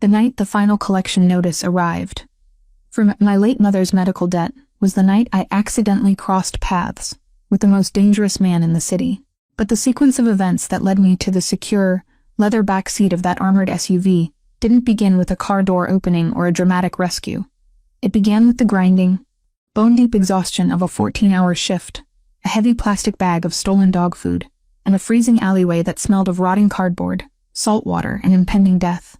The night the final collection notice arrived for my late mother's medical debt was the night I accidentally crossed paths with the most dangerous man in the city. But the sequence of events that led me to the secure, leather back seat of that armored SUV didn't begin with a car door opening or a dramatic rescue. It began with the grinding, bone-deep exhaustion of a 14-hour shift, a heavy plastic bag of stolen dog food, and a freezing alleyway that smelled of rotting cardboard, salt water, and impending death.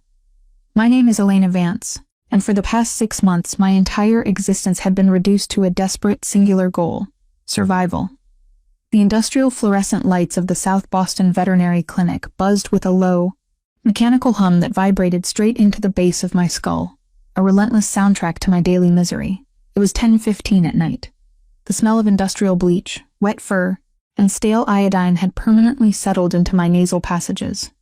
My name is Elena Vance, and for the past 6 months my entire existence had been reduced to a desperate singular goal: survival. The industrial fluorescent lights of the South Boston Veterinary Clinic buzzed with a low, mechanical hum that vibrated straight into the base of my skull, a relentless soundtrack to my daily misery. It was 10:15 at night. The smell of industrial bleach, wet fur, and stale iodine had permanently settled into my nasal passages,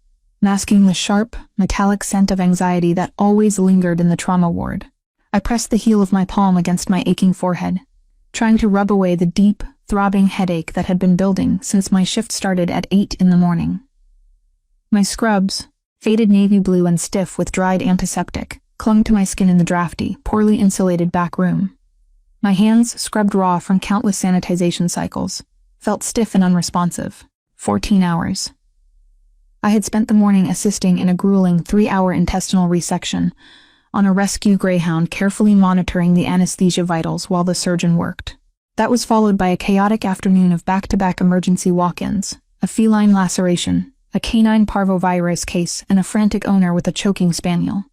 masking the sharp, metallic scent of anxiety that always lingered in the trauma ward. I pressed the heel of my palm against my aching forehead, trying to rub away the deep, throbbing headache that had been building since my shift started at 8 in the morning. My scrubs, faded navy blue and stiff with dried antiseptic, clung to my skin in the drafty, poorly insulated back room. My hands, scrubbed raw from countless sanitization cycles, felt stiff and unresponsive. 14 hours. I had spent the morning assisting in a grueling 3-hour intestinal resection on a rescue greyhound, carefully monitoring the anesthesia vitals while the surgeon worked. That was followed by a chaotic afternoon of back-to-back emergency walk-ins, a feline laceration, a canine parvovirus case, and a frantic owner with a choking spaniel.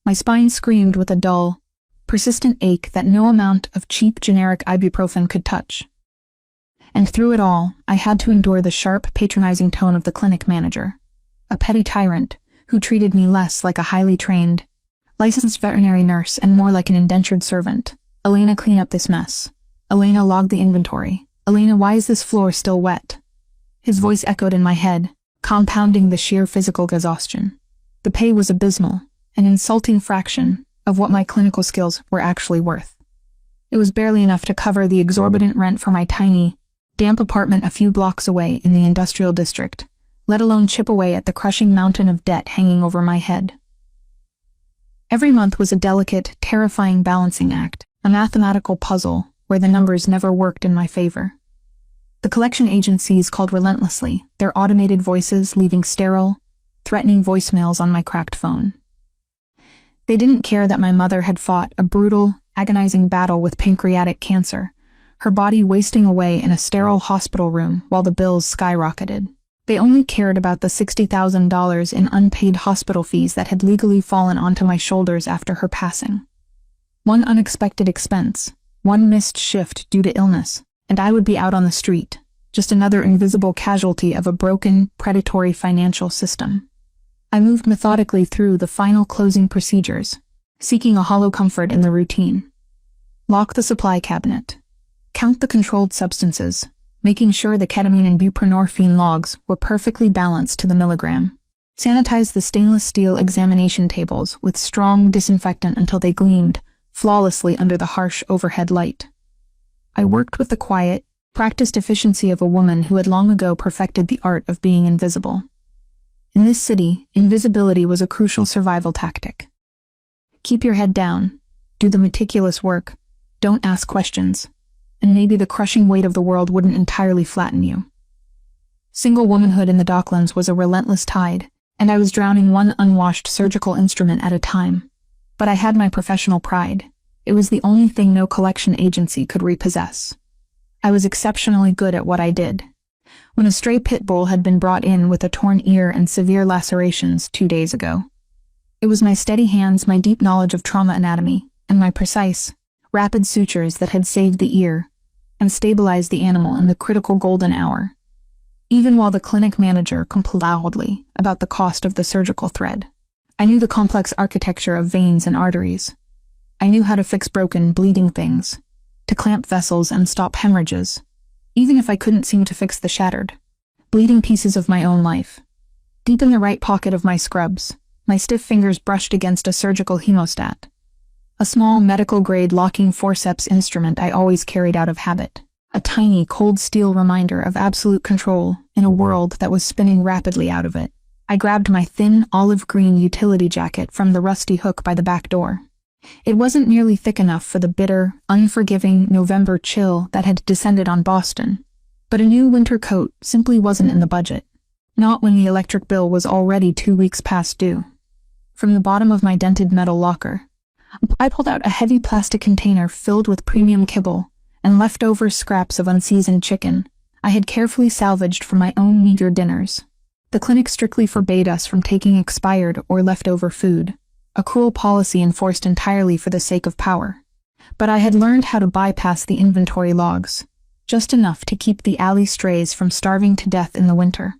My spine screamed with a dull, persistent ache that no amount of cheap generic ibuprofen could touch. And through it all, I had to endure the sharp, patronizing tone of the clinic manager, a petty tyrant who treated me less like a highly trained, licensed veterinary nurse and more like an indentured servant. Elena, clean up this mess. Elena, log the inventory. Elena, why is this floor still wet? His voice echoed in my head, compounding the sheer physical exhaustion. The pay was abysmal, an insulting fraction of what my clinical skills were actually worth. It was barely enough to cover the exorbitant rent for my tiny, damp apartment a few blocks away in the industrial district, let alone chip away at the crushing mountain of debt hanging over my head. Every month was a delicate, terrifying balancing act, a mathematical puzzle where the numbers never worked in my favor. The collection agencies called relentlessly, their automated voices leaving sterile, threatening voicemails on my cracked phone. They didn't care that my mother had fought a brutal, agonizing battle with pancreatic cancer, her body wasting away in a sterile hospital room while the bills skyrocketed. They only cared about the $60,000 in unpaid hospital fees that had legally fallen onto my shoulders after her passing. One unexpected expense, one missed shift due to illness, and I would be out on the street, just another invisible casualty of a broken, predatory financial system. I moved methodically through the final closing procedures, seeking a hollow comfort in the routine. Lock the supply cabinet. Count the controlled substances, making sure the ketamine and buprenorphine logs were perfectly balanced to the milligram. Sanitize the stainless steel examination tables with strong disinfectant until they gleamed flawlessly under the harsh overhead light. I worked with the quiet, practiced efficiency of a woman who had long ago perfected the art of being invisible. In this city, invisibility was a crucial survival tactic. Keep your head down, do the meticulous work, don't ask questions, and maybe the crushing weight of the world wouldn't entirely flatten you. Single womanhood in the Docklands was a relentless tide, and I was drowning one unwashed surgical instrument at a time. But I had my professional pride. It was the only thing no collection agency could repossess. I was exceptionally good at what I did. When a stray pit bull had been brought in with a torn ear and severe lacerations 2 days ago, it was my steady hands, my deep knowledge of trauma anatomy, and my precise, rapid sutures that had saved the ear and stabilized the animal in the critical golden hour, even while the clinic manager complained loudly about the cost of the surgical thread. I knew the complex architecture of veins and arteries. I knew how to fix broken, bleeding things, to clamp vessels and stop hemorrhages, even if I couldn't seem to fix the shattered, bleeding pieces of my own life. Deep in the right pocket of my scrubs, my stiff fingers brushed against a surgical hemostat, a small medical-grade locking forceps instrument I always carried out of habit, a tiny, cold steel reminder of absolute control in a world that was spinning rapidly out of it. I grabbed my thin, olive green utility jacket from the rusty hook by the back door. It wasn't nearly thick enough for the bitter, unforgiving November chill that had descended on Boston, but a new winter coat simply wasn't in the budget. Not when the electric bill was already 2 weeks past due. From the bottom of my dented metal locker, I pulled out a heavy plastic container filled with premium kibble and leftover scraps of unseasoned chicken I had carefully salvaged from my own meager dinners. The clinic strictly forbade us from taking expired or leftover food, a cruel policy enforced entirely for the sake of power. But I had learned how to bypass the inventory logs, just enough to keep the alley strays from starving to death in the winter.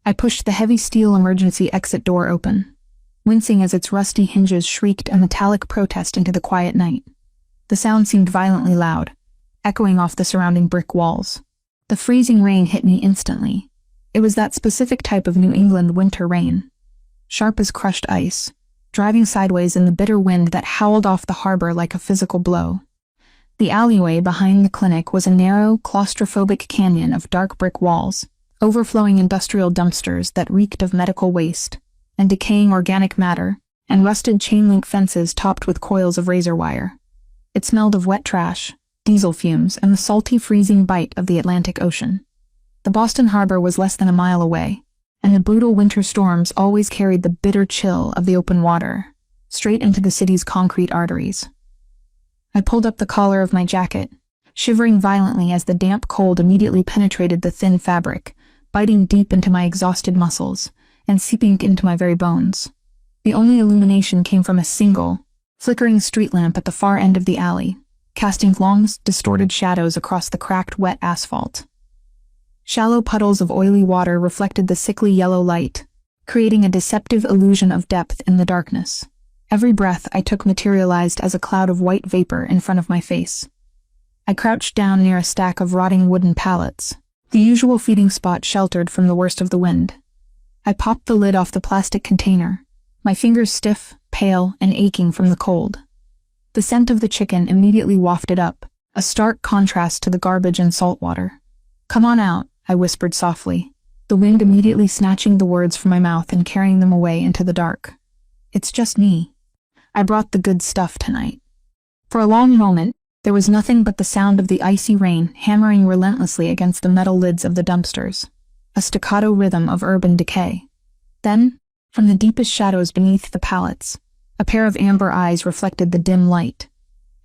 I pushed the heavy steel emergency exit door open, wincing as its rusty hinges shrieked a metallic protest into the quiet night. The sound seemed violently loud, echoing off the surrounding brick walls. The freezing rain hit me instantly. It was that specific type of New England winter rain, sharp as crushed ice, driving sideways in the bitter wind that howled off the harbor like a physical blow. The alleyway behind the clinic was a narrow, claustrophobic canyon of dark brick walls, overflowing industrial dumpsters that reeked of medical waste and decaying organic matter, and rusted chain-link fences topped with coils of razor wire. It smelled of wet trash, diesel fumes, and the salty, freezing bite of the Atlantic Ocean. The Boston harbor was less than a mile away, and the brutal winter storms always carried the bitter chill of the open water, straight into the city's concrete arteries. I pulled up the collar of my jacket, shivering violently as the damp cold immediately penetrated the thin fabric, biting deep into my exhausted muscles and seeping into my very bones. The only illumination came from a single, flickering street lamp at the far end of the alley, casting long, distorted shadows across the cracked, wet asphalt. Shallow puddles of oily water reflected the sickly yellow light, creating a deceptive illusion of depth in the darkness. Every breath I took materialized as a cloud of white vapor in front of my face. I crouched down near a stack of rotting wooden pallets, the usual feeding spot sheltered from the worst of the wind. I popped the lid off the plastic container, my fingers stiff, pale, and aching from the cold. The scent of the chicken immediately wafted up, a stark contrast to the garbage and salt water. "Come on out," I whispered softly, the wind immediately snatching the words from my mouth and carrying them away into the dark. "It's just me. I brought the good stuff tonight." For a long moment, there was nothing but the sound of the icy rain hammering relentlessly against the metal lids of the dumpsters, a staccato rhythm of urban decay. Then, from the deepest shadows beneath the pallets, a pair of amber eyes reflected the dim light.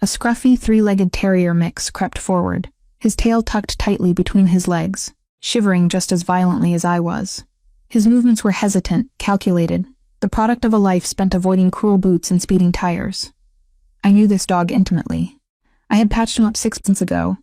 A scruffy, three-legged terrier mix crept forward, his tail tucked tightly between his legs, shivering just as violently as I was. His movements were hesitant, calculated, the product of a life spent avoiding cruel boots and speeding tires. I knew this dog intimately. I had patched him up 6 months ago,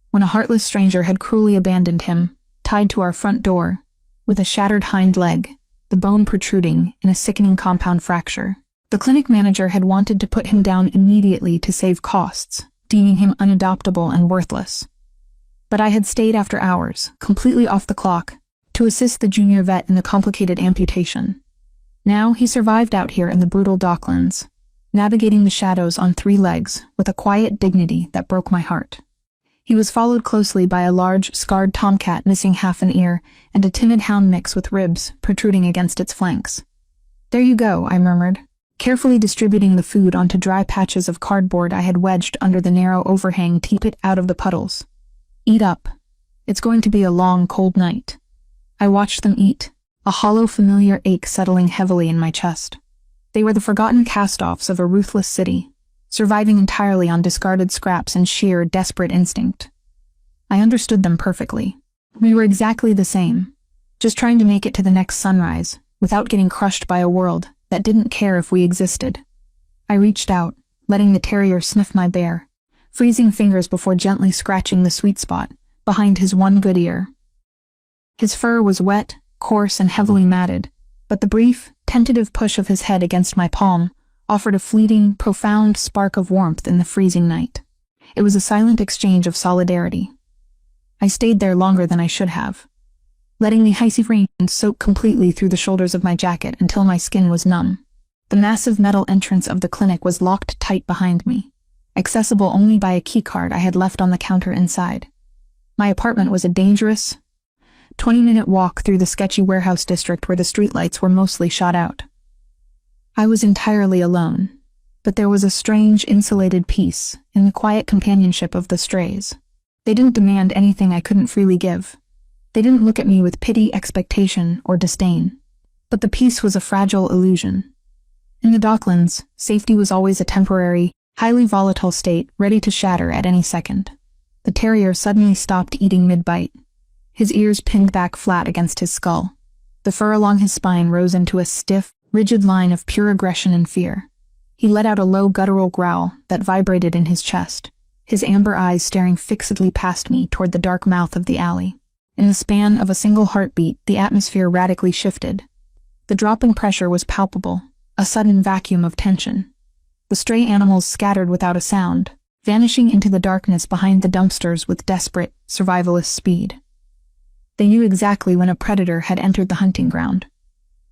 when a heartless stranger had cruelly abandoned him, tied to our front door, with a shattered hind leg, the bone protruding in a sickening compound fracture. The clinic manager had wanted to put him down immediately to save costs, deeming him unadoptable and worthless. But I had stayed after hours, completely off the clock, to assist the junior vet in the complicated amputation. Now he survived out here in the brutal docklands, navigating the shadows on 3 legs with a quiet dignity that broke my heart. He was followed closely by a large, scarred tomcat missing half an ear and a timid hound mix with ribs protruding against its flanks. "There you go," I murmured, carefully distributing the food onto dry patches of cardboard I had wedged under the narrow overhang to keep it out of the puddles. "Eat up. It's going to be a long, cold night." I watched them eat, a hollow, familiar ache settling heavily in my chest. They were the forgotten cast-offs of a ruthless city, surviving entirely on discarded scraps and sheer, desperate instinct. I understood them perfectly. We were exactly the same, just trying to make it to the next sunrise, without getting crushed by a world that didn't care if we existed. I reached out, letting the terrier sniff my bare, freezing fingers before gently scratching the sweet spot behind his one good ear. His fur was wet, coarse, and heavily matted, but the brief, tentative push of his head against my palm offered a fleeting, profound spark of warmth in the freezing night. It was a silent exchange of solidarity. I stayed there longer than I should have, letting the icy rain soak completely through the shoulders of my jacket until my skin was numb. The massive metal entrance of the clinic was locked tight behind me, accessible only by a keycard I had left on the counter inside. My apartment was a dangerous, 20-minute walk through the sketchy warehouse district where the streetlights were mostly shot out. I was entirely alone, but there was a strange, insulated peace in the quiet companionship of the strays. They didn't demand anything I couldn't freely give. They didn't look at me with pity, expectation, or disdain. But the peace was a fragile illusion. In the Docklands, safety was always a temporary, highly volatile state ready to shatter at any second. The terrier suddenly stopped eating mid-bite. His ears pinned back flat against his skull. The fur along his spine rose into a stiff, rigid line of pure aggression and fear. He let out a low guttural growl that vibrated in his chest, his amber eyes staring fixedly past me toward the dark mouth of the alley. In the span of a single heartbeat, the atmosphere radically shifted. The drop in pressure was palpable, a sudden vacuum of tension. The stray animals scattered without a sound, vanishing into the darkness behind the dumpsters with desperate, survivalist speed. They knew exactly when a predator had entered the hunting ground.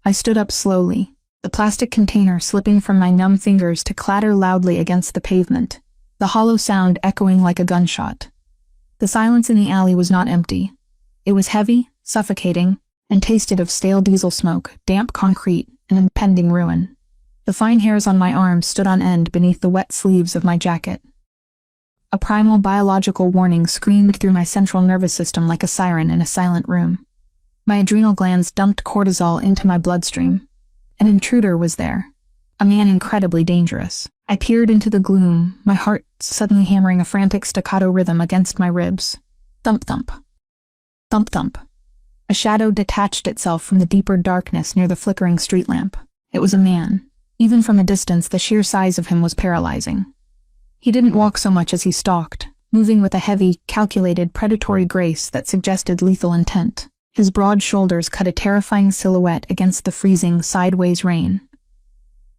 I stood up slowly, the plastic container slipping from my numb fingers to clatter loudly against the pavement, the hollow sound echoing like a gunshot. The silence in the alley was not empty. It was heavy, suffocating, and tasted of stale diesel smoke, damp concrete, and impending ruin. The fine hairs on my arms stood on end beneath the wet sleeves of my jacket. A primal biological warning screamed through my central nervous system like a siren in a silent room. My adrenal glands dumped cortisol into my bloodstream. An intruder was there, a man incredibly dangerous. I peered into the gloom, my heart suddenly hammering a frantic staccato rhythm against my ribs. Thump-thump. Thump-thump. A shadow detached itself from the deeper darkness near the flickering street lamp. It was a man. Even from a distance, the sheer size of him was paralyzing. He didn't walk so much as he stalked, moving with a heavy, calculated, predatory grace that suggested lethal intent. His broad shoulders cut a terrifying silhouette against the freezing, sideways rain.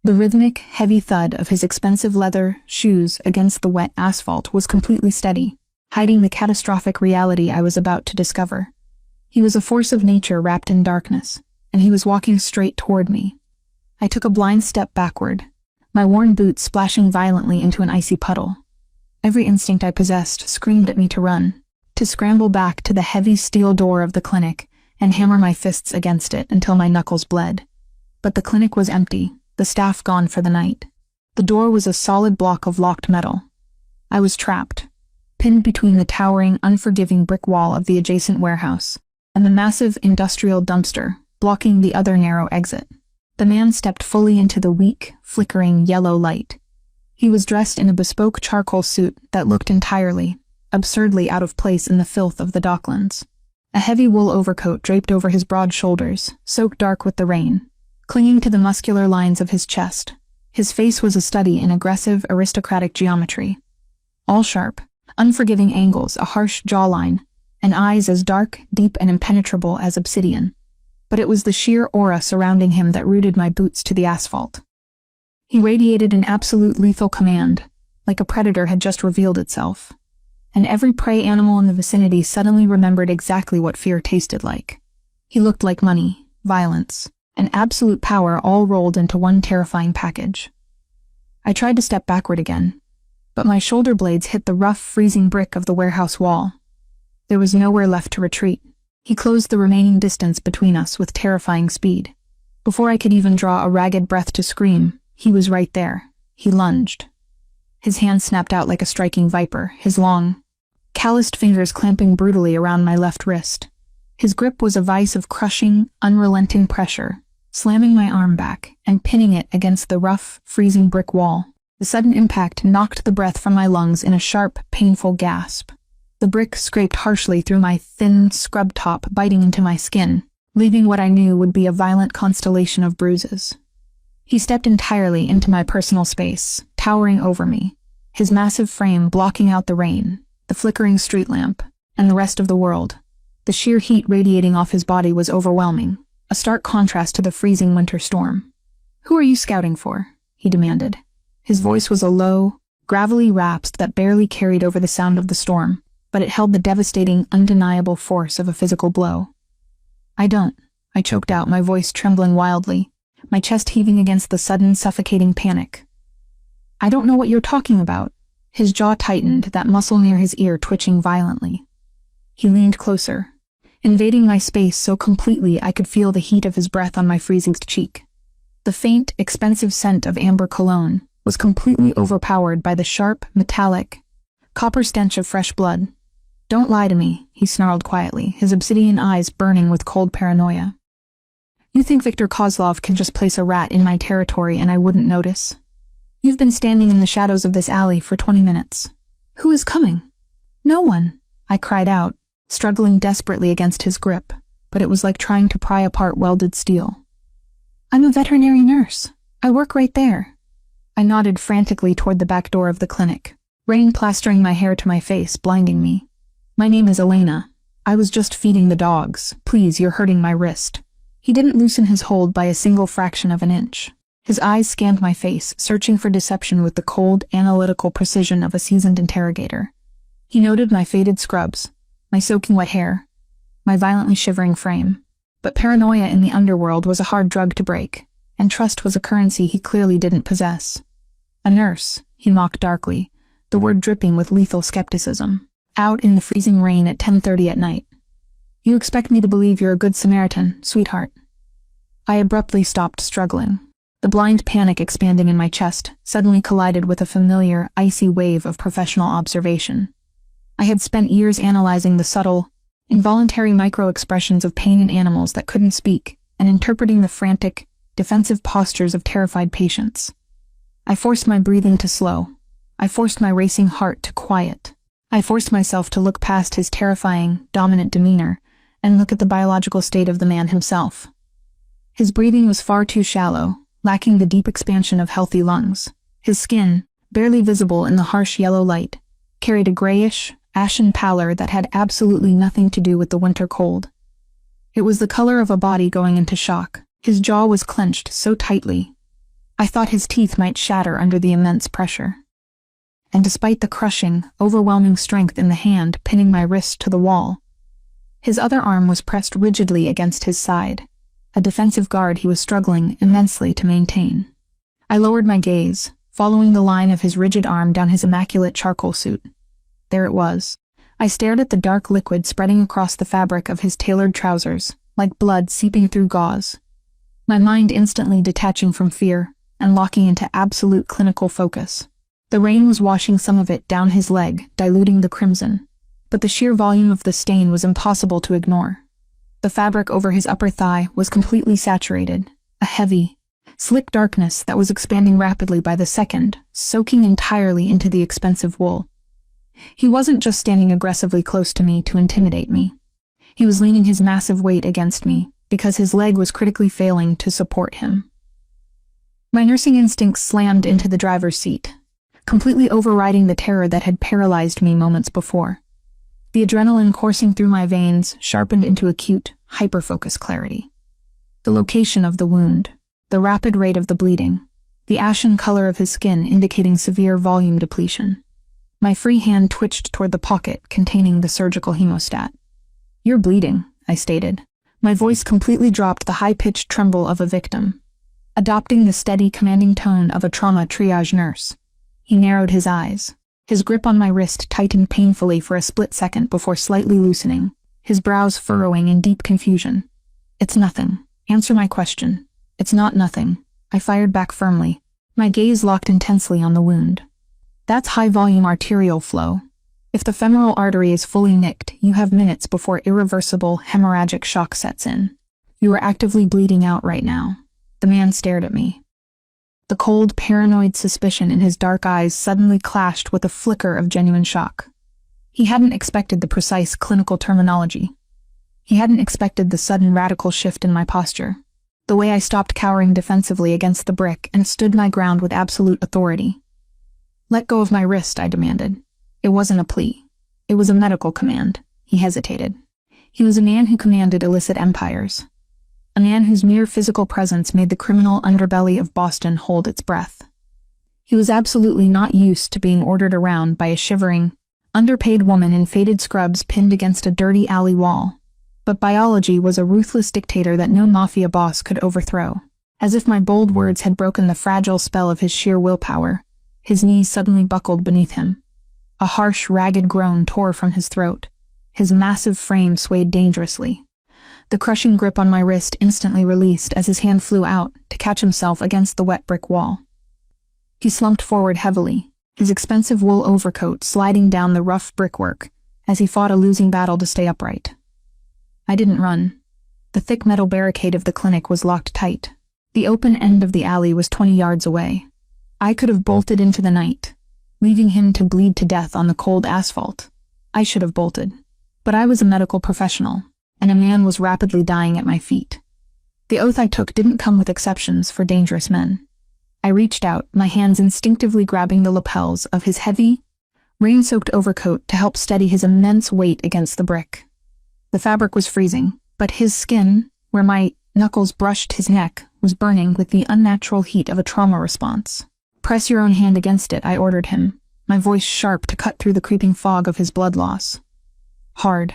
The rhythmic, heavy thud of his expensive leather shoes against the wet asphalt was completely steady, hiding the catastrophic reality I was about to discover. He was a force of nature wrapped in darkness, and he was walking straight toward me. I took a blind step backward, my worn boots splashing violently into an icy puddle. Every instinct I possessed screamed at me to run, to scramble back to the heavy steel door of the clinic and hammer my fists against it until my knuckles bled. But the clinic was empty, the staff gone for the night. The door was a solid block of locked metal. I was trapped, pinned between the towering, unforgiving brick wall of the adjacent warehouse and the massive industrial dumpster blocking the other narrow exit. The man stepped fully into the weak, flickering yellow light. He was dressed in a bespoke charcoal suit that looked entirely, absurdly out of place in the filth of the Docklands. A heavy wool overcoat draped over his broad shoulders, soaked dark with the rain, clinging to the muscular lines of his chest. His face was a study in aggressive, aristocratic geometry. All sharp, unforgiving angles, a harsh jawline, and eyes as dark, deep, and impenetrable as obsidian. But it was the sheer aura surrounding him that rooted my boots to the asphalt. He radiated an absolute lethal command, like a predator had just revealed itself. And every prey animal in the vicinity suddenly remembered exactly what fear tasted like. He looked like money, violence, and absolute power all rolled into one terrifying package. I tried to step backward again, but my shoulder blades hit the rough, freezing brick of the warehouse wall. There was nowhere left to retreat. He closed the remaining distance between us with terrifying speed. Before I could even draw a ragged breath to scream, he was right there. He lunged. His hand snapped out like a striking viper, his long, calloused fingers clamping brutally around my left wrist. His grip was a vice of crushing, unrelenting pressure, slamming my arm back and pinning it against the rough, freezing brick wall. The sudden impact knocked the breath from my lungs in a sharp, painful gasp. The brick scraped harshly through my thin scrub top, biting into my skin, leaving what I knew would be a violent constellation of bruises. He stepped entirely into my personal space, towering over me, his massive frame blocking out the rain, the flickering street lamp, and the rest of the world. The sheer heat radiating off his body was overwhelming, a stark contrast to the freezing winter storm. "Who are you scouting for?" he demanded. His voice was a low, gravelly rasp that barely carried over the sound of the storm, but it held the devastating, undeniable force of a physical blow. "I don't," I choked out, my voice trembling wildly, my chest heaving against the sudden, suffocating panic. "I don't know what you're talking about." His jaw tightened, that muscle near his ear twitching violently. He leaned closer, invading my space so completely I could feel the heat of his breath on my freezing cheek. The faint, expensive scent of amber cologne was completely overpowered by the sharp, metallic, copper stench of fresh blood. "Don't lie to me," he snarled quietly, his obsidian eyes burning with cold paranoia. "You think Viktor Kozlov can just place a rat in my territory and I wouldn't notice? You've been standing in the shadows of this alley for 20 minutes. Who is coming?" "No one," I cried out, struggling desperately against his grip, but it was like trying to pry apart welded steel. "I'm a veterinary nurse. I work right there." I nodded frantically toward the back door of the clinic, rain plastering my hair to my face, blinding me. "My name is Elena. I was just feeding the dogs. Please, you're hurting my wrist." He didn't loosen his hold by a single fraction of an inch. His eyes scanned my face, searching for deception with the cold, analytical precision of a seasoned interrogator. He noted my faded scrubs, my soaking wet hair, my violently shivering frame. But paranoia in the underworld was a hard drug to break, and trust was a currency he clearly didn't possess. "A nurse," he mocked darkly, the word dripping with lethal skepticism. "Out in the freezing rain at 10:30 at night. You expect me to believe you're a good Samaritan, sweetheart?" I abruptly stopped struggling. The blind panic expanding in my chest suddenly collided with a familiar, icy wave of professional observation. I had spent years analyzing the subtle, involuntary micro-expressions of pain in animals that couldn't speak, and interpreting the frantic, defensive postures of terrified patients. I forced my breathing to slow. I forced my racing heart to quiet. I forced myself to look past his terrifying, dominant demeanor and look at the biological state of the man himself. His breathing was far too shallow, lacking the deep expansion of healthy lungs. His skin, barely visible in the harsh yellow light, carried a grayish, ashen pallor that had absolutely nothing to do with the winter cold. It was the color of a body going into shock. His jaw was clenched so tightly, I thought his teeth might shatter under the immense pressure. And despite the crushing, overwhelming strength in the hand pinning my wrist to the wall, his other arm was pressed rigidly against his side, a defensive guard he was struggling immensely to maintain. I lowered my gaze, following the line of his rigid arm down his immaculate charcoal suit. There it was. I stared at the dark liquid spreading across the fabric of his tailored trousers, like blood seeping through gauze. My mind instantly detaching from fear and locking into absolute clinical focus. The rain was washing some of it down his leg, diluting the crimson, but the sheer volume of the stain was impossible to ignore. The fabric over his upper thigh was completely saturated, a heavy, slick darkness that was expanding rapidly by the second, soaking entirely into the expensive wool. He wasn't just standing aggressively close to me to intimidate me. He was leaning his massive weight against me because his leg was critically failing to support him. My nursing instincts slammed into the driver's seat, completely overriding the terror that had paralyzed me moments before. The adrenaline coursing through my veins sharpened into acute, hyper-focused clarity. The location of the wound, the rapid rate of the bleeding, the ashen color of his skin indicating severe volume depletion. My free hand twitched toward the pocket containing the surgical hemostat. "You're bleeding," I stated. My voice completely dropped the high-pitched tremble of a victim, adopting the steady, commanding tone of a trauma triage nurse. He narrowed his eyes. His grip on my wrist tightened painfully for a split second before slightly loosening, his brows furrowing in deep confusion. "It's nothing. Answer my question." "It's not nothing," I fired back firmly, my gaze locked intensely on the wound. "That's high-volume arterial flow. If the femoral artery is fully nicked, you have minutes before irreversible hemorrhagic shock sets in. You are actively bleeding out right now." The man stared at me. The cold, paranoid suspicion in his dark eyes suddenly clashed with a flicker of genuine shock. He hadn't expected the precise clinical terminology. He hadn't expected the sudden radical shift in my posture, the way I stopped cowering defensively against the brick and stood my ground with absolute authority. "Let go of my wrist," I demanded. It wasn't a plea. It was a medical command. He hesitated. He was a man who commanded illicit empires. A man whose mere physical presence made the criminal underbelly of Boston hold its breath. He was absolutely not used to being ordered around by a shivering, underpaid woman in faded scrubs pinned against a dirty alley wall. But biology was a ruthless dictator that no mafia boss could overthrow. As if my bold words had broken the fragile spell of his sheer willpower, his knees suddenly buckled beneath him. A harsh, ragged groan tore from his throat, His massive frame swayed dangerously. The crushing grip on my wrist instantly released as his hand flew out to catch himself against the wet brick wall. He slumped forward heavily, his expensive wool overcoat sliding down the rough brickwork as he fought a losing battle to stay upright. I didn't run. The thick metal barricade of the clinic was locked tight. The open end of the alley was 20 yards away. I could have bolted into the night, leaving him to bleed to death on the cold asphalt. I should have bolted. But I was a medical professional, and a man was rapidly dying at my feet. The oath I took didn't come with exceptions for dangerous men. I reached out, my hands instinctively grabbing the lapels of his heavy, rain-soaked overcoat to help steady his immense weight against the brick. The fabric was freezing, but his skin, where my knuckles brushed his neck, was burning with the unnatural heat of a trauma response. "Press your own hand against it," I ordered him, my voice sharp to cut through the creeping fog of his blood loss. "Hard.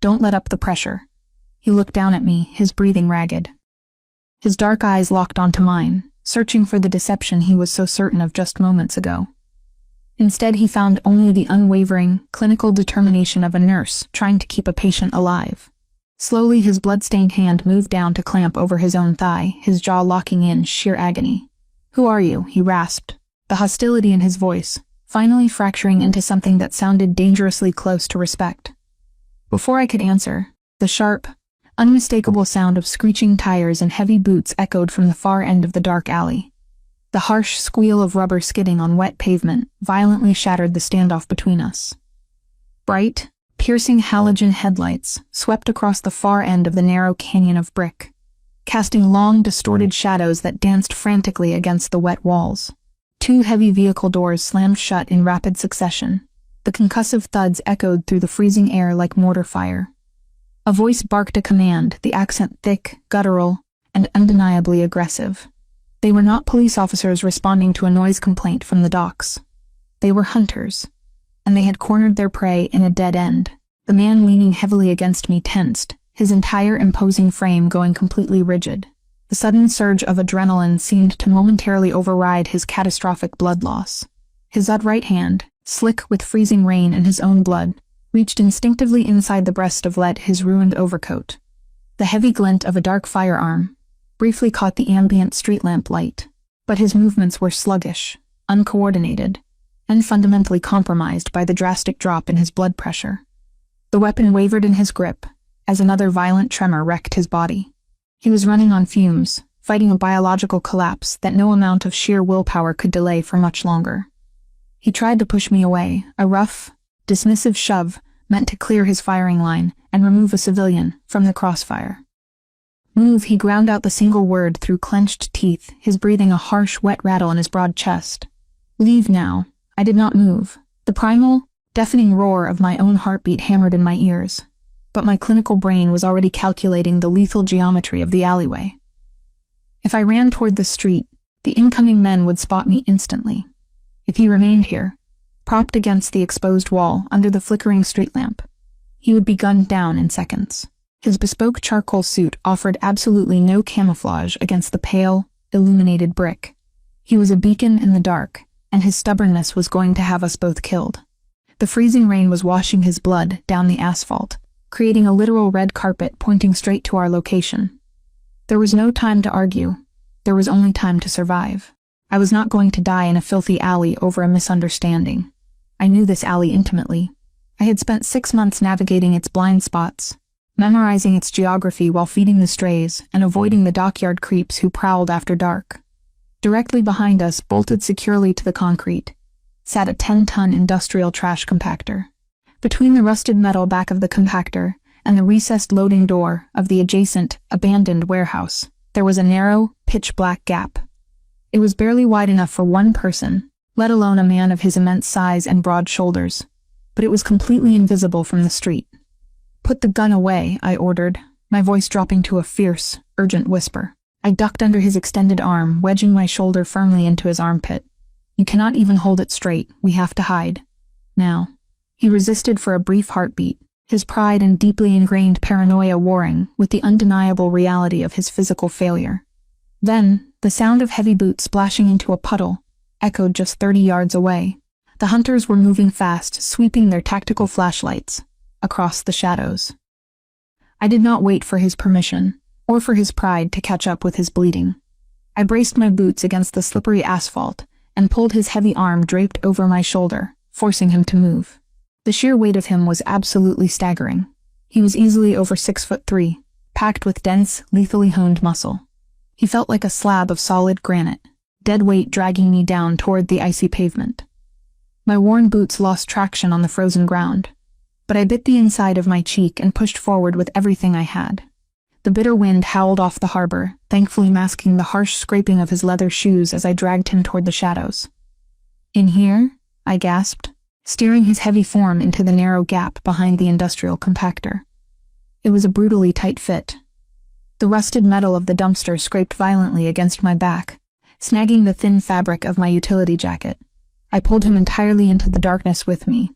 Don't let up the pressure." He looked down at me, his breathing ragged. His dark eyes locked onto mine, searching for the deception he was so certain of just moments ago. Instead, he found only the unwavering, clinical determination of a nurse trying to keep a patient alive. Slowly, his blood-stained hand moved down to clamp over his own thigh, his jaw locking in sheer agony. "Who are you?" he rasped, the hostility in his voice finally fracturing into something that sounded dangerously close to respect. Before I could answer, the sharp, unmistakable sound of screeching tires and heavy boots echoed from the far end of the dark alley. The harsh squeal of rubber skidding on wet pavement violently shattered the standoff between us. Bright, piercing halogen headlights swept across the far end of the narrow canyon of brick, casting long, distorted shadows that danced frantically against the wet walls. 2 heavy vehicle doors slammed shut in rapid succession. The concussive thuds echoed through the freezing air like mortar fire. A voice barked a command, the accent thick, guttural, and undeniably aggressive. They were not police officers responding to a noise complaint from the docks. They were hunters, and they had cornered their prey in a dead end. The man leaning heavily against me tensed, his entire imposing frame going completely rigid. The sudden surge of adrenaline seemed to momentarily override his catastrophic blood loss. His right hand, slick with freezing rain and his own blood, reached instinctively inside the breast of his ruined overcoat. The heavy glint of a dark firearm briefly caught the ambient street lamp light, but his movements were sluggish, uncoordinated, and fundamentally compromised by the drastic drop in his blood pressure. The weapon wavered in his grip, as another violent tremor wrecked his body. He was running on fumes, fighting a biological collapse that no amount of sheer willpower could delay for much longer. He tried to push me away, a rough, dismissive shove meant to clear his firing line and remove a civilian from the crossfire. "Move," he ground out the single word through clenched teeth, his breathing a harsh, wet rattle in his broad chest. "Leave now." I did not move. The primal, deafening roar of my own heartbeat hammered in my ears, but my clinical brain was already calculating the lethal geometry of the alleyway. If I ran toward the street, the incoming men would spot me instantly. If he remained here, propped against the exposed wall under the flickering street lamp, he would be gunned down in seconds. His bespoke charcoal suit offered absolutely no camouflage against the pale, illuminated brick. He was a beacon in the dark, and his stubbornness was going to have us both killed. The freezing rain was washing his blood down the asphalt, creating a literal red carpet pointing straight to our location. There was no time to argue. There was only time to survive. I was not going to die in a filthy alley over a misunderstanding. I knew this alley intimately. I had spent 6 months navigating its blind spots, memorizing its geography while feeding the strays and avoiding the dockyard creeps who prowled after dark. Directly behind us, bolted securely to the concrete, sat a 10-ton industrial trash compactor. Between the rusted metal back of the compactor and the recessed loading door of the adjacent, abandoned warehouse, there was a narrow, pitch-black gap. It was barely wide enough for one person, let alone a man of his immense size and broad shoulders, but it was completely invisible from the street. "Put the gun away," I ordered, my voice dropping to a fierce, urgent whisper. I ducked under his extended arm, wedging my shoulder firmly into his armpit. "You cannot even hold it straight. We have to hide. Now." He resisted for a brief heartbeat, his pride and deeply ingrained paranoia warring with the undeniable reality of his physical failure. Then, the sound of heavy boots splashing into a puddle echoed just 30 yards away. The hunters were moving fast, sweeping their tactical flashlights. across the shadows. I did not wait for his permission, or for his pride to catch up with his bleeding. I braced my boots against the slippery asphalt and pulled his heavy arm draped over my shoulder, forcing him to move. The sheer weight of him was absolutely staggering. He was easily over 6'3", packed with dense, lethally honed muscle. He felt like a slab of solid granite, dead weight dragging me down toward the icy pavement. My worn boots lost traction on the frozen ground, but I bit the inside of my cheek and pushed forward with everything I had. The bitter wind howled off the harbor, thankfully masking the harsh scraping of his leather shoes as I dragged him toward the shadows. "In here?" I gasped, steering his heavy form into the narrow gap behind the industrial compactor. It was a brutally tight fit. The rusted metal of the dumpster scraped violently against my back, snagging the thin fabric of my utility jacket. I pulled him entirely into the darkness with me,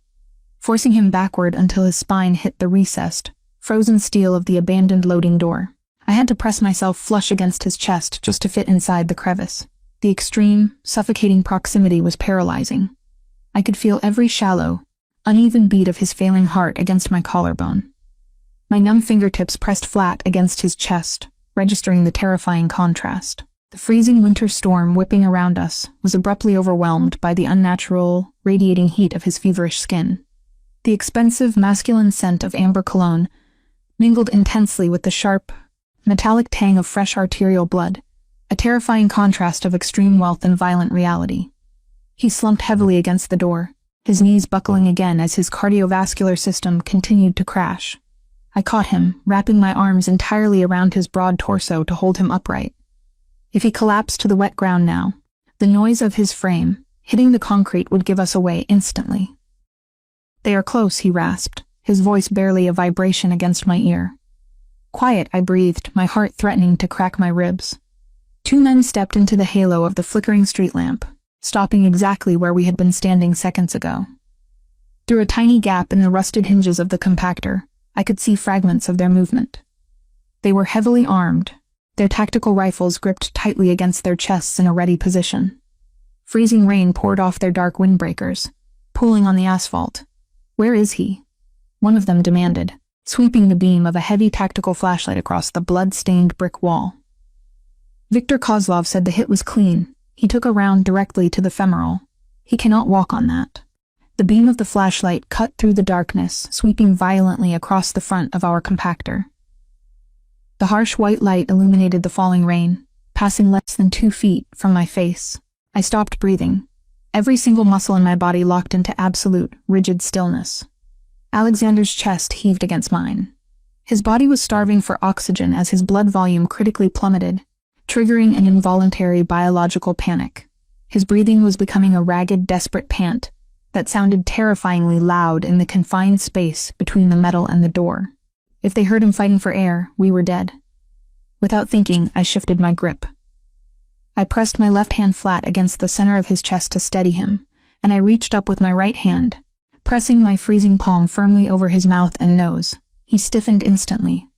forcing him backward until his spine hit the recessed, frozen steel of the abandoned loading door. I had to press myself flush against his chest just to fit inside the crevice. The extreme, suffocating proximity was paralyzing. I could feel every shallow, uneven beat of his failing heart against my collarbone. My numb fingertips pressed flat against his chest, registering the terrifying contrast. The freezing winter storm whipping around us was abruptly overwhelmed by the unnatural, radiating heat of his feverish skin. The expensive, masculine scent of amber cologne mingled intensely with the sharp, metallic tang of fresh arterial blood, a terrifying contrast of extreme wealth and violent reality. He slumped heavily against the door, his knees buckling again as his cardiovascular system continued to crash. I caught him, wrapping my arms entirely around his broad torso to hold him upright. If he collapsed to the wet ground now, the noise of his frame hitting the concrete would give us away instantly. "They are close," he rasped, his voice barely a vibration against my ear. "Quiet," I breathed, my heart threatening to crack my ribs. Two men stepped into the halo of the flickering street lamp, stopping exactly where we had been standing seconds ago. Through a tiny gap in the rusted hinges of the compactor, I could see fragments of their movement. They were heavily armed, their tactical rifles gripped tightly against their chests in a ready position. Freezing rain poured off their dark windbreakers, pooling on the asphalt. "Where is he?" one of them demanded, sweeping the beam of a heavy tactical flashlight across the blood-stained brick wall. Viktor Kozlov said the hit was clean. He took a round directly to the femoral. He cannot walk on that. The beam of the flashlight cut through the darkness, sweeping violently across the front of our compactor. The harsh white light illuminated the falling rain, passing less than 2 feet from my face. I stopped breathing, every single muscle in my body locked into absolute, rigid stillness. Alexander's chest heaved against mine. His body was starving for oxygen as his blood volume critically plummeted, triggering an involuntary biological panic. His breathing was becoming a ragged, desperate pant that sounded terrifyingly loud in the confined space between the metal and the door. If they heard him fighting for air, we were dead. Without thinking, I shifted my grip. I pressed my left hand flat against the center of his chest to steady him, and I reached up with my right hand, pressing my freezing palm firmly over his mouth and nose. He stiffened instantly.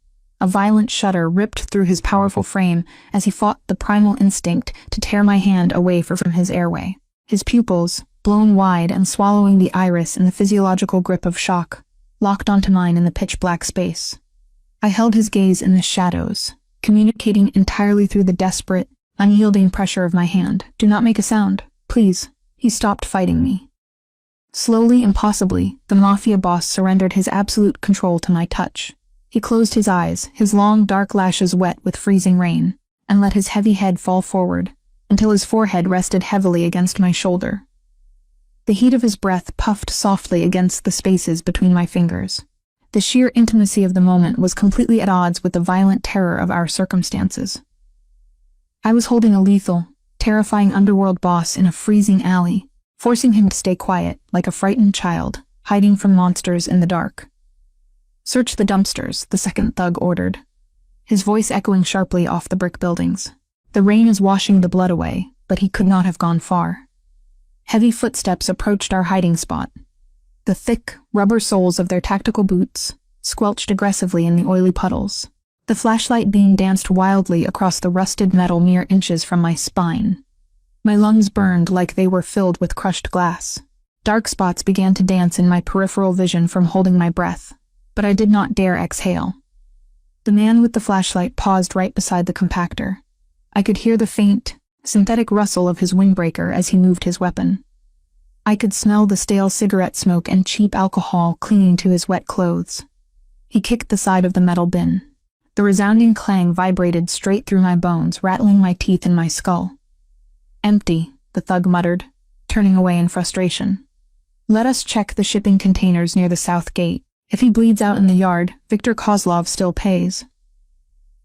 A violent shudder ripped through his powerful frame as he fought the primal instinct to tear my hand away from his airway. His pupils, blown wide and swallowing the iris in the physiological grip of shock, locked onto mine in the pitch-black space. I held his gaze in the shadows, communicating entirely through the desperate, unyielding pressure of my hand. "Do not make a sound, please." He stopped fighting me. Slowly and possibly, the mafia boss surrendered his absolute control to my touch. He closed his eyes, his long, dark lashes wet with freezing rain, and let his heavy head fall forward, until his forehead rested heavily against my shoulder. The heat of his breath puffed softly against the spaces between my fingers. The sheer intimacy of the moment was completely at odds with the violent terror of our circumstances. I was holding a lethal, terrifying underworld boss in a freezing alley, forcing him to stay quiet, like a frightened child, hiding from monsters in the dark. "Search the dumpsters," the second thug ordered, his voice echoing sharply off the brick buildings. "The rain is washing the blood away, but he could not have gone far." Heavy footsteps approached our hiding spot. The thick, rubber soles of their tactical boots squelched aggressively in the oily puddles. The flashlight beam danced wildly across the rusted metal mere inches from my spine. My lungs burned like they were filled with crushed glass. Dark spots began to dance in my peripheral vision from holding my breath. but I did not dare exhale. The man with the flashlight paused right beside the compactor. I could hear the faint, synthetic rustle of his windbreaker as he moved his weapon. I could smell the stale cigarette smoke and cheap alcohol clinging to his wet clothes. He kicked the side of the metal bin. The resounding clang vibrated straight through my bones, rattling my teeth in my skull. "Empty," the thug muttered, turning away in frustration. "Let us check the shipping containers near the south gate. If he bleeds out in the yard, Viktor Kozlov still pays."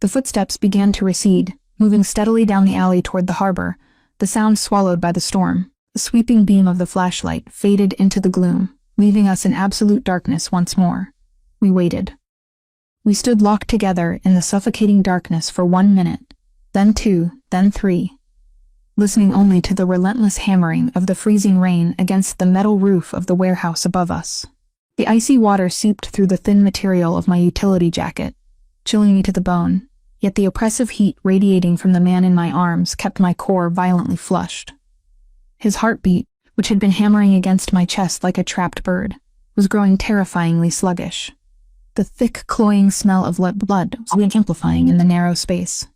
The footsteps began to recede, moving steadily down the alley toward the harbor, the sound swallowed by the storm. The sweeping beam of the flashlight faded into the gloom, leaving us in absolute darkness once more. We waited. We stood locked together in the suffocating darkness for 1 minute, then 2, then 3, listening only to the relentless hammering of the freezing rain against the metal roof of the warehouse above us. The icy water seeped through the thin material of my utility jacket, chilling me to the bone, yet the oppressive heat radiating from the man in my arms kept my core violently flushed. His heartbeat, which had been hammering against my chest like a trapped bird, was growing terrifyingly sluggish. The thick, cloying smell of blood was amplifying in the narrow space,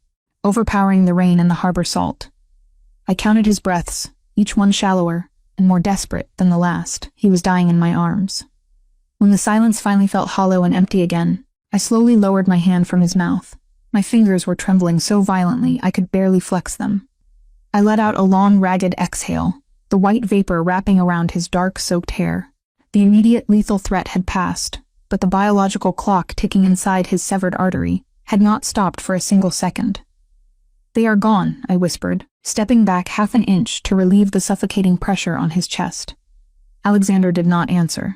overpowering the rain and the harbor salt. I counted his breaths, each one shallower and more desperate than the last. He was dying in my arms. When the silence finally felt hollow and empty again, I slowly lowered my hand from his mouth. My fingers were trembling so violently I could barely flex them. I let out a long, ragged exhale, the white vapor wrapping around his dark, soaked hair. The immediate lethal threat had passed, but the biological clock ticking inside his severed artery had not stopped for a single second. "They are gone," I whispered, stepping back half an inch to relieve the suffocating pressure on his chest. Alexander did not answer.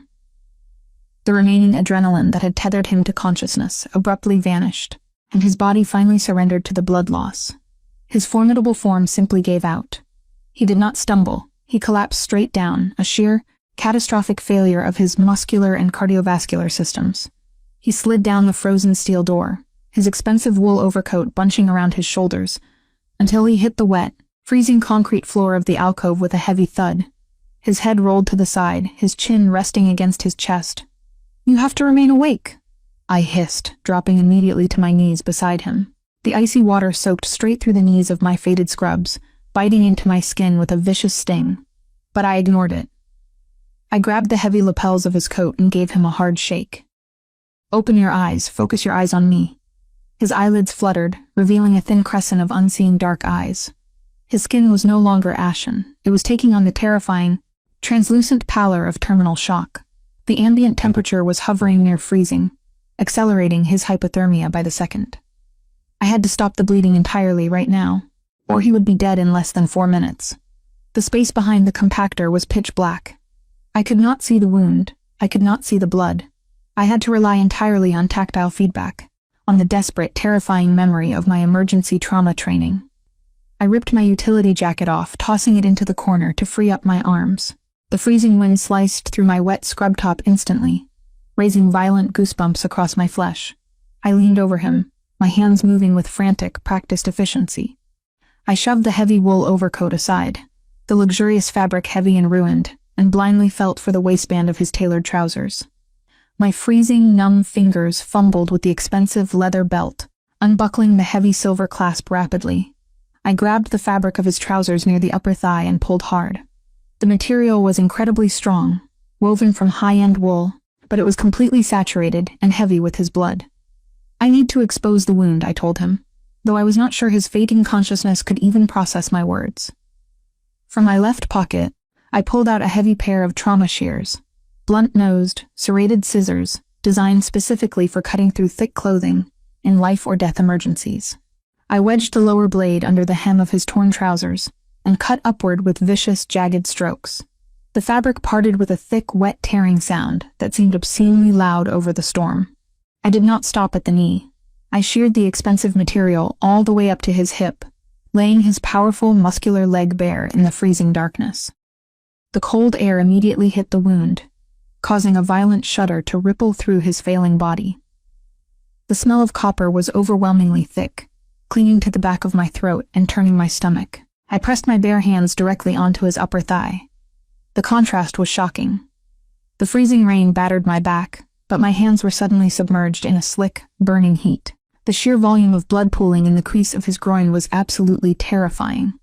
The remaining adrenaline that had tethered him to consciousness abruptly vanished, and his body finally surrendered to the blood loss. His formidable form simply gave out. He did not stumble. He collapsed straight down, a sheer, catastrophic failure of his muscular and cardiovascular systems. He slid down the frozen steel door, his expensive wool overcoat bunching around his shoulders, until he hit the wet, freezing concrete floor of the alcove with a heavy thud. His head rolled to the side, his chin resting against his chest. "You have to remain awake," I hissed, dropping immediately to my knees beside him. The icy water soaked straight through the knees of my faded scrubs, biting into my skin with a vicious sting. But I ignored it. I grabbed the heavy lapels of his coat and gave him a hard shake. "Open your eyes, focus your eyes on me." His eyelids fluttered, revealing a thin crescent of unseeing dark eyes. His skin was no longer ashen. It was taking on the terrifying, translucent pallor of terminal shock. The ambient temperature was hovering near freezing, accelerating his hypothermia by the second. I had to stop the bleeding entirely right now, or he would be dead in less than 4 minutes. The space behind the compactor was pitch black. I could not see the wound. I could not see the blood. I had to rely entirely on tactile feedback, on the desperate, terrifying memory of my emergency trauma training. I ripped my utility jacket off, tossing it into the corner to free up my arms. The freezing wind sliced through my wet scrub top instantly, raising violent goosebumps across my flesh. I leaned over him, my hands moving with frantic, practiced efficiency. I shoved the heavy wool overcoat aside, the luxurious fabric heavy and ruined, and blindly felt for the waistband of his tailored trousers. My freezing, numb fingers fumbled with the expensive leather belt, unbuckling the heavy silver clasp rapidly. I grabbed the fabric of his trousers near the upper thigh and pulled hard. The material was incredibly strong, woven from high-end wool, but it was completely saturated and heavy with his blood. "I need to expose the wound," I told him, though I was not sure his fading consciousness could even process my words. From my left pocket, I pulled out a heavy pair of trauma shears, blunt-nosed, serrated scissors designed specifically for cutting through thick clothing in life-or-death emergencies. I wedged the lower blade under the hem of his torn trousers and cut upward with vicious, jagged strokes. The fabric parted with a thick, wet tearing sound that seemed obscenely loud over the storm. I did not stop at the knee. I sheared the expensive material all the way up to his hip, laying his powerful, muscular leg bare in the freezing darkness. The cold air immediately hit the wound, causing a violent shudder to ripple through his failing body. The smell of copper was overwhelmingly thick, clinging to the back of my throat and turning my stomach. I pressed my bare hands directly onto his upper thigh. The contrast was shocking. The freezing rain battered my back, but my hands were suddenly submerged in a slick, burning heat. The sheer volume of blood pooling in the crease of his groin was absolutely terrifying.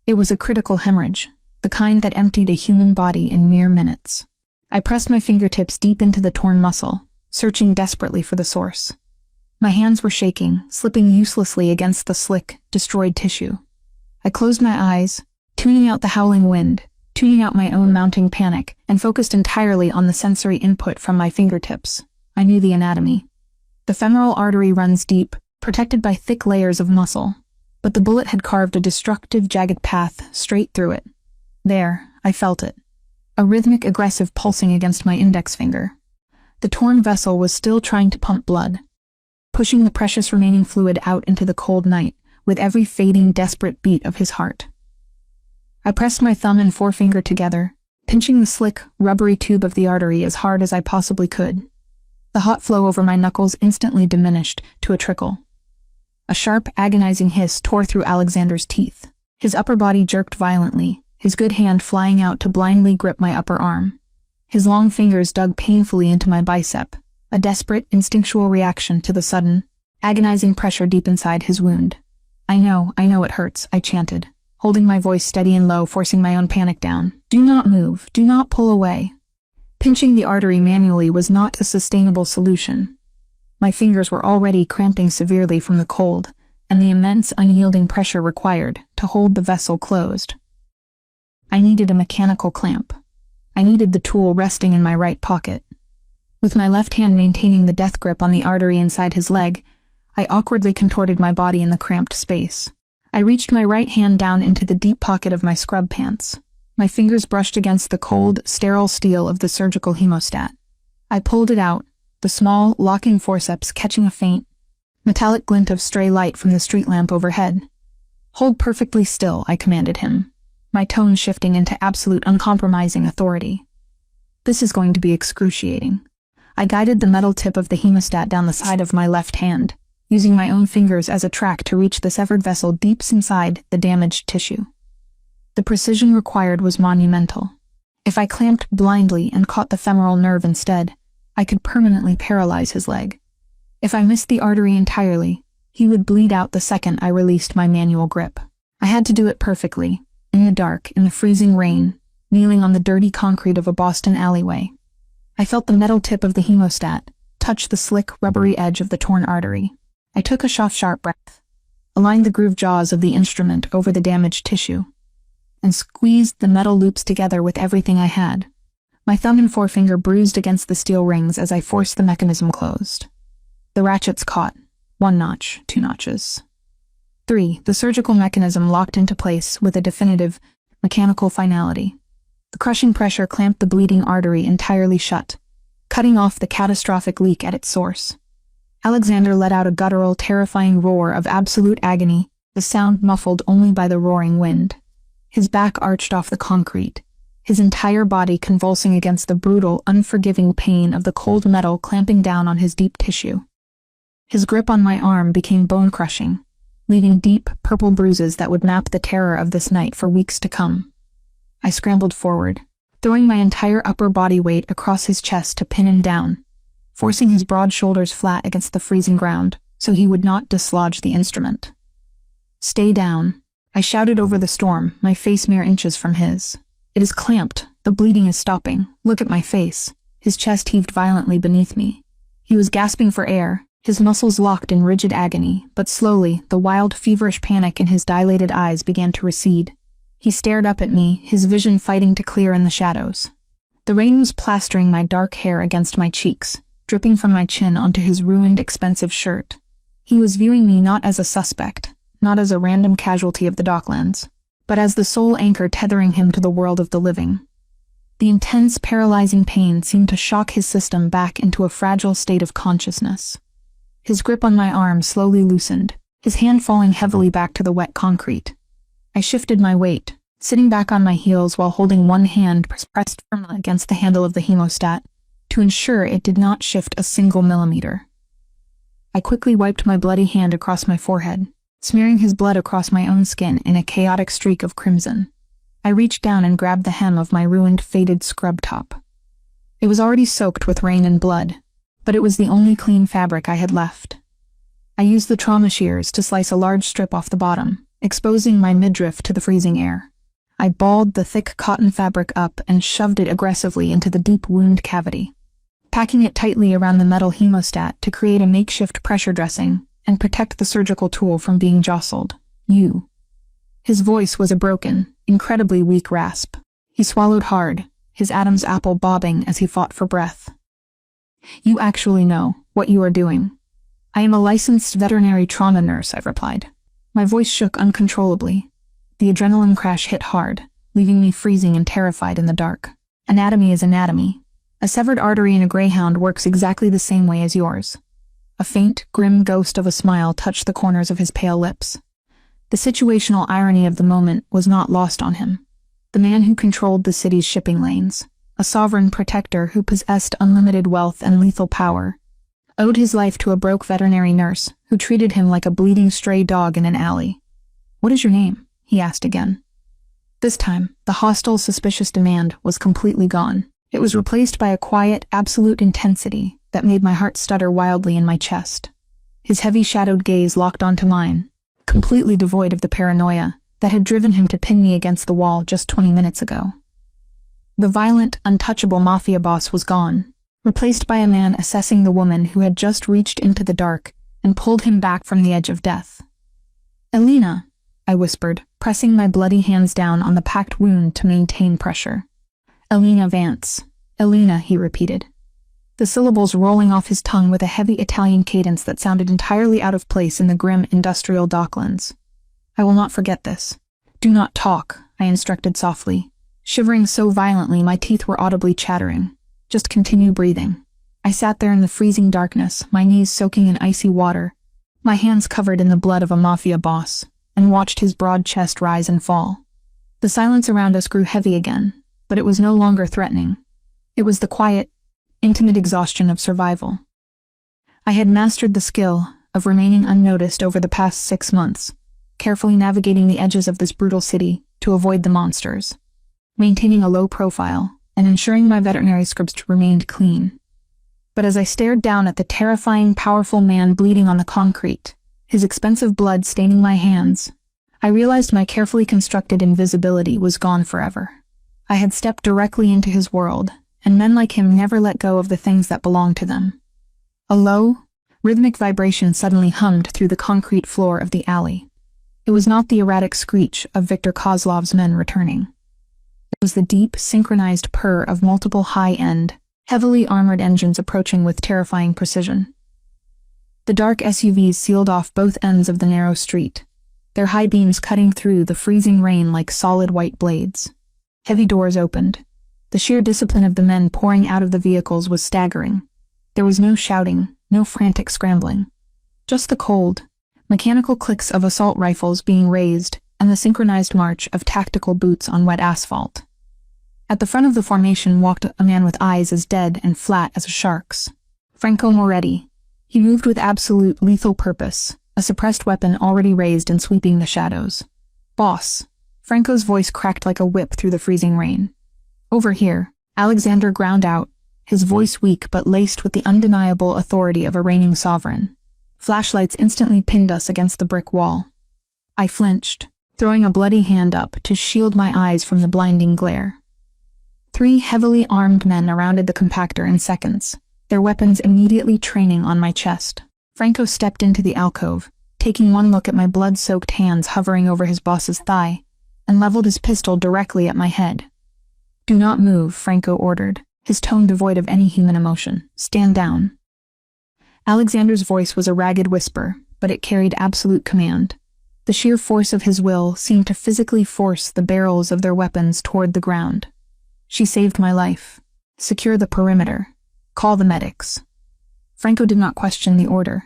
It was a critical hemorrhage, the kind that emptied a human body in mere minutes. I pressed my fingertips deep into the torn muscle, searching desperately for the source. My hands were shaking, slipping uselessly against the slick, destroyed tissue. I closed my eyes, tuning out the howling wind, tuning out my own mounting panic, and focused entirely on the sensory input from my fingertips. I knew the anatomy. The femoral artery runs deep, protected by thick layers of muscle, but the bullet had carved a destructive, jagged path straight through it. There, I felt it. A rhythmic, aggressive pulsing against my index finger. The torn vessel was still trying to pump blood, pushing the precious remaining fluid out into the cold night, with every fading, desperate beat of his heart. I pressed my thumb and forefinger together, pinching the slick, rubbery tube of the artery as hard as I possibly could. The hot flow over my knuckles instantly diminished to a trickle. A sharp, agonizing hiss tore through Alexander's teeth. His upper body jerked violently, his good hand flying out to blindly grip my upper arm. His long fingers dug painfully into my bicep, a desperate, instinctual reaction to the sudden, agonizing pressure deep inside his wound. I know it hurts," I chanted, holding my voice steady and low, forcing my own panic down. "Do not move, do not pull away." Pinching the artery manually was not a sustainable solution. My fingers were already cramping severely from the cold, and the immense, unyielding pressure required to hold the vessel closed. I needed a mechanical clamp. I needed the tool resting in my right pocket. With my left hand maintaining the death grip on the artery inside his leg, I awkwardly contorted my body in the cramped space. I reached my right hand down into the deep pocket of my scrub pants. My fingers brushed against the cold, sterile steel of the surgical hemostat. I pulled it out, the small, locking forceps catching a faint, metallic glint of stray light from the street lamp overhead. "Hold perfectly still," I commanded him, my tone shifting into absolute uncompromising authority. "This is going to be excruciating." I guided the metal tip of the hemostat down the side of my left hand, using my own fingers as a track to reach the severed vessel deep inside the damaged tissue. The precision required was monumental. If I clamped blindly and caught the femoral nerve instead, I could permanently paralyze his leg. If I missed the artery entirely, he would bleed out the second I released my manual grip. I had to do it perfectly, in the dark, in the freezing rain, kneeling on the dirty concrete of a Boston alleyway. I felt the metal tip of the hemostat touch the slick, rubbery edge of the torn artery. I took a sharp breath, aligned the grooved jaws of the instrument over the damaged tissue, and squeezed the metal loops together with everything I had. My thumb and forefinger bruised against the steel rings as I forced the mechanism closed. The ratchets caught. 1 notch, 2 notches. 3. The surgical mechanism locked into place with a definitive, mechanical finality. The crushing pressure clamped the bleeding artery entirely shut, cutting off the catastrophic leak at its source. Alexander let out a guttural, terrifying roar of absolute agony, the sound muffled only by the roaring wind. His back arched off the concrete, his entire body convulsing against the brutal, unforgiving pain of the cold metal clamping down on his deep tissue. His grip on my arm became bone-crushing, leaving deep, purple bruises that would map the terror of this night for weeks to come. I scrambled forward, throwing my entire upper body weight across his chest to pin him down, forcing his broad shoulders flat against the freezing ground so he would not dislodge the instrument. "Stay down," I shouted over the storm, my face mere inches from his. "It is clamped. The bleeding is stopping. Look at my face." His chest heaved violently beneath me. He was gasping for air, his muscles locked in rigid agony, but slowly, the wild, feverish panic in his dilated eyes began to recede. He stared up at me, his vision fighting to clear in the shadows. The rain was plastering my dark hair against my cheeks, dripping from my chin onto his ruined, expensive shirt. He was viewing me not as a suspect, not as a random casualty of the docklands, but as the sole anchor tethering him to the world of the living. The intense, paralyzing pain seemed to shock his system back into a fragile state of consciousness. His grip on my arm slowly loosened, his hand falling heavily back to the wet concrete. I shifted my weight, sitting back on my heels while holding one hand pressed firmly against the handle of the hemostat to ensure it did not shift a single millimeter. I quickly wiped my bloody hand across my forehead, smearing his blood across my own skin in a chaotic streak of crimson. I reached down and grabbed the hem of my ruined, faded scrub top. It was already soaked with rain and blood, but it was the only clean fabric I had left. I used the trauma shears to slice a large strip off the bottom, exposing my midriff to the freezing air. I balled the thick cotton fabric up and shoved it aggressively into the deep wound cavity, packing it tightly around the metal hemostat to create a makeshift pressure dressing and protect the surgical tool from being jostled. You. His voice was a broken, incredibly weak rasp. He swallowed hard, his Adam's apple bobbing as he fought for breath. You actually know what you are doing. I am a licensed veterinary trauma nurse, I replied. My voice shook uncontrollably. The adrenaline crash hit hard, leaving me freezing and terrified in the dark. Anatomy is anatomy. A severed artery in a greyhound works exactly the same way as yours. A faint, grim ghost of a smile touched the corners of his pale lips. The situational irony of the moment was not lost on him. The man who controlled the city's shipping lanes, a sovereign protector who possessed unlimited wealth and lethal power, owed his life to a broke veterinary nurse who treated him like a bleeding stray dog in an alley. "What is your name?" he asked again. This time, the hostile, suspicious demand was completely gone. It was replaced by a quiet, absolute intensity that made my heart stutter wildly in my chest. His heavy shadowed gaze locked onto mine, completely devoid of the paranoia that had driven him to pin me against the wall just 20 minutes ago. The violent, untouchable mafia boss was gone, replaced by a man assessing the woman who had just reached into the dark and pulled him back from the edge of death. "Elena," I whispered, pressing my bloody hands down on the packed wound to maintain pressure. "Elena Vance. Elena," he repeated, the syllables rolling off his tongue with a heavy Italian cadence that sounded entirely out of place in the grim industrial docklands. "I will not forget this." "Do not talk," I instructed softly, shivering so violently my teeth were audibly chattering. "Just continue breathing." I sat there in the freezing darkness, my knees soaking in icy water, my hands covered in the blood of a mafia boss, and watched his broad chest rise and fall. The silence around us grew heavy again, but it was no longer threatening. It was the quiet, intimate exhaustion of survival. I had mastered the skill of remaining unnoticed over the past 6 months, carefully navigating the edges of this brutal city to avoid the monsters, maintaining a low profile, and ensuring my veterinary scripts remained clean. But as I stared down at the terrifying, powerful man bleeding on the concrete, his expensive blood staining my hands, I realized my carefully constructed invisibility was gone forever. I had stepped directly into his world, and men like him never let go of the things that belonged to them. A low, rhythmic vibration suddenly hummed through the concrete floor of the alley. It was not the erratic screech of Viktor Kozlov's men returning. It was the deep, synchronized purr of multiple high-end, heavily armored engines approaching with terrifying precision. The dark SUVs sealed off both ends of the narrow street, their high beams cutting through the freezing rain like solid white blades. Heavy doors opened. The sheer discipline of the men pouring out of the vehicles was staggering. There was no shouting, no frantic scrambling. Just the cold, mechanical clicks of assault rifles being raised and the synchronized march of tactical boots on wet asphalt. At the front of the formation walked a man with eyes as dead and flat as a shark's. Franco Moretti. He moved with absolute lethal purpose, a suppressed weapon already raised and sweeping the shadows. "Boss." Franco's voice cracked like a whip through the freezing rain. "Over here," Alexander ground out, his voice weak but laced with the undeniable authority of a reigning sovereign. Flashlights instantly pinned us against the brick wall. I flinched, throwing a bloody hand up to shield my eyes from the blinding glare. 3 heavily armed men surrounded the compactor in seconds, their weapons immediately training on my chest. Franco stepped into the alcove, taking one look at my blood-soaked hands hovering over his boss's thigh, and leveled his pistol directly at my head. "Do not move," Franco ordered, his tone devoid of any human emotion. "Stand down." Alexander's voice was a ragged whisper, but it carried absolute command. The sheer force of his will seemed to physically force the barrels of their weapons toward the ground. "She saved my life. Secure the perimeter. Call the medics." Franco did not question the order.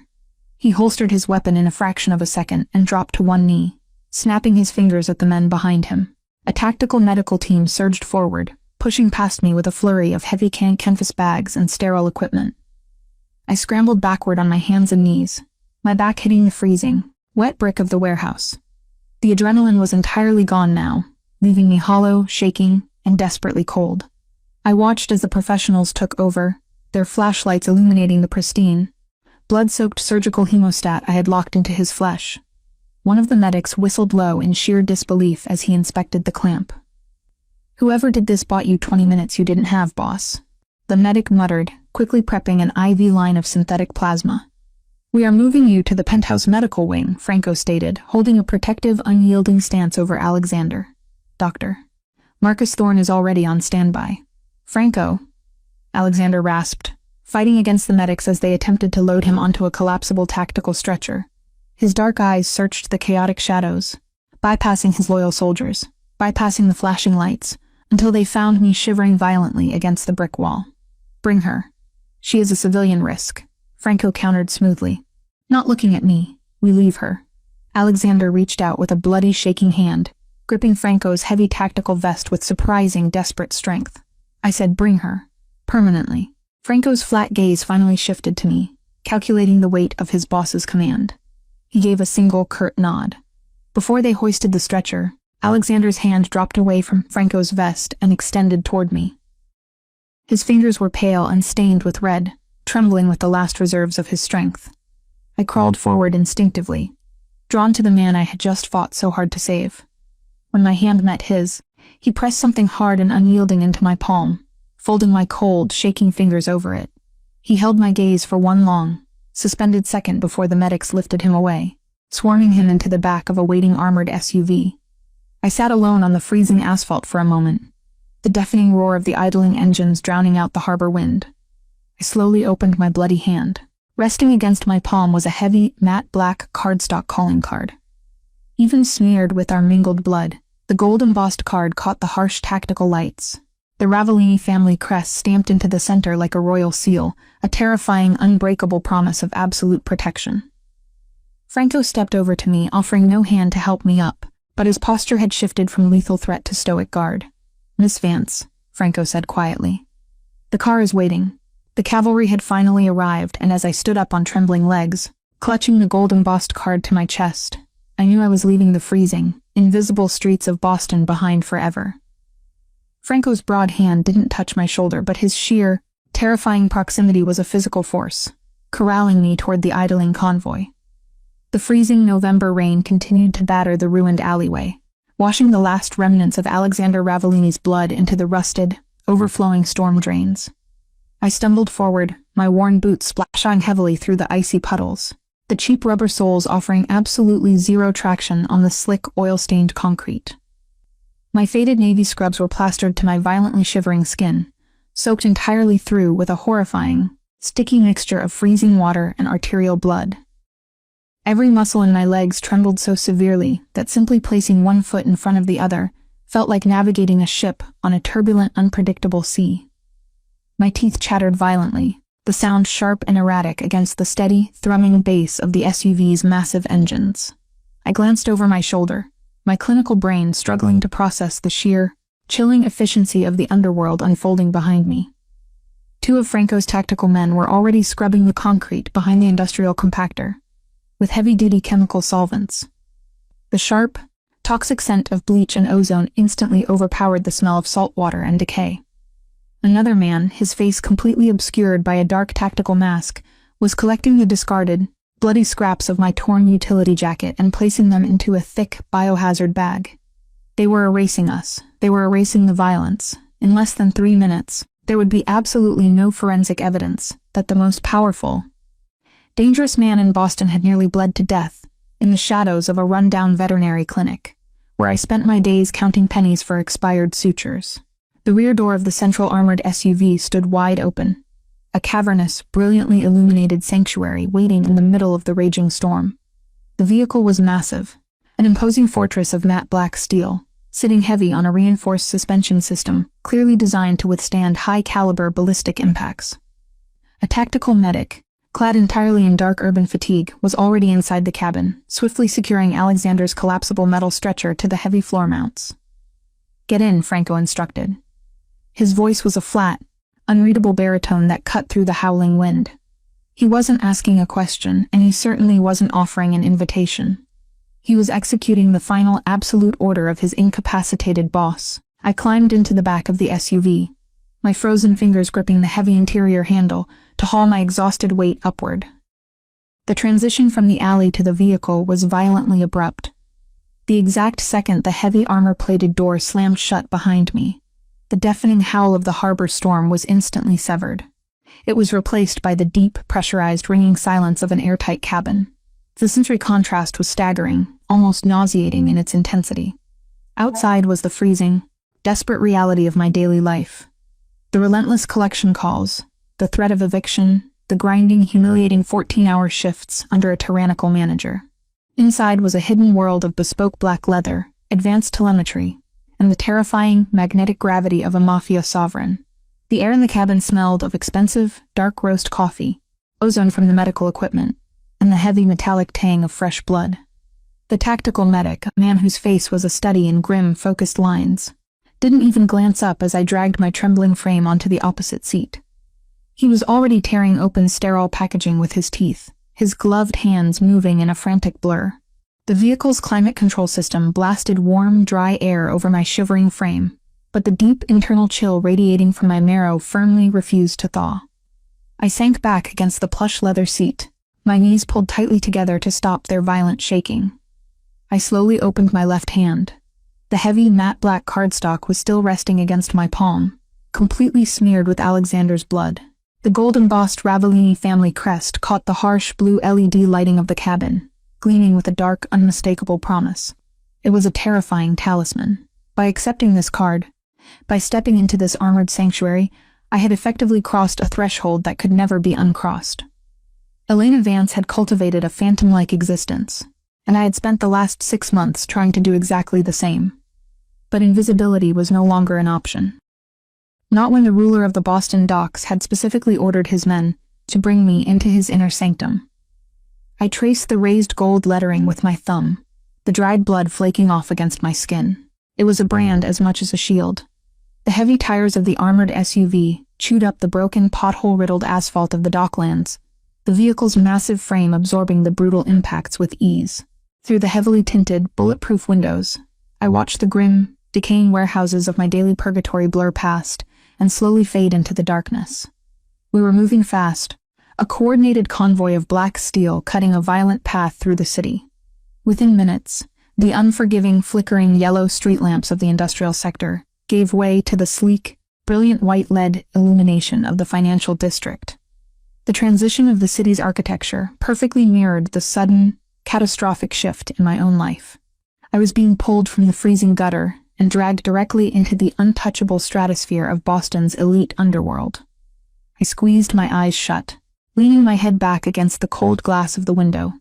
He holstered his weapon in a fraction of a second and dropped to one knee, snapping his fingers at the men behind him. A tactical medical team surged forward, pushing past me with a flurry of heavy canvas bags and sterile equipment. I scrambled backward on my hands and knees, my back hitting the freezing, wet brick of the warehouse. The adrenaline was entirely gone now, leaving me hollow, shaking, and desperately cold. I watched as the professionals took over, their flashlights illuminating the pristine, blood-soaked surgical hemostat I had locked into his flesh. One of the medics whistled low in sheer disbelief as he inspected the clamp. "Whoever did this bought you 20 minutes you didn't have, boss," the medic muttered, quickly prepping an IV line of synthetic plasma. "We are moving you to the penthouse medical wing," Franco stated, holding a protective, unyielding stance over Alexander. "Doctor, Marcus Thorne is already on standby." "Franco," Alexander rasped, fighting against the medics as they attempted to load him onto a collapsible tactical stretcher. His dark eyes searched the chaotic shadows, bypassing his loyal soldiers, bypassing the flashing lights, until they found me shivering violently against the brick wall. "Bring her. She is a civilian risk," Franco countered smoothly. Not looking at me, "We leave her." Alexander reached out with a bloody, shaking hand, gripping Franco's heavy tactical vest with surprising, desperate strength. I said, "Bring her. Permanently." Franco's flat gaze finally shifted to me, calculating the weight of his boss's command. He gave a single curt nod. Before they hoisted the stretcher, Alexander's hand dropped away from Franco's vest and extended toward me. His fingers were pale and stained with red, trembling with the last reserves of his strength. I crawled forward instinctively, drawn to the man I had just fought so hard to save. When my hand met his, he pressed something hard and unyielding into my palm, folding my cold, shaking fingers over it. He held my gaze for one long, suspended second before the medics lifted him away, swarming him into the back of a waiting armored SUV. I sat alone on the freezing asphalt for a moment, the deafening roar of the idling engines drowning out the harbor wind. I slowly opened my bloody hand. Resting against my palm was a heavy, matte black cardstock calling card. Even smeared with our mingled blood, the gold-embossed card caught the harsh tactical lights. The Ravellini family crest stamped into the center like a royal seal, a terrifying, unbreakable promise of absolute protection. Franco stepped over to me, offering no hand to help me up, but his posture had shifted from lethal threat to stoic guard. "Miss Vance," Franco said quietly. "The car is waiting." The cavalry had finally arrived, and as I stood up on trembling legs, clutching the gold-embossed card to my chest, I knew I was leaving the freezing, invisible streets of Boston behind forever. Franco's broad hand didn't touch my shoulder, but his sheer, terrifying proximity was a physical force, corralling me toward the idling convoy. The freezing November rain continued to batter the ruined alleyway, washing the last remnants of Alexander Ravellini's blood into the rusted, overflowing storm drains. I stumbled forward, my worn boots splashing heavily through the icy puddles, the cheap rubber soles offering absolutely zero traction on the slick, oil-stained concrete. My faded navy scrubs were plastered to my violently shivering skin, soaked entirely through with a horrifying, sticky mixture of freezing water and arterial blood. Every muscle in my legs trembled so severely that simply placing one foot in front of the other felt like navigating a ship on a turbulent, unpredictable sea. My teeth chattered violently, the sound sharp and erratic against the steady, thrumming bass of the SUV's massive engines. I glanced over my shoulder, my clinical brain struggling to process the sheer, chilling efficiency of the underworld unfolding behind me. Two of Franco's tactical men were already scrubbing the concrete behind the industrial compactor, with heavy-duty chemical solvents. The sharp, toxic scent of bleach and ozone instantly overpowered the smell of salt water and decay. Another man, his face completely obscured by a dark tactical mask, was collecting the discarded, bloody scraps of my torn utility jacket and placing them into a thick, biohazard bag. They were erasing us. They were erasing the violence. In less than 3 minutes, there would be absolutely no forensic evidence that the most powerful, dangerous man in Boston had nearly bled to death in the shadows of a run-down veterinary clinic, where I spent my days counting pennies for expired sutures. The rear door of the central armored SUV stood wide open, a cavernous, brilliantly illuminated sanctuary waiting in the middle of the raging storm. The vehicle was massive, an imposing fortress of matte black steel, sitting heavy on a reinforced suspension system clearly designed to withstand high-caliber ballistic impacts. A tactical medic, clad entirely in dark urban fatigue, was already inside the cabin, swiftly securing Alexander's collapsible metal stretcher to the heavy floor mounts. "Get in," Franco instructed. His voice was a flat, unreadable baritone that cut through the howling wind. He wasn't asking a question, and he certainly wasn't offering an invitation. He was executing the final absolute order of his incapacitated boss. I climbed into the back of the SUV, my frozen fingers gripping the heavy interior handle to haul my exhausted weight upward. The transition from the alley to the vehicle was violently abrupt. The exact second the heavy armor-plated door slammed shut behind me, the deafening howl of the harbor storm was instantly severed. It was replaced by the deep, pressurized, ringing silence of an airtight cabin. The sensory contrast was staggering, almost nauseating in its intensity. Outside was the freezing, desperate reality of my daily life. The relentless collection calls, the threat of eviction, the grinding, humiliating 14-hour shifts under a tyrannical manager. Inside was a hidden world of bespoke black leather, advanced telemetry, and the terrifying, magnetic gravity of a mafia sovereign. The air in the cabin smelled of expensive, dark roast coffee, ozone from the medical equipment, and the heavy metallic tang of fresh blood. The tactical medic, a man whose face was a study in grim, focused lines, didn't even glance up as I dragged my trembling frame onto the opposite seat. He was already tearing open sterile packaging with his teeth, his gloved hands moving in a frantic blur. The vehicle's climate control system blasted warm, dry air over my shivering frame, but the deep internal chill radiating from my marrow firmly refused to thaw. I sank back against the plush leather seat, my knees pulled tightly together to stop their violent shaking. I slowly opened my left hand. The heavy, matte black cardstock was still resting against my palm, completely smeared with Alexander's blood. The gold-embossed Ravellini family crest caught the harsh blue LED lighting of the cabin, gleaming with a dark, unmistakable promise. It was a terrifying talisman. By accepting this card, by stepping into this armored sanctuary, I had effectively crossed a threshold that could never be uncrossed. Elena Vance had cultivated a phantom-like existence, and I had spent the last 6 months trying to do exactly the same. But invisibility was no longer an option. Not when the ruler of the Boston docks had specifically ordered his men to bring me into his inner sanctum. I traced the raised gold lettering with my thumb, the dried blood flaking off against my skin. It was a brand as much as a shield. The heavy tires of the armored SUV chewed up the broken, pothole-riddled asphalt of the docklands, the vehicle's massive frame absorbing the brutal impacts with ease. Through the heavily tinted, bulletproof windows, I watched the grim, decaying warehouses of my daily purgatory blur past and slowly fade into the darkness. We were moving fast, a coordinated convoy of black steel cutting a violent path through the city. Within minutes, the unforgiving, flickering yellow street lamps of the industrial sector gave way to the sleek, brilliant white lead illumination of the financial district. The transition of the city's architecture perfectly mirrored the sudden, catastrophic shift in my own life. I was being pulled from the freezing gutter and dragged directly into the untouchable stratosphere of Boston's elite underworld. I squeezed my eyes shut, leaning my head back against the cold glass of the window,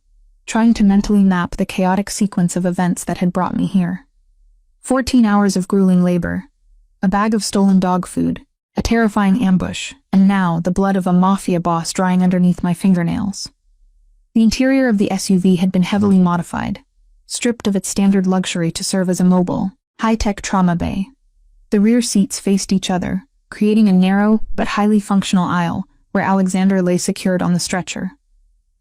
trying to mentally map the chaotic sequence of events that had brought me here. 14 hours of grueling labor, a bag of stolen dog food, a terrifying ambush, and now the blood of a mafia boss drying underneath my fingernails. The interior of the SUV had been heavily modified, stripped of its standard luxury to serve as a mobile, high-tech trauma bay. The rear seats faced each other, creating a narrow but highly functional aisle where Alexander lay secured on the stretcher.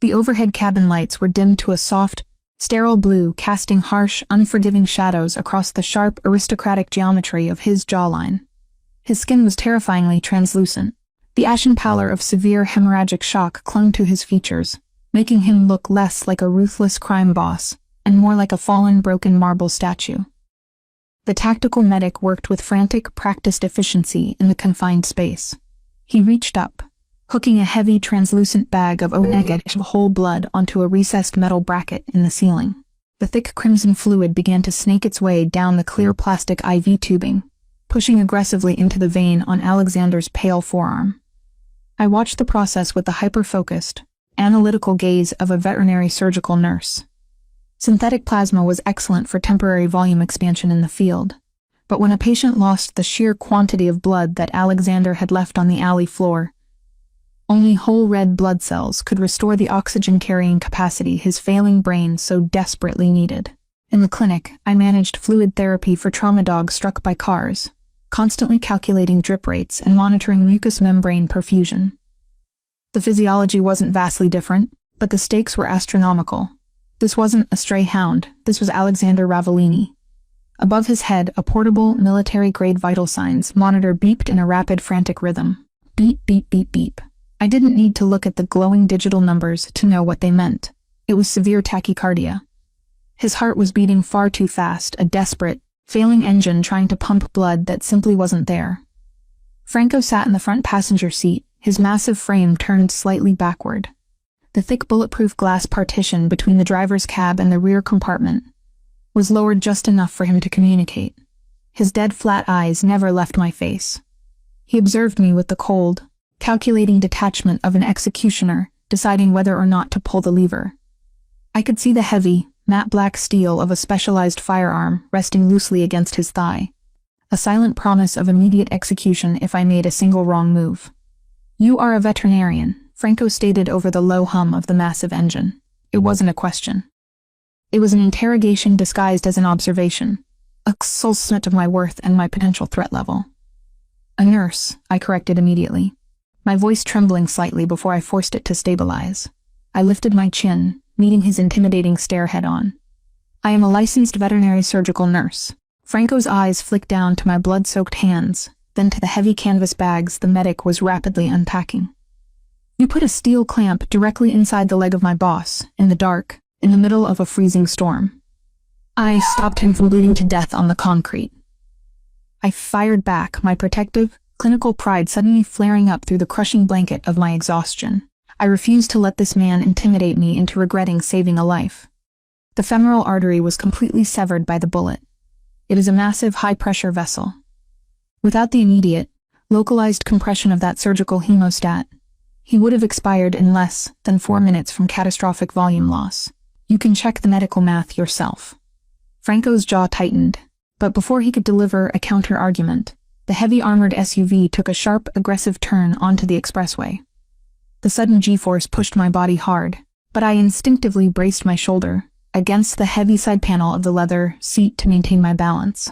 The overhead cabin lights were dimmed to a soft, sterile blue, casting harsh, unforgiving shadows across the sharp, aristocratic geometry of his jawline. His skin was terrifyingly translucent. The ashen pallor of severe hemorrhagic shock clung to his features, making him look less like a ruthless crime boss and more like a fallen, broken marble statue. The tactical medic worked with frantic, practiced efficiency in the confined space. He reached up, hooking a heavy, translucent bag of whole blood onto a recessed metal bracket in the ceiling. The thick crimson fluid began to snake its way down the clear plastic IV tubing, pushing aggressively into the vein on Alexander's pale forearm. I watched the process with the hyper-focused, analytical gaze of a veterinary surgical nurse. Synthetic plasma was excellent for temporary volume expansion in the field, but when a patient lost the sheer quantity of blood that Alexander had left on the alley floor, only whole red blood cells could restore the oxygen-carrying capacity his failing brain so desperately needed. In the clinic, I managed fluid therapy for trauma dogs struck by cars, constantly calculating drip rates and monitoring mucous membrane perfusion. The physiology wasn't vastly different, but the stakes were astronomical. This wasn't a stray hound, this was Alexander Ravellini. Above his head, a portable, military-grade vital signs monitor beeped in a rapid, frantic rhythm. Beep, beep, beep, beep. I didn't need to look at the glowing digital numbers to know what they meant. It was severe tachycardia. His heart was beating far too fast, a desperate, failing engine trying to pump blood that simply wasn't there. Franco sat in the front passenger seat, his massive frame turned slightly backward. The thick bulletproof glass partition between the driver's cab and the rear compartment was lowered just enough for him to communicate. His dead flat eyes never left my face. He observed me with the cold, calculating detachment of an executioner, deciding whether or not to pull the lever. I could see the heavy, matte black steel of a specialized firearm resting loosely against his thigh, a silent promise of immediate execution if I made a single wrong move. "You are a veterinarian," Franco stated over the low hum of the massive engine. It wasn't a question. It was an interrogation disguised as an observation, a assessment of my worth and my potential threat level. "A nurse," I corrected immediately, my voice trembling slightly before I forced it to stabilize. I lifted my chin, meeting his intimidating stare head-on. "I am a licensed veterinary surgical nurse." Franco's eyes flicked down to my blood-soaked hands, then to the heavy canvas bags the medic was rapidly unpacking. "You put a steel clamp directly inside the leg of my boss, in the dark, in the middle of a freezing storm. I stopped him from bleeding to death on the concrete." I fired back, my protective, clinical pride suddenly flaring up through the crushing blanket of my exhaustion. I refused to let this man intimidate me into regretting saving a life. The femoral artery was completely severed by the bullet. It is a massive, high-pressure vessel. Without the immediate, localized compression of that surgical hemostat, he would have expired in less than 4 minutes from catastrophic volume loss. You can check the medical math yourself. Franco's jaw tightened, but before he could deliver a counter-argument, the heavy armored SUV took a sharp, aggressive turn onto the expressway. The sudden G-force pushed my body hard, but I instinctively braced my shoulder against the heavy side panel of the leather seat to maintain my balance.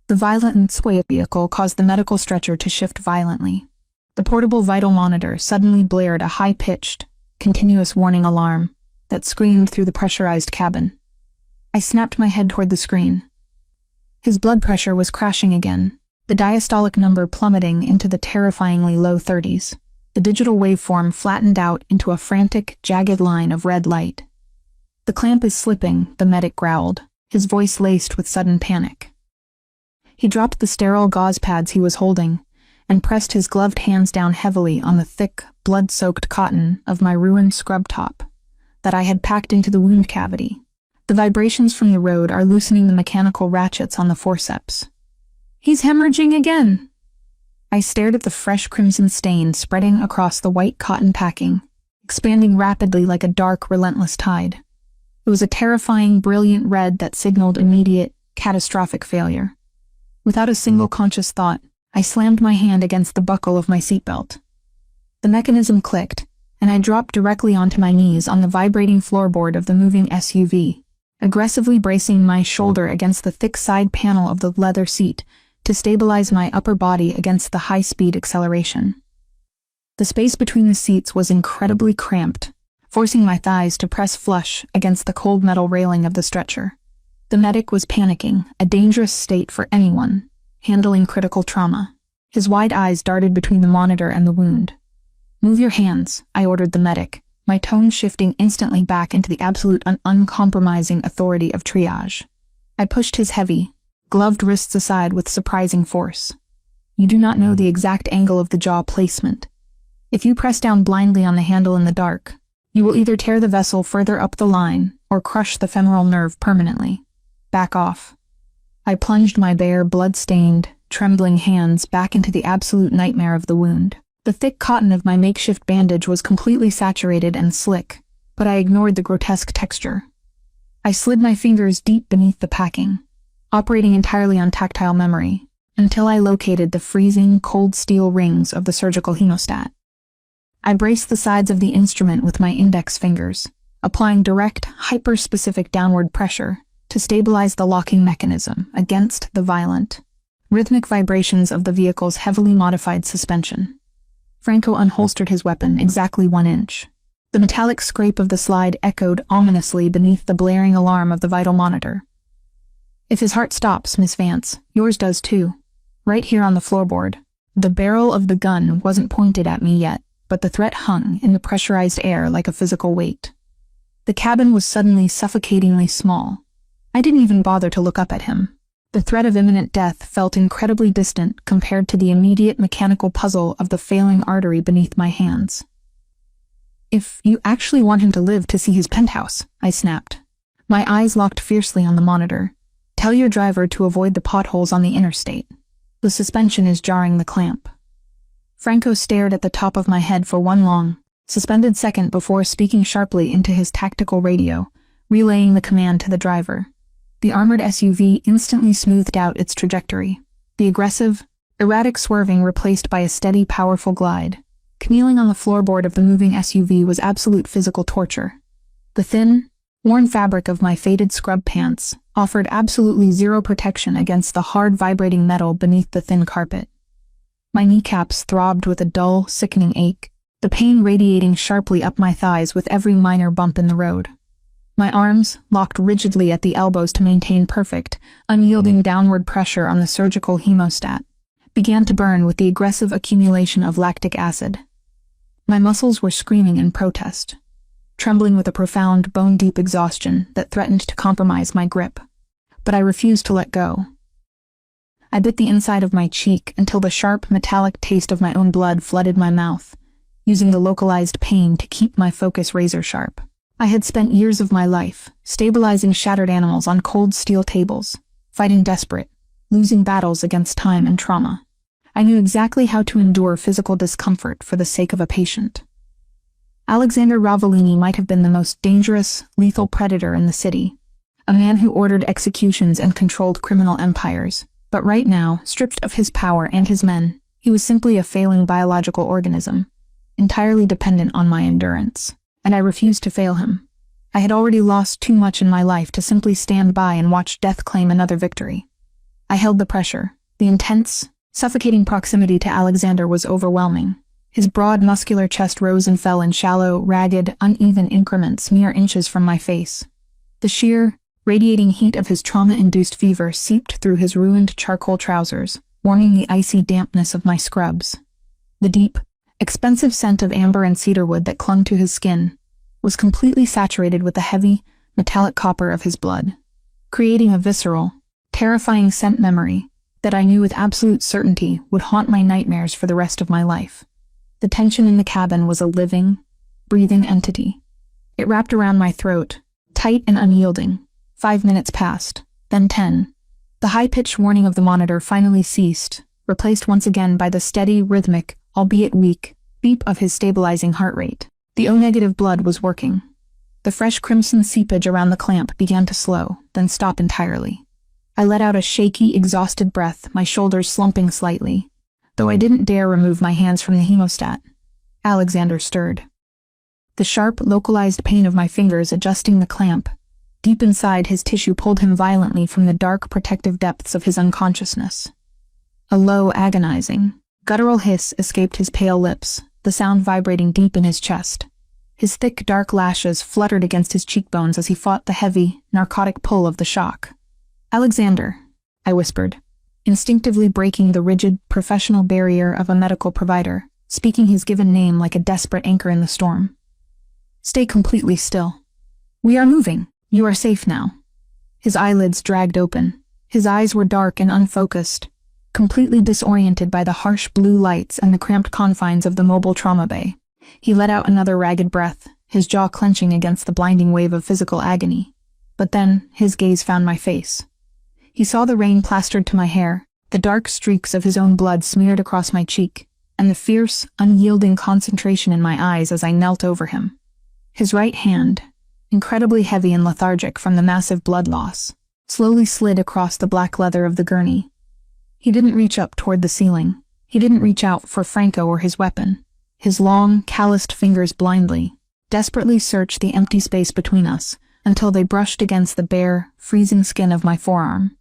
The violent sway of the vehicle caused the medical stretcher to shift violently. The portable vital monitor suddenly blared a high-pitched, continuous warning alarm that screamed through the pressurized cabin. I snapped my head toward the screen. His blood pressure was crashing again, the diastolic number plummeting into the terrifyingly low 30s. The digital waveform flattened out into a frantic, jagged line of red light. "The clamp is slipping," the medic growled, his voice laced with sudden panic. He dropped the sterile gauze pads he was holding and pressed his gloved hands down heavily on the thick, blood-soaked cotton of my ruined scrub top that I had packed into the wound cavity. The vibrations from the road are loosening the mechanical ratchets on the forceps. "He's hemorrhaging again." I stared at the fresh crimson stain spreading across the white cotton packing, expanding rapidly like a dark, relentless tide. It was a terrifying, brilliant red that signaled immediate, catastrophic failure. Without a single conscious thought, I slammed my hand against the buckle of my seatbelt. The mechanism clicked, and I dropped directly onto my knees on the vibrating floorboard of the moving SUV, aggressively bracing my shoulder against the thick side panel of the leather seat to stabilize my upper body against the high-speed acceleration. The space between the seats was incredibly cramped, forcing my thighs to press flush against the cold metal railing of the stretcher. The medic was panicking, a dangerous state for anyone handling critical trauma. His wide eyes darted between the monitor and the wound. "Move your hands," I ordered the medic, my tone shifting instantly back into the absolute uncompromising authority of triage. I pushed his heavy, gloved wrists aside with surprising force. "You do not know the exact angle of the jaw placement. If you press down blindly on the handle in the dark, you will either tear the vessel further up the line or crush the femoral nerve permanently. Back off." I plunged my bare, blood-stained, trembling hands back into the absolute nightmare of the wound. The thick cotton of my makeshift bandage was completely saturated and slick, but I ignored the grotesque texture. I slid my fingers deep beneath the packing, operating entirely on tactile memory, until I located the freezing, cold steel rings of the surgical hemostat. I braced the sides of the instrument with my index fingers, applying direct, hyper-specific downward pressure to stabilize the locking mechanism against the violent, rhythmic vibrations of the vehicle's heavily modified suspension. Franco unholstered his weapon exactly 1 inch. The metallic scrape of the slide echoed ominously beneath the blaring alarm of the vital monitor. If his heart stops, Miss Vance, yours does too. Right here on the floorboard. The barrel of the gun wasn't pointed at me yet, but the threat hung in the pressurized air like a physical weight. The cabin was suddenly suffocatingly small. I didn't even bother to look up at him. The threat of imminent death felt incredibly distant compared to the immediate mechanical puzzle of the failing artery beneath my hands. If you actually want him to live to see his penthouse, I snapped. My eyes locked fiercely on the monitor. Tell your driver to avoid the potholes on the interstate. The suspension is jarring the clamp. Franco stared at the top of my head for one long, suspended second before speaking sharply into his tactical radio, relaying the command to the driver. The armored SUV instantly smoothed out its trajectory. The aggressive, erratic swerving replaced by a steady, powerful glide. Kneeling on the floorboard of the moving SUV was absolute physical torture. The thin, worn fabric of my faded scrub pants offered absolutely zero protection against the hard, vibrating metal beneath the thin carpet. My kneecaps throbbed with a dull, sickening ache, the pain radiating sharply up my thighs with every minor bump in the road. My arms, locked rigidly at the elbows to maintain perfect, unyielding downward pressure on the surgical hemostat, began to burn with the aggressive accumulation of lactic acid. My muscles were screaming in protest, trembling with a profound, bone-deep exhaustion that threatened to compromise my grip. But I refused to let go. I bit the inside of my cheek until the sharp, metallic taste of my own blood flooded my mouth, using the localized pain to keep my focus razor-sharp. I had spent years of my life stabilizing shattered animals on cold steel tables, fighting desperate, losing battles against time and trauma. I knew exactly how to endure physical discomfort for the sake of a patient. Alexander Ravellini might have been the most dangerous, lethal predator in the city, a man who ordered executions and controlled criminal empires. But right now, stripped of his power and his men, he was simply a failing biological organism, entirely dependent on my endurance. And I refused to fail him. I had already lost too much in my life to simply stand by and watch death claim another victory. I held the pressure. The intense, suffocating proximity to Alexander was overwhelming. His broad, muscular chest rose and fell in shallow, ragged, uneven increments mere inches from my face. The sheer, radiating heat of his trauma-induced fever seeped through his ruined charcoal trousers, warming the icy dampness of my scrubs. The deep, expensive scent of amber and cedarwood that clung to his skin was completely saturated with the heavy, metallic copper of his blood, creating a visceral, terrifying scent memory that I knew with absolute certainty would haunt my nightmares for the rest of my life. The tension in the cabin was a living, breathing entity. It wrapped around my throat, tight and unyielding. 5 minutes passed, then 10. The high-pitched warning of the monitor finally ceased, replaced once again by the steady, rhythmic, albeit weak, beep of his stabilizing heart rate. The O-negative blood was working. The fresh crimson seepage around the clamp began to slow, then stop entirely. I let out a shaky, exhausted breath, my shoulders slumping slightly, though I didn't dare remove my hands from the hemostat. Alexander stirred. The sharp, localized pain of my fingers adjusting the clamp, deep inside his tissue, pulled him violently from the dark, protective depths of his unconsciousness. A low, agonizing, guttural hiss escaped his pale lips, the sound vibrating deep in his chest. His thick, dark lashes fluttered against his cheekbones as he fought the heavy, narcotic pull of the shock. "Alexander," I whispered, instinctively breaking the rigid, professional barrier of a medical provider, speaking his given name like a desperate anchor in the storm. "Stay completely still. We are moving. You are safe now." His eyelids dragged open. His eyes were dark and unfocused, completely disoriented by the harsh blue lights and the cramped confines of the mobile trauma bay. He let out another ragged breath, his jaw clenching against the blinding wave of physical agony. But then, his gaze found my face. He saw the rain plastered to my hair, the dark streaks of his own blood smeared across my cheek, and the fierce, unyielding concentration in my eyes as I knelt over him. His right hand, incredibly heavy and lethargic from the massive blood loss, slowly slid across the black leather of the gurney. He didn't reach up toward the ceiling. He didn't reach out for Franco or his weapon. His long, calloused fingers blindly, desperately searched the empty space between us until they brushed against the bare, freezing skin of my forearm.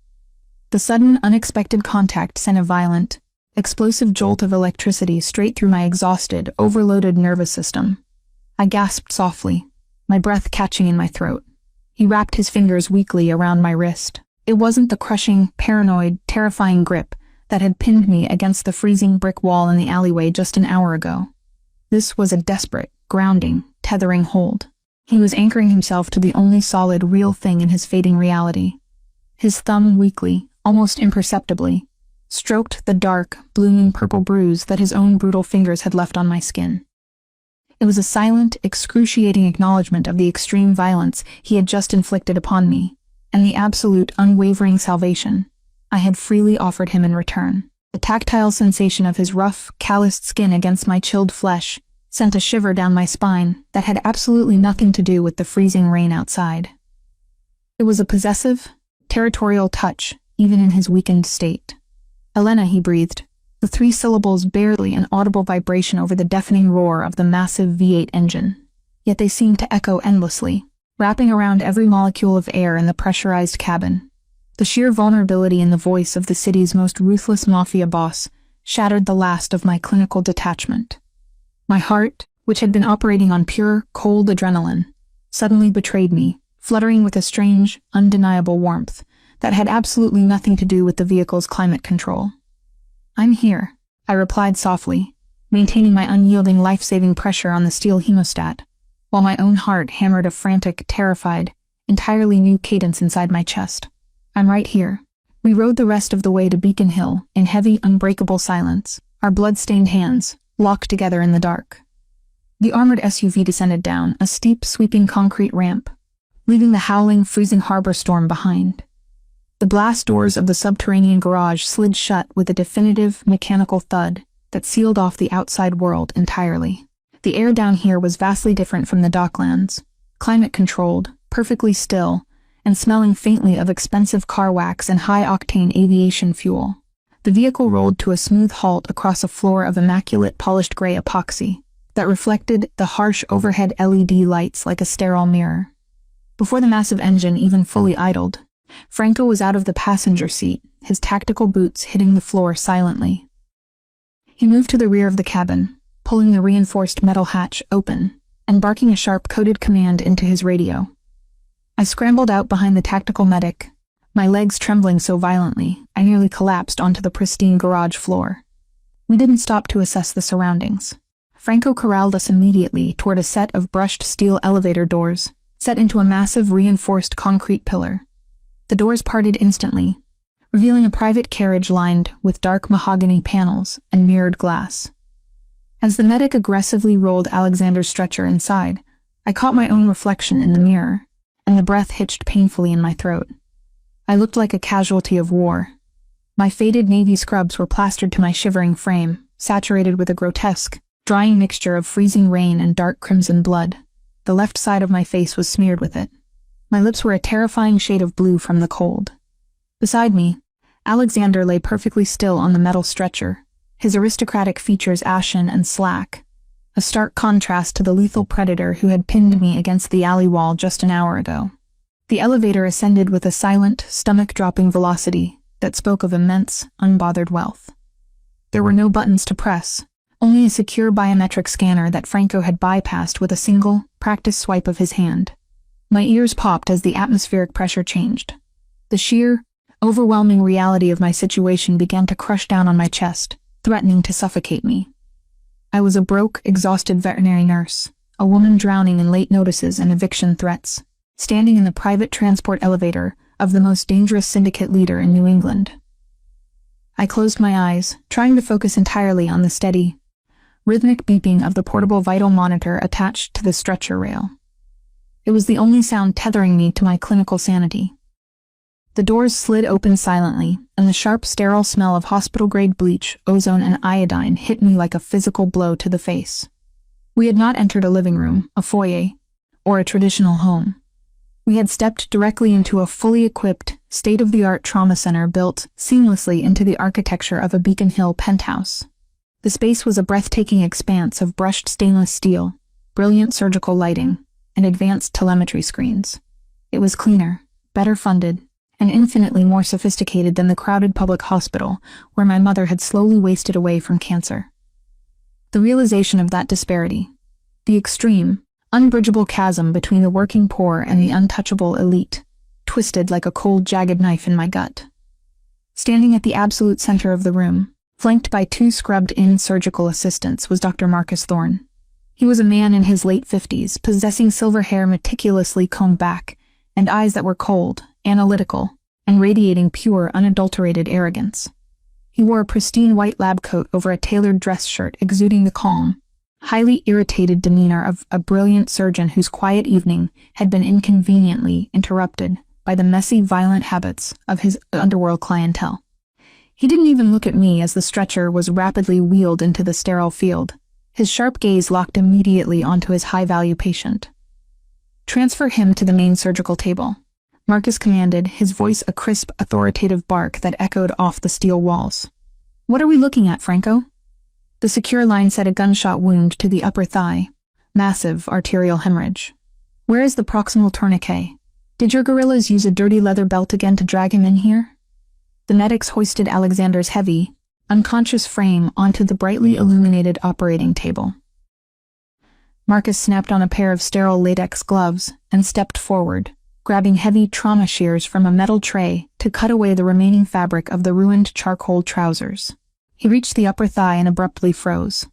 The sudden, unexpected contact sent a violent, explosive jolt of electricity straight through my exhausted, overloaded nervous system. I gasped softly, my breath catching in my throat. He wrapped his fingers weakly around my wrist, It wasn't the crushing, paranoid, terrifying grip that had pinned me against the freezing brick wall in the alleyway just an hour ago. This was a desperate, grounding, tethering hold. He was anchoring himself to the only solid, real thing in his fading reality. His thumb weakly, almost imperceptibly, stroked the dark, blooming purple bruise that his own brutal fingers had left on my skin. It was a silent, excruciating acknowledgement of the extreme violence he had just inflicted upon me, and the absolute, unwavering salvation I had freely offered him in return. The tactile sensation of his rough, calloused skin against my chilled flesh sent a shiver down my spine that had absolutely nothing to do with the freezing rain outside. It was a possessive, territorial touch, even in his weakened state. "Elena," he breathed, the 3 syllables barely an audible vibration over the deafening roar of the massive V8 engine. Yet they seemed to echo endlessly, wrapping around every molecule of air in the pressurized cabin. The sheer vulnerability in the voice of the city's most ruthless mafia boss shattered the last of my clinical detachment. My heart, which had been operating on pure, cold adrenaline, suddenly betrayed me, fluttering with a strange, undeniable warmth that had absolutely nothing to do with the vehicle's climate control. "I'm here," I replied softly, maintaining my unyielding life-saving pressure on the steel hemostat, while my own heart hammered a frantic, terrified, entirely new cadence inside my chest. "I'm right here." We rode the rest of the way to Beacon Hill in heavy, unbreakable silence, our blood-stained hands locked together in the dark. The armored SUV descended down a steep, sweeping concrete ramp, leaving the howling, freezing harbor storm behind. The blast doors of the subterranean garage slid shut with a definitive, mechanical thud that sealed off the outside world entirely. The air down here was vastly different from the docklands, climate-controlled, perfectly still, and smelling faintly of expensive car wax and high-octane aviation fuel. The vehicle rolled to a smooth halt across a floor of immaculate polished gray epoxy that reflected the harsh overhead LED lights like a sterile mirror. Before the massive engine even fully idled, Franco was out of the passenger seat, his tactical boots hitting the floor silently. He moved to the rear of the cabin, pulling the reinforced metal hatch open, and barking a sharp coded command into his radio. I scrambled out behind the tactical medic, my legs trembling so violently I nearly collapsed onto the pristine garage floor. We didn't stop to assess the surroundings. Franco corralled us immediately toward a set of brushed steel elevator doors, set into a massive reinforced concrete pillar. The doors parted instantly, revealing a private carriage lined with dark mahogany panels and mirrored glass. As the medic aggressively rolled Alexander's stretcher inside, I caught my own reflection in the mirror, and the breath hitched painfully in my throat. I looked like a casualty of war. My faded navy scrubs were plastered to my shivering frame, saturated with a grotesque, drying mixture of freezing rain and dark crimson blood. The left side of my face was smeared with it. My lips were a terrifying shade of blue from the cold. Beside me, Alexander lay perfectly still on the metal stretcher, his aristocratic features ashen and slack, a stark contrast to the lethal predator who had pinned me against the alley wall just an hour ago. The elevator ascended with a silent, stomach-dropping velocity that spoke of immense, unbothered wealth. There were no buttons to press, only a secure biometric scanner that Franco had bypassed with a single, practiced swipe of his hand. My ears popped as the atmospheric pressure changed. The sheer, overwhelming reality of my situation began to crush down on my chest, threatening to suffocate me. I was a broke, exhausted veterinary nurse, a woman drowning in late notices and eviction threats, standing in the private transport elevator of the most dangerous syndicate leader in New England. I closed my eyes, trying to focus entirely on the steady, rhythmic beeping of the portable vital monitor attached to the stretcher rail. It was the only sound tethering me to my clinical sanity. The doors slid open silently, and the sharp, sterile smell of hospital-grade bleach, ozone, and iodine hit me like a physical blow to the face. We had not entered a living room, a foyer, or a traditional home. We had stepped directly into a fully equipped, state-of-the-art trauma center built seamlessly into the architecture of a Beacon Hill penthouse. The space was a breathtaking expanse of brushed stainless steel, brilliant surgical lighting, and advanced telemetry screens. It was cleaner, better funded, and infinitely more sophisticated than the crowded public hospital where my mother had slowly wasted away from cancer. The realization of that disparity, the extreme, unbridgeable chasm between the working poor and the untouchable elite, twisted like a cold, jagged knife in my gut. Standing at the absolute center of the room, flanked by 2 scrubbed-in surgical assistants, was Dr. Marcus Thorne. He was a man in his late 50s, possessing silver hair meticulously combed back, and eyes that were cold, analytical, and radiating pure, unadulterated arrogance. He wore a pristine white lab coat over a tailored dress shirt, exuding the calm, highly irritated demeanor of a brilliant surgeon whose quiet evening had been inconveniently interrupted by the messy, violent habits of his underworld clientele. He didn't even look at me as the stretcher was rapidly wheeled into the sterile field. His sharp gaze locked immediately onto his high-value patient. "Transfer him to the main surgical table," Marcus commanded, his voice a crisp, authoritative bark that echoed off the steel walls. "What are we looking at, Franco?" The secure line said a gunshot wound to the upper thigh. Massive arterial hemorrhage. "Where is the proximal tourniquet? Did your gorillas use a dirty leather belt again to drag him in here?" The medics hoisted Alexander's heavy, unconscious frame onto the brightly illuminated operating table. Marcus snapped on a pair of sterile latex gloves and stepped forward, grabbing heavy trauma shears from a metal tray to cut away the remaining fabric of the ruined charcoal trousers. He reached the upper thigh and abruptly froze.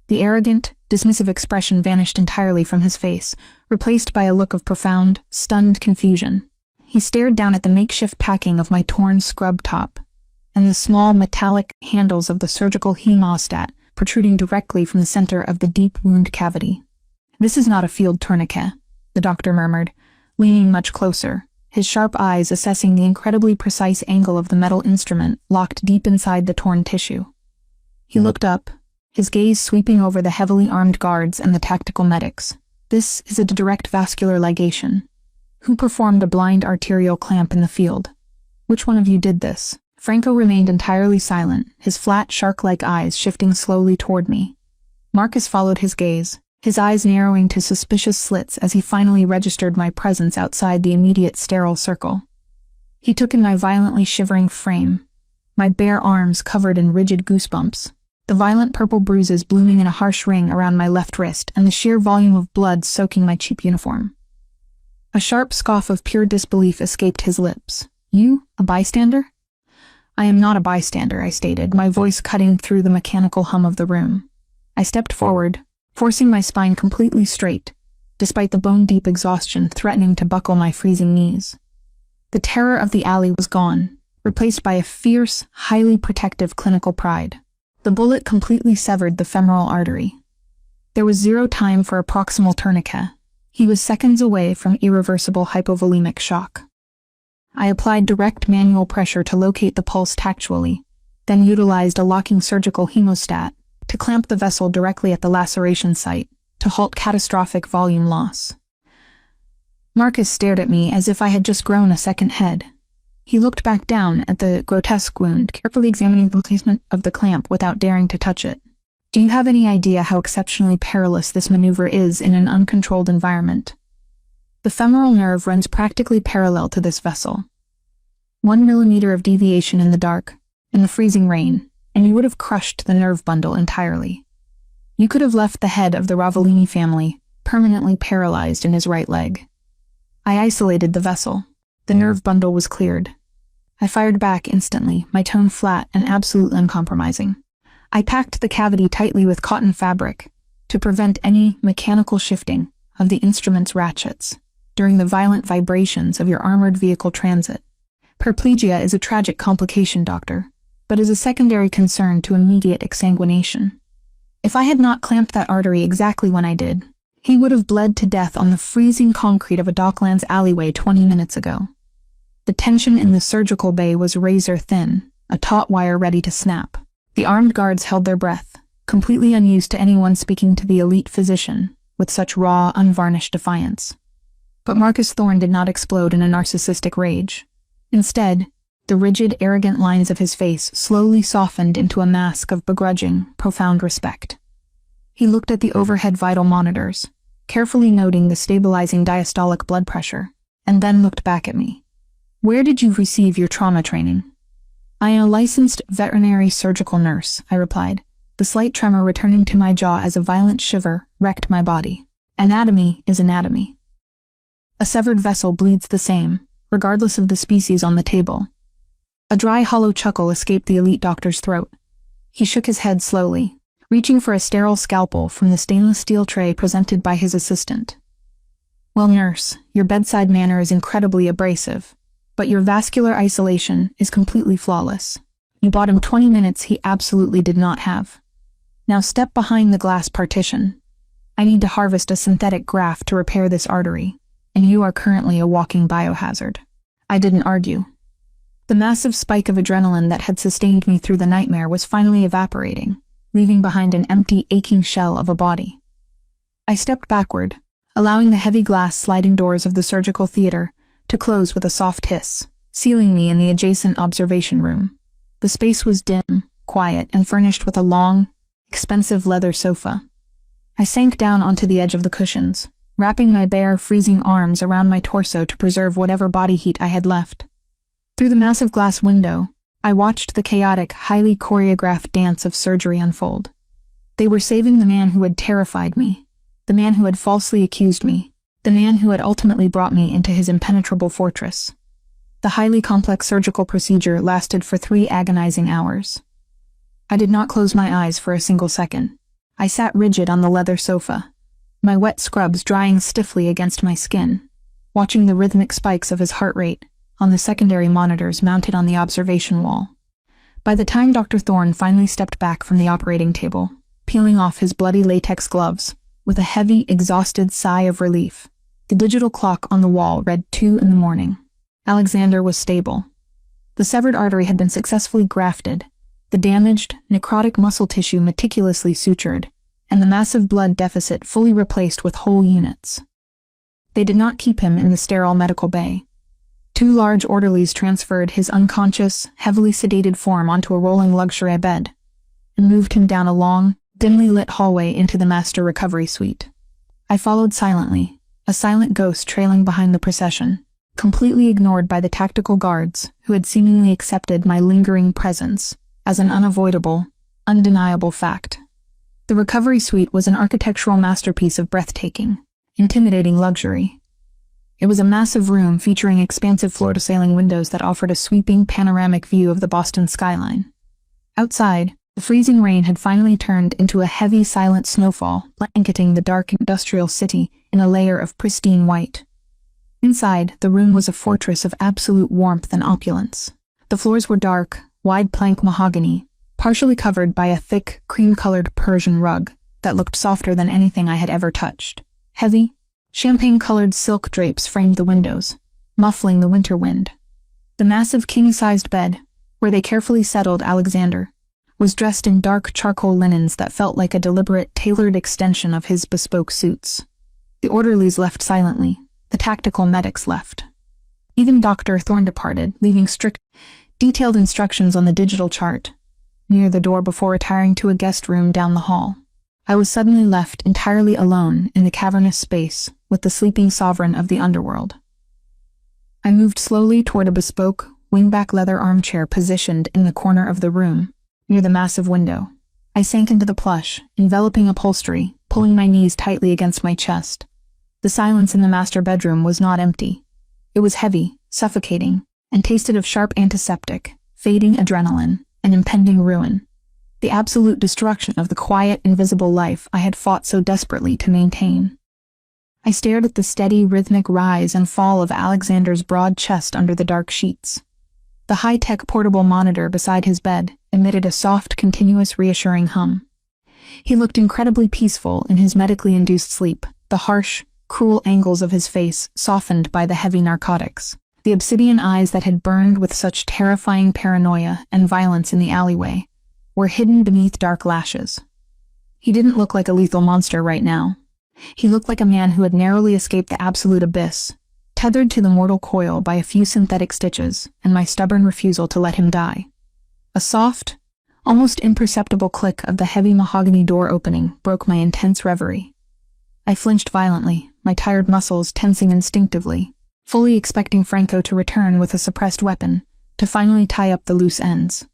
The arrogant, dismissive expression vanished entirely from his face, replaced by a look of profound, stunned confusion. He stared down at the makeshift packing of my torn scrub top, and the small metallic handles of the surgical hemostat protruding directly from the center of the deep wound cavity. "This is not a field tourniquet," the doctor murmured, leaning much closer, his sharp eyes assessing the incredibly precise angle of the metal instrument locked deep inside the torn tissue. He looked up, his gaze sweeping over the heavily armed guards and the tactical medics. "This is a direct vascular ligation. Who performed a blind arterial clamp in the field? Which one of you did this?" Franco remained entirely silent, his flat, shark-like eyes shifting slowly toward me. Marcus followed his gaze, his eyes narrowing to suspicious slits as he finally registered my presence outside the immediate sterile circle. He took in my violently shivering frame, my bare arms covered in rigid goosebumps, the violent purple bruises blooming in a harsh ring around my left wrist, and the sheer volume of blood soaking my cheap uniform. A sharp scoff of pure disbelief escaped his lips. "You, a bystander?" "I am not a bystander," I stated, my voice cutting through the mechanical hum of the room. I stepped forward, forcing my spine completely straight, despite the bone-deep exhaustion threatening to buckle my freezing knees. The terror of the alley was gone, replaced by a fierce, highly protective clinical pride. The bullet completely severed the femoral artery. There was zero time for a proximal tourniquet. He was seconds away from irreversible hypovolemic shock. I applied direct manual pressure to locate the pulse tactually, then utilized a locking surgical hemostat to clamp the vessel directly at the laceration site to halt catastrophic volume loss. Marcus stared at me as if I had just grown a second head. He looked back down at the grotesque wound, carefully examining the placement of the clamp without daring to touch it. "Do you have any idea how exceptionally perilous this maneuver is in an uncontrolled environment? The femoral nerve runs practically parallel to this vessel. 1 millimeter of deviation in the dark, in the freezing rain, and you would have crushed the nerve bundle entirely. You could have left the head of the Ravellini family permanently paralyzed in his right leg." I isolated the vessel. The nerve bundle was cleared. I fired back instantly, my tone flat and absolutely uncompromising. I packed the cavity tightly with cotton fabric to prevent any mechanical shifting of the instrument's ratchets during the violent vibrations of your armored vehicle transit. Paraplegia is a tragic complication, doctor, but is a secondary concern to immediate exsanguination. If I had not clamped that artery exactly when I did, he would have bled to death on the freezing concrete of a Docklands alleyway 20 minutes ago. The tension in the surgical bay was razor thin, a taut wire ready to snap. The armed guards held their breath, completely unused to anyone speaking to the elite physician with such raw, unvarnished defiance. But Marcus Thorne did not explode in a narcissistic rage. Instead, the rigid, arrogant lines of his face slowly softened into a mask of begrudging, profound respect. He looked at the overhead vital monitors, carefully noting the stabilizing diastolic blood pressure, and then looked back at me. "Where did you receive your trauma training?" "I am a licensed veterinary surgical nurse," I replied, the slight tremor returning to my jaw as a violent shiver wrecked my body. "Anatomy is anatomy. A severed vessel bleeds the same, regardless of the species on the table. A dry, hollow chuckle escaped the elite doctor's throat. He shook his head slowly, reaching for a sterile scalpel from the stainless steel tray presented by his assistant. "Well, nurse, your bedside manner is incredibly abrasive, but your vascular isolation is completely flawless. You bought him 20 minutes he absolutely did not have. Now step behind the glass partition. I need to harvest a synthetic graft to repair this artery, and you are currently a walking biohazard." I didn't argue. The massive spike of adrenaline that had sustained me through the nightmare was finally evaporating, leaving behind an empty, aching shell of a body. I stepped backward, allowing the heavy glass sliding doors of the surgical theater to close with a soft hiss, sealing me in the adjacent observation room. The space was dim, quiet, and furnished with a long, expensive leather sofa. I sank down onto the edge of the cushions, wrapping my bare, freezing arms around my torso to preserve whatever body heat I had left. Through the massive glass window, I watched the chaotic, highly choreographed dance of surgery unfold. They were saving the man who had terrified me, the man who had falsely accused me, the man who had ultimately brought me into his impenetrable fortress. The highly complex surgical procedure lasted for 3 agonizing hours. I did not close my eyes for a single second. I sat rigid on the leather sofa, my wet scrubs drying stiffly against my skin, watching the rhythmic spikes of his heart rate on the secondary monitors mounted on the observation wall. By the time Dr. Thorne finally stepped back from the operating table, peeling off his bloody latex gloves, with a heavy, exhausted sigh of relief, the digital clock on the wall read 2 in the morning. Alexander was stable. The severed artery had been successfully grafted, the damaged, necrotic muscle tissue meticulously sutured, and the massive blood deficit fully replaced with whole units. They did not keep him in the sterile medical bay. 2 large orderlies transferred his unconscious, heavily sedated form onto a rolling luxury bed, and moved him down a long, dimly lit hallway into the master recovery suite. I followed silently, a silent ghost trailing behind the procession, completely ignored by the tactical guards who had seemingly accepted my lingering presence as an unavoidable, undeniable fact. The recovery suite was an architectural masterpiece of breathtaking, intimidating luxury. It was a massive room featuring expansive floor-to-ceiling windows that offered a sweeping panoramic view of the Boston skyline. Outside, the freezing rain had finally turned into a heavy, silent snowfall, blanketing the dark industrial city in a layer of pristine white. Inside, the room was a fortress of absolute warmth and opulence. The floors were dark, wide plank mahogany, partially covered by a thick, cream-colored Persian rug that looked softer than anything I had ever touched. Heavy, champagne-colored silk drapes framed the windows, muffling the winter wind. The massive king-sized bed, where they carefully settled Alexander, was dressed in dark charcoal linens that felt like a deliberate, tailored extension of his bespoke suits. The orderlies left silently. The tactical medics left. Even Dr. Thorne departed, leaving strict, detailed instructions on the digital chart near the door before retiring to a guest room down the hall. I was suddenly left entirely alone in the cavernous space with the sleeping sovereign of the underworld. I moved slowly toward a bespoke, wingback leather armchair positioned in the corner of the room, near the massive window. I sank into the plush, enveloping upholstery, pulling my knees tightly against my chest. The silence in the master bedroom was not empty. It was heavy, suffocating, and tasted of sharp antiseptic, fading adrenaline, and impending ruin. The absolute destruction of the quiet, invisible life I had fought so desperately to maintain. I stared at the steady, rhythmic rise and fall of Alexander's broad chest under the dark sheets. The high-tech portable monitor beside his bed emitted a soft, continuous, reassuring hum. He looked incredibly peaceful in his medically induced sleep, the harsh, cruel angles of his face softened by the heavy narcotics, the obsidian eyes that had burned with such terrifying paranoia and violence in the alleyway were hidden beneath dark lashes. He didn't look like a lethal monster right now. He looked like a man who had narrowly escaped the absolute abyss, tethered to the mortal coil by a few synthetic stitches and my stubborn refusal to let him die. A soft, almost imperceptible click of the heavy mahogany door opening broke my intense reverie. I flinched violently, my tired muscles tensing instinctively, fully expecting Franco to return with a suppressed weapon to finally tie up the loose ends.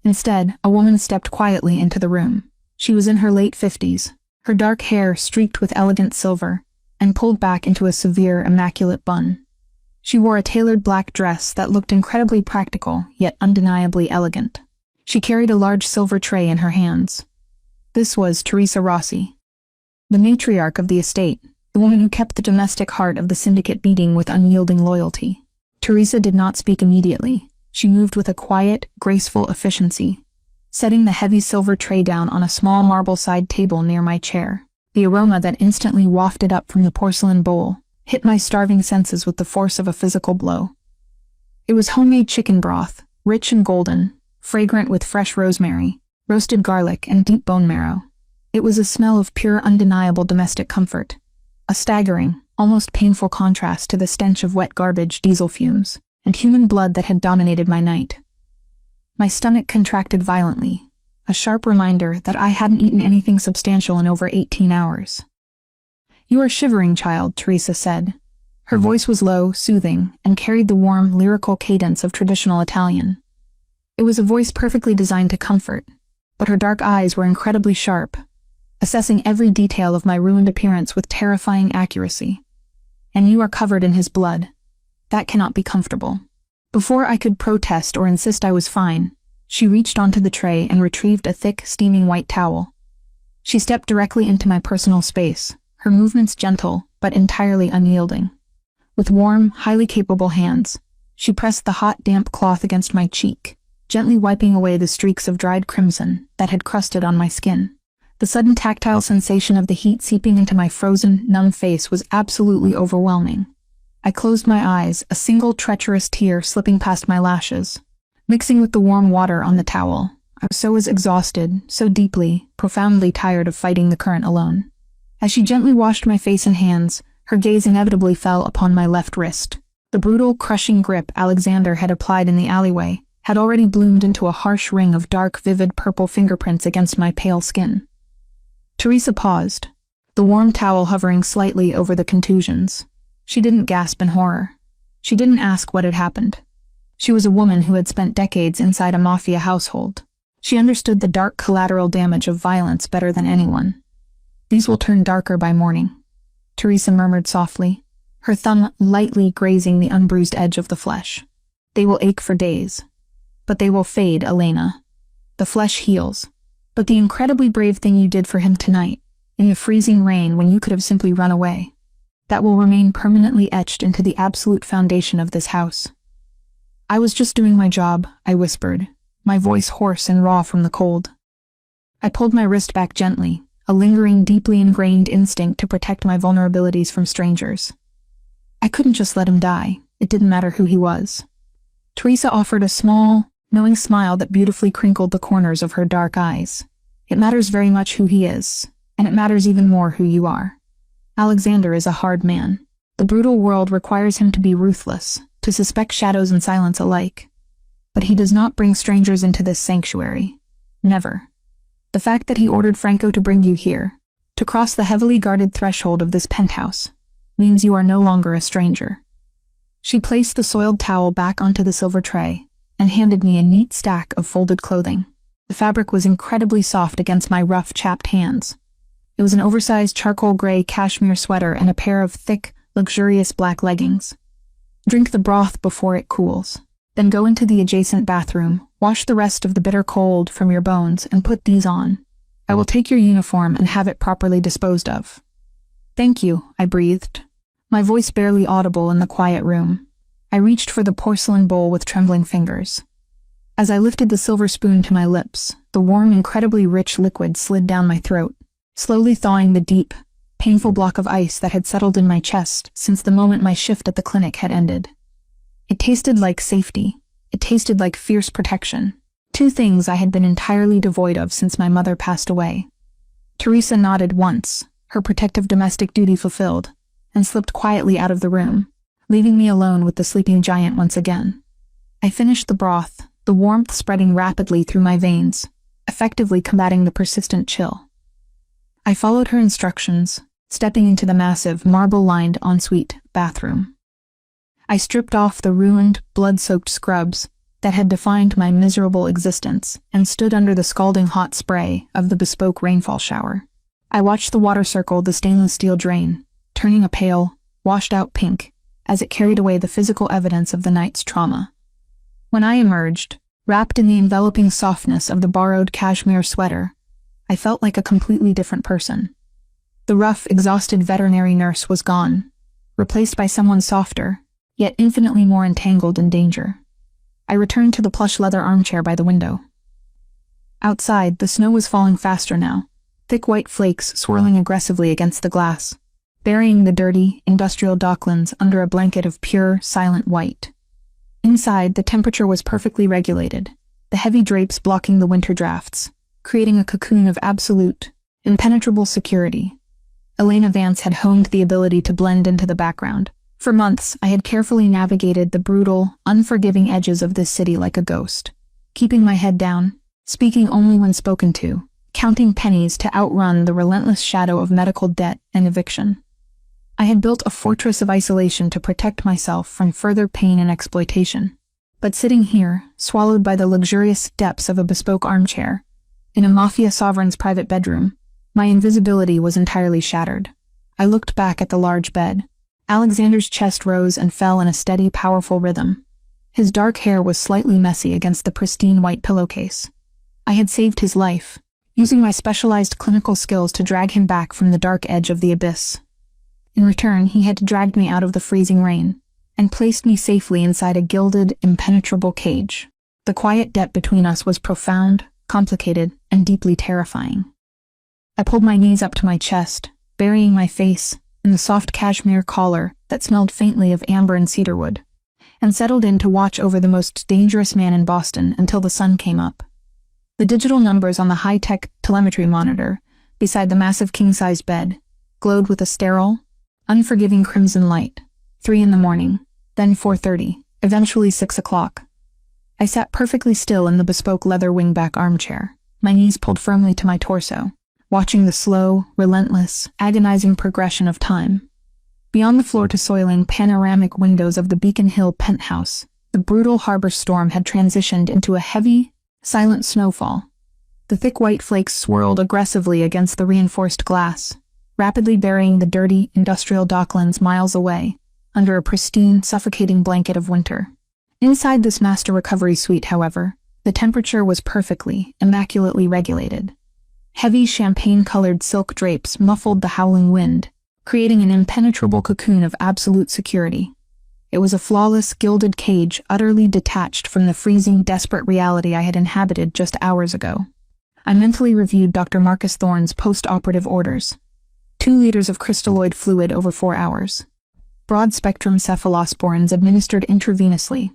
Instead, a woman stepped quietly into the room. She was in her late 50s, her dark hair streaked with elegant silver and pulled back into a severe, immaculate bun. She wore a tailored black dress that looked incredibly practical, yet undeniably elegant. She carried a large silver tray in her hands. This was Teresa Rossi, the matriarch of the estate, the woman who kept the domestic heart of the syndicate beating with unyielding loyalty. Teresa did not speak immediately. She moved with a quiet, graceful efficiency, setting the heavy silver tray down on a small marble side table near my chair. The aroma that instantly wafted up from the porcelain bowl hit my starving senses with the force of a physical blow. It was homemade chicken broth, rich and golden, fragrant with fresh rosemary, roasted garlic, and deep bone marrow. It was a smell of pure, undeniable domestic comfort, a staggering, almost painful contrast to the stench of wet garbage, diesel fumes, and human blood that had dominated my night. My stomach contracted violently, a sharp reminder that I hadn't eaten anything substantial in over 18 hours. "You are shivering, child," Teresa said. Her voice was low, soothing, and carried the warm, lyrical cadence of traditional Italian. It was a voice perfectly designed to comfort, but her dark eyes were incredibly sharp, assessing every detail of my ruined appearance with terrifying accuracy. "And you are covered in his blood. That cannot be comfortable." Before I could protest or insist I was fine, she reached onto the tray and retrieved a thick, steaming white towel. She stepped directly into my personal space, her movements gentle but entirely unyielding. With warm, highly capable hands, she pressed the hot, damp cloth against my cheek, gently wiping away the streaks of dried crimson that had crusted on my skin. The sudden tactile sensation of the heat seeping into my frozen, numb face was absolutely overwhelming. I closed my eyes, a single treacherous tear slipping past my lashes, mixing with the warm water on the towel. I was exhausted, so deeply, profoundly tired of fighting the current alone. As she gently washed my face and hands, her gaze inevitably fell upon my left wrist. The brutal, crushing grip Alexander had applied in the alleyway had already bloomed into a harsh ring of dark, vivid purple fingerprints against my pale skin. Teresa paused, the warm towel hovering slightly over the contusions. She didn't gasp in horror. She didn't ask what had happened. She was a woman who had spent decades inside a mafia household. She understood the dark collateral damage of violence better than anyone. "These will turn darker by morning," Teresa murmured softly, her thumb lightly grazing the unbruised edge of the flesh. "They will ache for days. But they will fade, Elena. The flesh heals. But the incredibly brave thing you did for him tonight, in the freezing rain when you could have simply run away, that will remain permanently etched into the absolute foundation of this house." "I was just doing my job," I whispered, my voice hoarse and raw from the cold. I pulled my wrist back gently, a lingering, deeply ingrained instinct to protect my vulnerabilities from strangers. I couldn't just let him die. It didn't matter who he was. Teresa offered a small, knowing smile that beautifully crinkled the corners of her dark eyes. "It matters very much who he is, and it matters even more who you are. Alexander is a hard man. The brutal world requires him to be ruthless, to suspect shadows and silence alike. But he does not bring strangers into this sanctuary. Never. The fact that he ordered Franco to bring you here, to cross the heavily guarded threshold of this penthouse, means you are no longer a stranger." She placed the soiled towel back onto the silver tray and handed me a neat stack of folded clothing. The fabric was incredibly soft against my rough, chapped hands. It was an oversized charcoal gray cashmere sweater and a pair of thick, luxurious black leggings. "Drink the broth before it cools. Then go into the adjacent bathroom, wash the rest of the bitter cold from your bones, and put these on. I will take your uniform and have it properly disposed of." "Thank you," I breathed, my voice barely audible in the quiet room. I reached for the porcelain bowl with trembling fingers. As I lifted the silver spoon to my lips, the warm, incredibly rich liquid slid down my throat, slowly thawing the deep, painful block of ice that had settled in my chest since the moment my shift at the clinic had ended. It tasted like safety. It tasted like fierce protection. Two things I had been entirely devoid of since my mother passed away. Teresa nodded once, her protective domestic duty fulfilled, and slipped quietly out of the room, leaving me alone with the sleeping giant once again. I finished the broth, the warmth spreading rapidly through my veins, effectively combating the persistent chill. I followed her instructions, stepping into the massive, marble-lined ensuite bathroom. I stripped off the ruined, blood-soaked scrubs that had defined my miserable existence and stood under the scalding hot spray of the bespoke rainfall shower. I watched the water circle the stainless steel drain, turning a pale, washed-out pink as it carried away the physical evidence of the night's trauma. When I emerged, wrapped in the enveloping softness of the borrowed cashmere sweater, I felt like a completely different person. The rough, exhausted veterinary nurse was gone, replaced by someone softer, yet infinitely more entangled in danger. I returned to the plush leather armchair by the window. Outside, the snow was falling faster now, thick white flakes swirling aggressively against the glass, burying the dirty, industrial docklands under a blanket of pure, silent white. Inside, the temperature was perfectly regulated, the heavy drapes blocking the winter drafts, creating a cocoon of absolute, impenetrable security. Elena Vance had honed the ability to blend into the background. For months, I had carefully navigated the brutal, unforgiving edges of this city like a ghost, keeping my head down, speaking only when spoken to, counting pennies to outrun the relentless shadow of medical debt and eviction. I had built a fortress of isolation to protect myself from further pain and exploitation. But sitting here, swallowed by the luxurious depths of a bespoke armchair, in a mafia sovereign's private bedroom, my invisibility was entirely shattered. I looked back at the large bed. Alexander's chest rose and fell in a steady, powerful rhythm. His dark hair was slightly messy against the pristine white pillowcase. I had saved his life, using my specialized clinical skills to drag him back from the dark edge of the abyss. In return, he had dragged me out of the freezing rain and placed me safely inside a gilded, impenetrable cage. The quiet debt between us was profound, complicated, and deeply terrifying. I pulled my knees up to my chest, burying my face in the soft cashmere collar that smelled faintly of amber and cedarwood, and settled in to watch over the most dangerous man in Boston until the sun came up. The digital numbers on the high-tech telemetry monitor, beside the massive king-sized bed, glowed with a sterile, unforgiving crimson light. 3 a.m, then 4:30, eventually 6 o'clock. I sat perfectly still in the bespoke leather wingback armchair, my knees pulled firmly to my torso, watching the slow, relentless, agonizing progression of time. Beyond the floor-to-soiling panoramic windows of the Beacon Hill penthouse, the brutal harbor storm had transitioned into a heavy, silent snowfall. The thick white flakes swirled aggressively against the reinforced glass, rapidly burying the dirty, industrial docklands miles away, under a pristine, suffocating blanket of winter. Inside this master recovery suite, however, the temperature was perfectly, immaculately regulated. Heavy champagne-colored silk drapes muffled the howling wind, creating an impenetrable cocoon of absolute security. It was a flawless, gilded cage utterly detached from the freezing, desperate reality I had inhabited just hours ago. I mentally reviewed Dr. Marcus Thorne's post-operative orders. 2 liters of crystalloid fluid over 4 hours. Broad-spectrum cephalosporins administered intravenously,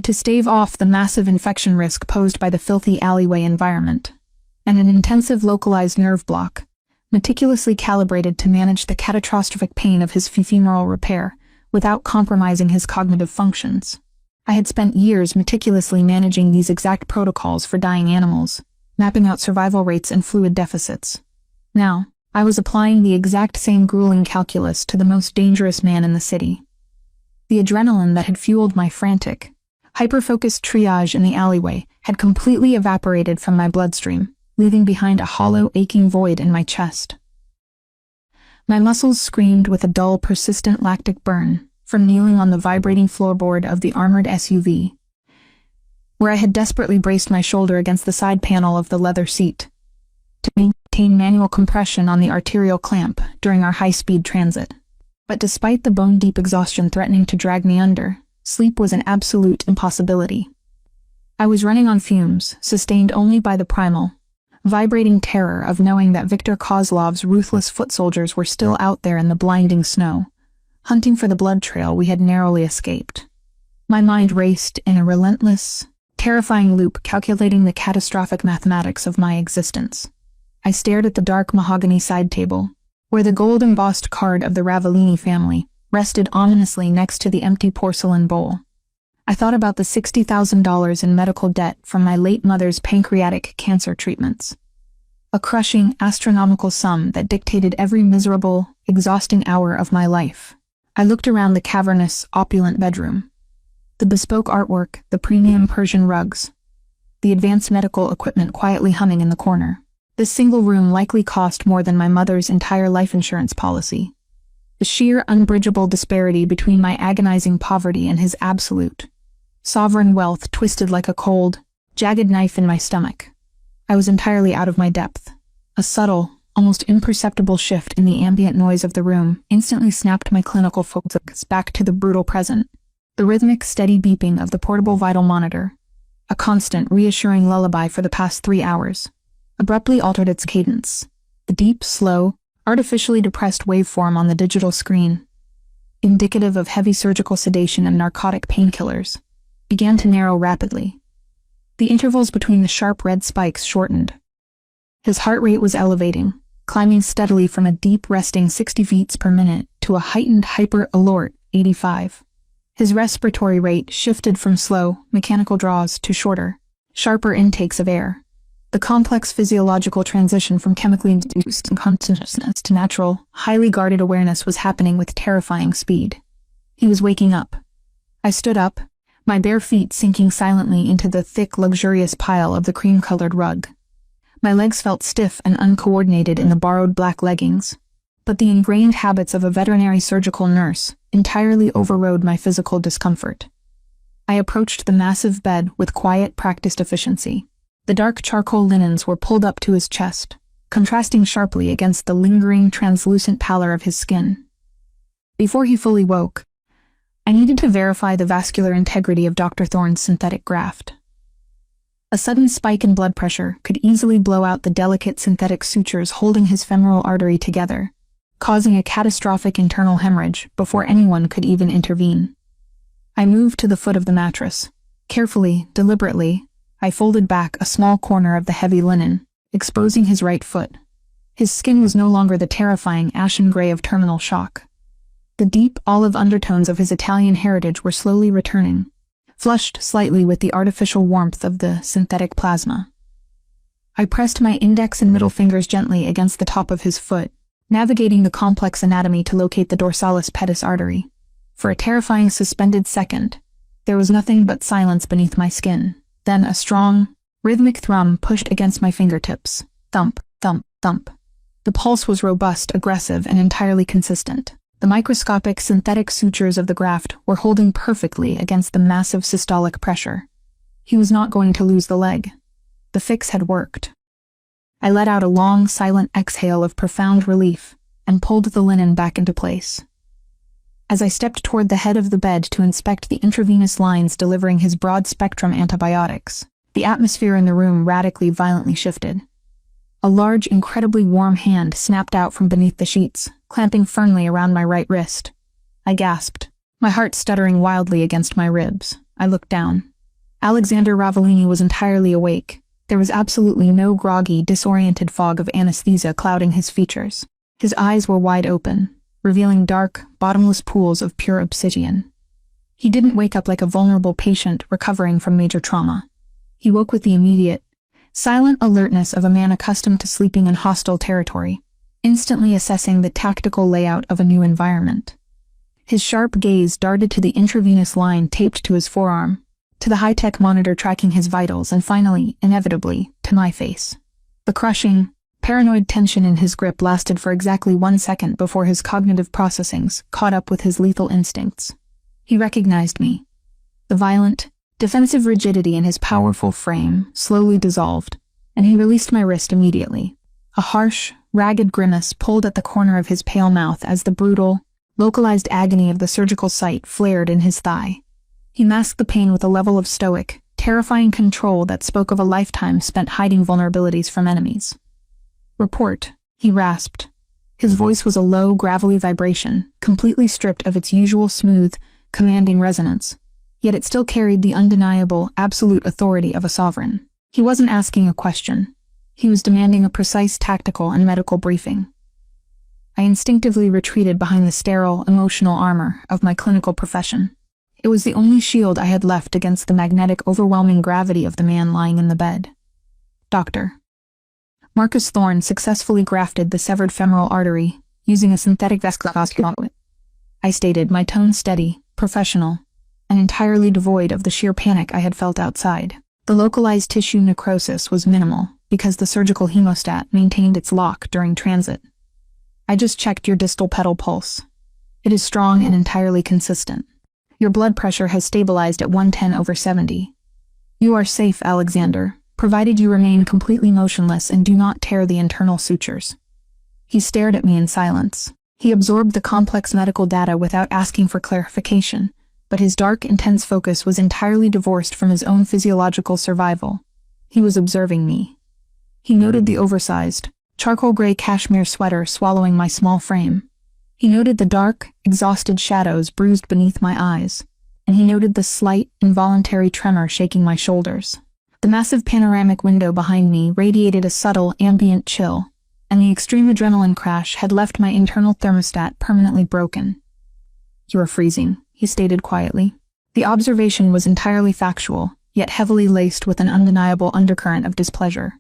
to stave off the massive infection risk posed by the filthy alleyway environment, and an intensive localized nerve block, meticulously calibrated to manage the catastrophic pain of his femoral repair without compromising his cognitive functions. I had spent years meticulously managing these exact protocols for dying animals, mapping out survival rates and fluid deficits. Now, I was applying the exact same grueling calculus to the most dangerous man in the city. The adrenaline that had fueled my frantic, hyper-focused triage in the alleyway had completely evaporated from my bloodstream, leaving behind a hollow, aching void in my chest. My muscles screamed with a dull, persistent lactic burn from kneeling on the vibrating floorboard of the armored SUV, where I had desperately braced my shoulder against the side panel of the leather seat to maintain manual compression on the arterial clamp during our high-speed transit. But despite the bone-deep exhaustion threatening to drag me under, sleep was an absolute impossibility. I was running on fumes, sustained only by the primal, vibrating terror of knowing that Viktor Kozlov's ruthless foot soldiers were still out there in the blinding snow, hunting for the blood trail we had narrowly escaped. My mind raced in a relentless, terrifying loop calculating the catastrophic mathematics of my existence. I stared at the dark mahogany side table, where the gold-embossed card of the Ravellini family rested ominously next to the empty porcelain bowl. I thought about the $60,000 in medical debt from my late mother's pancreatic cancer treatments. A crushing, astronomical sum that dictated every miserable, exhausting hour of my life. I looked around the cavernous, opulent bedroom. The bespoke artwork, the premium Persian rugs, the advanced medical equipment quietly humming in the corner. This single room likely cost more than my mother's entire life insurance policy. the sheer unbridgeable disparity between my agonizing poverty and his absolute, sovereign wealth twisted like a cold, jagged knife in my stomach. I was entirely out of my depth. A subtle, almost imperceptible shift in the ambient noise of the room instantly snapped my clinical focus back to the brutal present. The rhythmic, steady beeping of the portable vital monitor, a constant, reassuring lullaby for the past 3 hours, abruptly altered its cadence. The deep, slow, artificially depressed waveform on the digital screen, indicative of heavy surgical sedation and narcotic painkillers, began to narrow rapidly. The intervals between the sharp red spikes shortened. His heart rate was elevating, climbing steadily from a deep resting 60 beats per minute to a heightened hyper-alert 85. His respiratory rate shifted from slow, mechanical draws to shorter, sharper intakes of air. The complex physiological transition from chemically induced unconsciousness to natural, highly guarded awareness was happening with terrifying speed. He was waking up. I stood up, my bare feet sinking silently into the thick, luxurious pile of the cream-colored rug. My legs felt stiff and uncoordinated in the borrowed black leggings, but the ingrained habits of a veterinary surgical nurse entirely overrode my physical discomfort. I approached the massive bed with quiet, practiced efficiency. The dark charcoal linens were pulled up to his chest, contrasting sharply against the lingering, translucent pallor of his skin. Before he fully woke, I needed to verify the vascular integrity of Dr. Thorne's synthetic graft. A sudden spike in blood pressure could easily blow out the delicate synthetic sutures holding his femoral artery together, causing a catastrophic internal hemorrhage before anyone could even intervene. I moved to the foot of the mattress. Carefully, deliberately, I folded back a small corner of the heavy linen, exposing his right foot. His skin was no longer the terrifying ashen gray of terminal shock. The deep olive undertones of his Italian heritage were slowly returning, flushed slightly with the artificial warmth of the synthetic plasma. I pressed my index and middle fingers gently against the top of his foot, navigating the complex anatomy to locate the dorsalis pedis artery. For a terrifying suspended second, there was nothing but silence beneath my skin. Then a strong, rhythmic thrum pushed against my fingertips. Thump, thump, thump. The pulse was robust, aggressive, and entirely consistent. The microscopic synthetic sutures of the graft were holding perfectly against the massive systolic pressure. He was not going to lose the leg. The fix had worked. I let out a long, silent exhale of profound relief and pulled the linen back into place. As I stepped toward the head of the bed to inspect the intravenous lines delivering his broad-spectrum antibiotics, the atmosphere in the room radically, violently shifted. A large, incredibly warm hand snapped out from beneath the sheets, clamping firmly around my right wrist. I gasped, my heart stuttering wildly against my ribs. I looked down. Alexander Ravellini was entirely awake. There was absolutely no groggy, disoriented fog of anesthesia clouding his features. His eyes were wide open, revealing dark, bottomless pools of pure obsidian. He didn't wake up like a vulnerable patient recovering from major trauma. He woke with the immediate, silent alertness of a man accustomed to sleeping in hostile territory, instantly assessing the tactical layout of a new environment. His sharp gaze darted to the intravenous line taped to his forearm, to the high-tech monitor tracking his vitals, and finally, inevitably, to my face. The crushing, paranoid tension in his grip lasted for exactly 1 second before his cognitive processings caught up with his lethal instincts. He recognized me. The violent, defensive rigidity in his powerful frame slowly dissolved, and he released my wrist immediately. A harsh, ragged grimace pulled at the corner of his pale mouth as the brutal, localized agony of the surgical site flared in his thigh. He masked the pain with a level of stoic, terrifying control that spoke of a lifetime spent hiding vulnerabilities from enemies. "Report," he rasped. His voice was a low, gravelly vibration, completely stripped of its usual smooth, commanding resonance, yet it still carried the undeniable, absolute authority of a sovereign. He wasn't asking a question. He was demanding a precise tactical and medical briefing. I instinctively retreated behind the sterile, emotional armor of my clinical profession. It was the only shield I had left against the magnetic, overwhelming gravity of the man lying in the bed. "Doctor." Marcus Thorne successfully grafted the severed femoral artery using a synthetic vascular. I stated, my tone steady, professional, and entirely devoid of the sheer panic I had felt outside. The localized tissue necrosis was minimal because the surgical hemostat maintained its lock during transit. "I just checked your distal pedal pulse. It is strong and entirely consistent. Your blood pressure has stabilized at 110/70. You are safe, Alexander, provided you remain completely motionless and do not tear the internal sutures. He stared at me in silence. He absorbed the complex medical data without asking for clarification, but his dark, intense focus was entirely divorced from his own physiological survival. He was observing me. He noted the oversized, charcoal gray cashmere sweater swallowing my small frame. He noted the dark, exhausted shadows bruised beneath my eyes, and he noted the slight, involuntary tremor shaking my shoulders. The massive panoramic window behind me radiated a subtle, ambient chill, and the extreme adrenaline crash had left my internal thermostat permanently broken. "You are freezing," he stated quietly. The observation was entirely factual, yet heavily laced with an undeniable undercurrent of displeasure.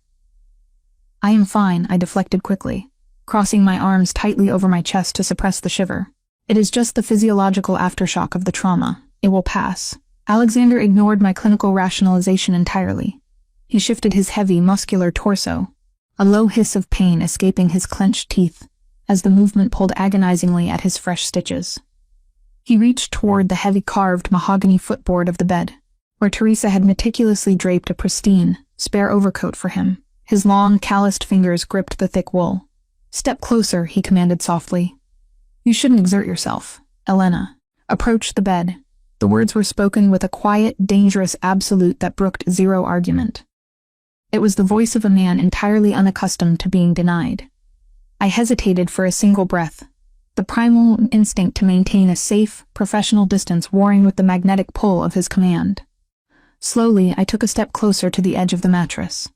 "I am fine," I deflected quickly, crossing my arms tightly over my chest to suppress the shiver. "It is just the physiological aftershock of the trauma. It will pass." Alexander ignored my clinical rationalization entirely. He shifted his heavy, muscular torso, a low hiss of pain escaping his clenched teeth as the movement pulled agonizingly at his fresh stitches. He reached toward the heavy carved mahogany footboard of the bed, where Teresa had meticulously draped a pristine, spare overcoat for him. His long, calloused fingers gripped the thick wool. "Step closer," he commanded softly. "You shouldn't exert yourself, Elena. Approach the bed." The words were spoken with a quiet, dangerous absolute that brooked zero argument. It was the voice of a man entirely unaccustomed to being denied. I hesitated for a single breath, the primal instinct to maintain a safe, professional distance warring with the magnetic pull of his command. Slowly, I took a step closer to the edge of the mattress.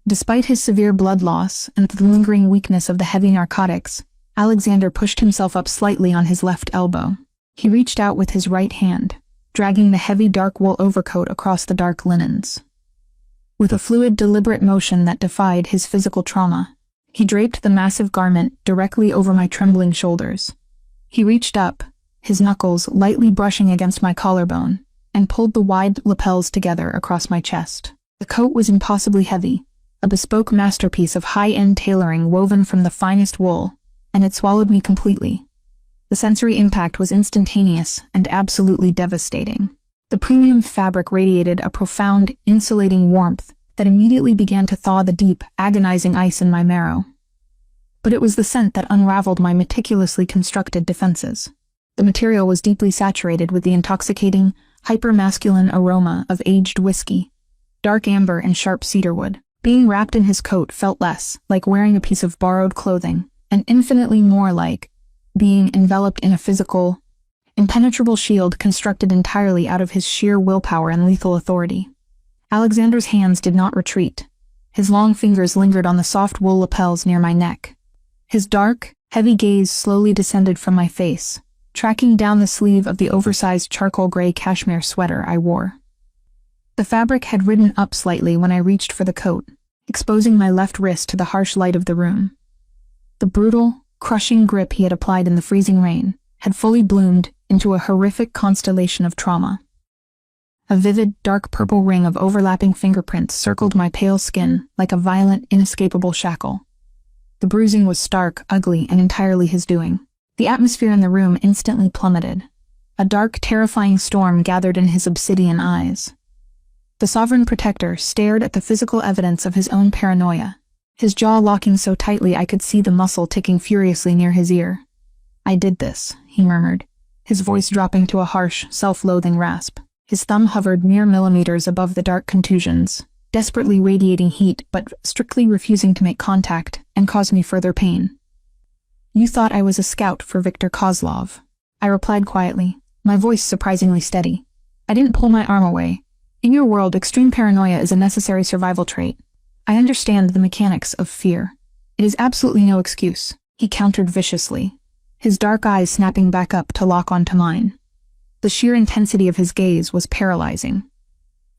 Despite his severe blood loss and the lingering weakness of the heavy narcotics, Alexander pushed himself up slightly on his left elbow. He reached out with his right hand, dragging the heavy dark wool overcoat across the dark linens. With a fluid, deliberate motion that defied his physical trauma, he draped the massive garment directly over my trembling shoulders. He reached up, his knuckles lightly brushing against my collarbone, and pulled the wide lapels together across my chest. The coat was impossibly heavy, a bespoke masterpiece of high-end tailoring woven from the finest wool, and it swallowed me completely. The sensory impact was instantaneous and absolutely devastating. The premium fabric radiated a profound, insulating warmth that immediately began to thaw the deep, agonizing ice in my marrow. But it was the scent that unraveled my meticulously constructed defenses. The material was deeply saturated with the intoxicating, hyper-masculine aroma of aged whiskey, dark amber and sharp cedarwood. Being wrapped in his coat felt less like wearing a piece of borrowed clothing, and infinitely more like being enveloped in a physical, impenetrable shield constructed entirely out of his sheer willpower and lethal authority. Alexander's hands did not retreat. His long fingers lingered on the soft wool lapels near my neck. His dark, heavy gaze slowly descended from my face, tracking down the sleeve of the oversized charcoal gray cashmere sweater I wore. The fabric had ridden up slightly when I reached for the coat, exposing my left wrist to the harsh light of the room. The brutal, crushing grip he had applied in the freezing rain had fully bloomed into a horrific constellation of trauma. A vivid, dark purple ring of overlapping fingerprints circled my pale skin like a violent, inescapable shackle. The bruising was stark, ugly, and entirely his doing. The atmosphere in the room instantly plummeted. A dark, terrifying storm gathered in his obsidian eyes. The sovereign protector stared at the physical evidence of his own paranoia, his jaw locking so tightly I could see the muscle ticking furiously near his ear. "I did this," he murmured, his voice dropping to a harsh, self-loathing rasp. His thumb hovered mere millimeters above the dark contusions, desperately radiating heat but strictly refusing to make contact and cause me further pain. "You thought I was a scout for Viktor Kozlov," I replied quietly, my voice surprisingly steady. "I didn't pull my arm away. In your world, extreme paranoia is a necessary survival trait. I understand the mechanics of fear. It is absolutely no excuse," he countered viciously, his dark eyes snapping back up to lock onto mine. The sheer intensity of his gaze was paralyzing.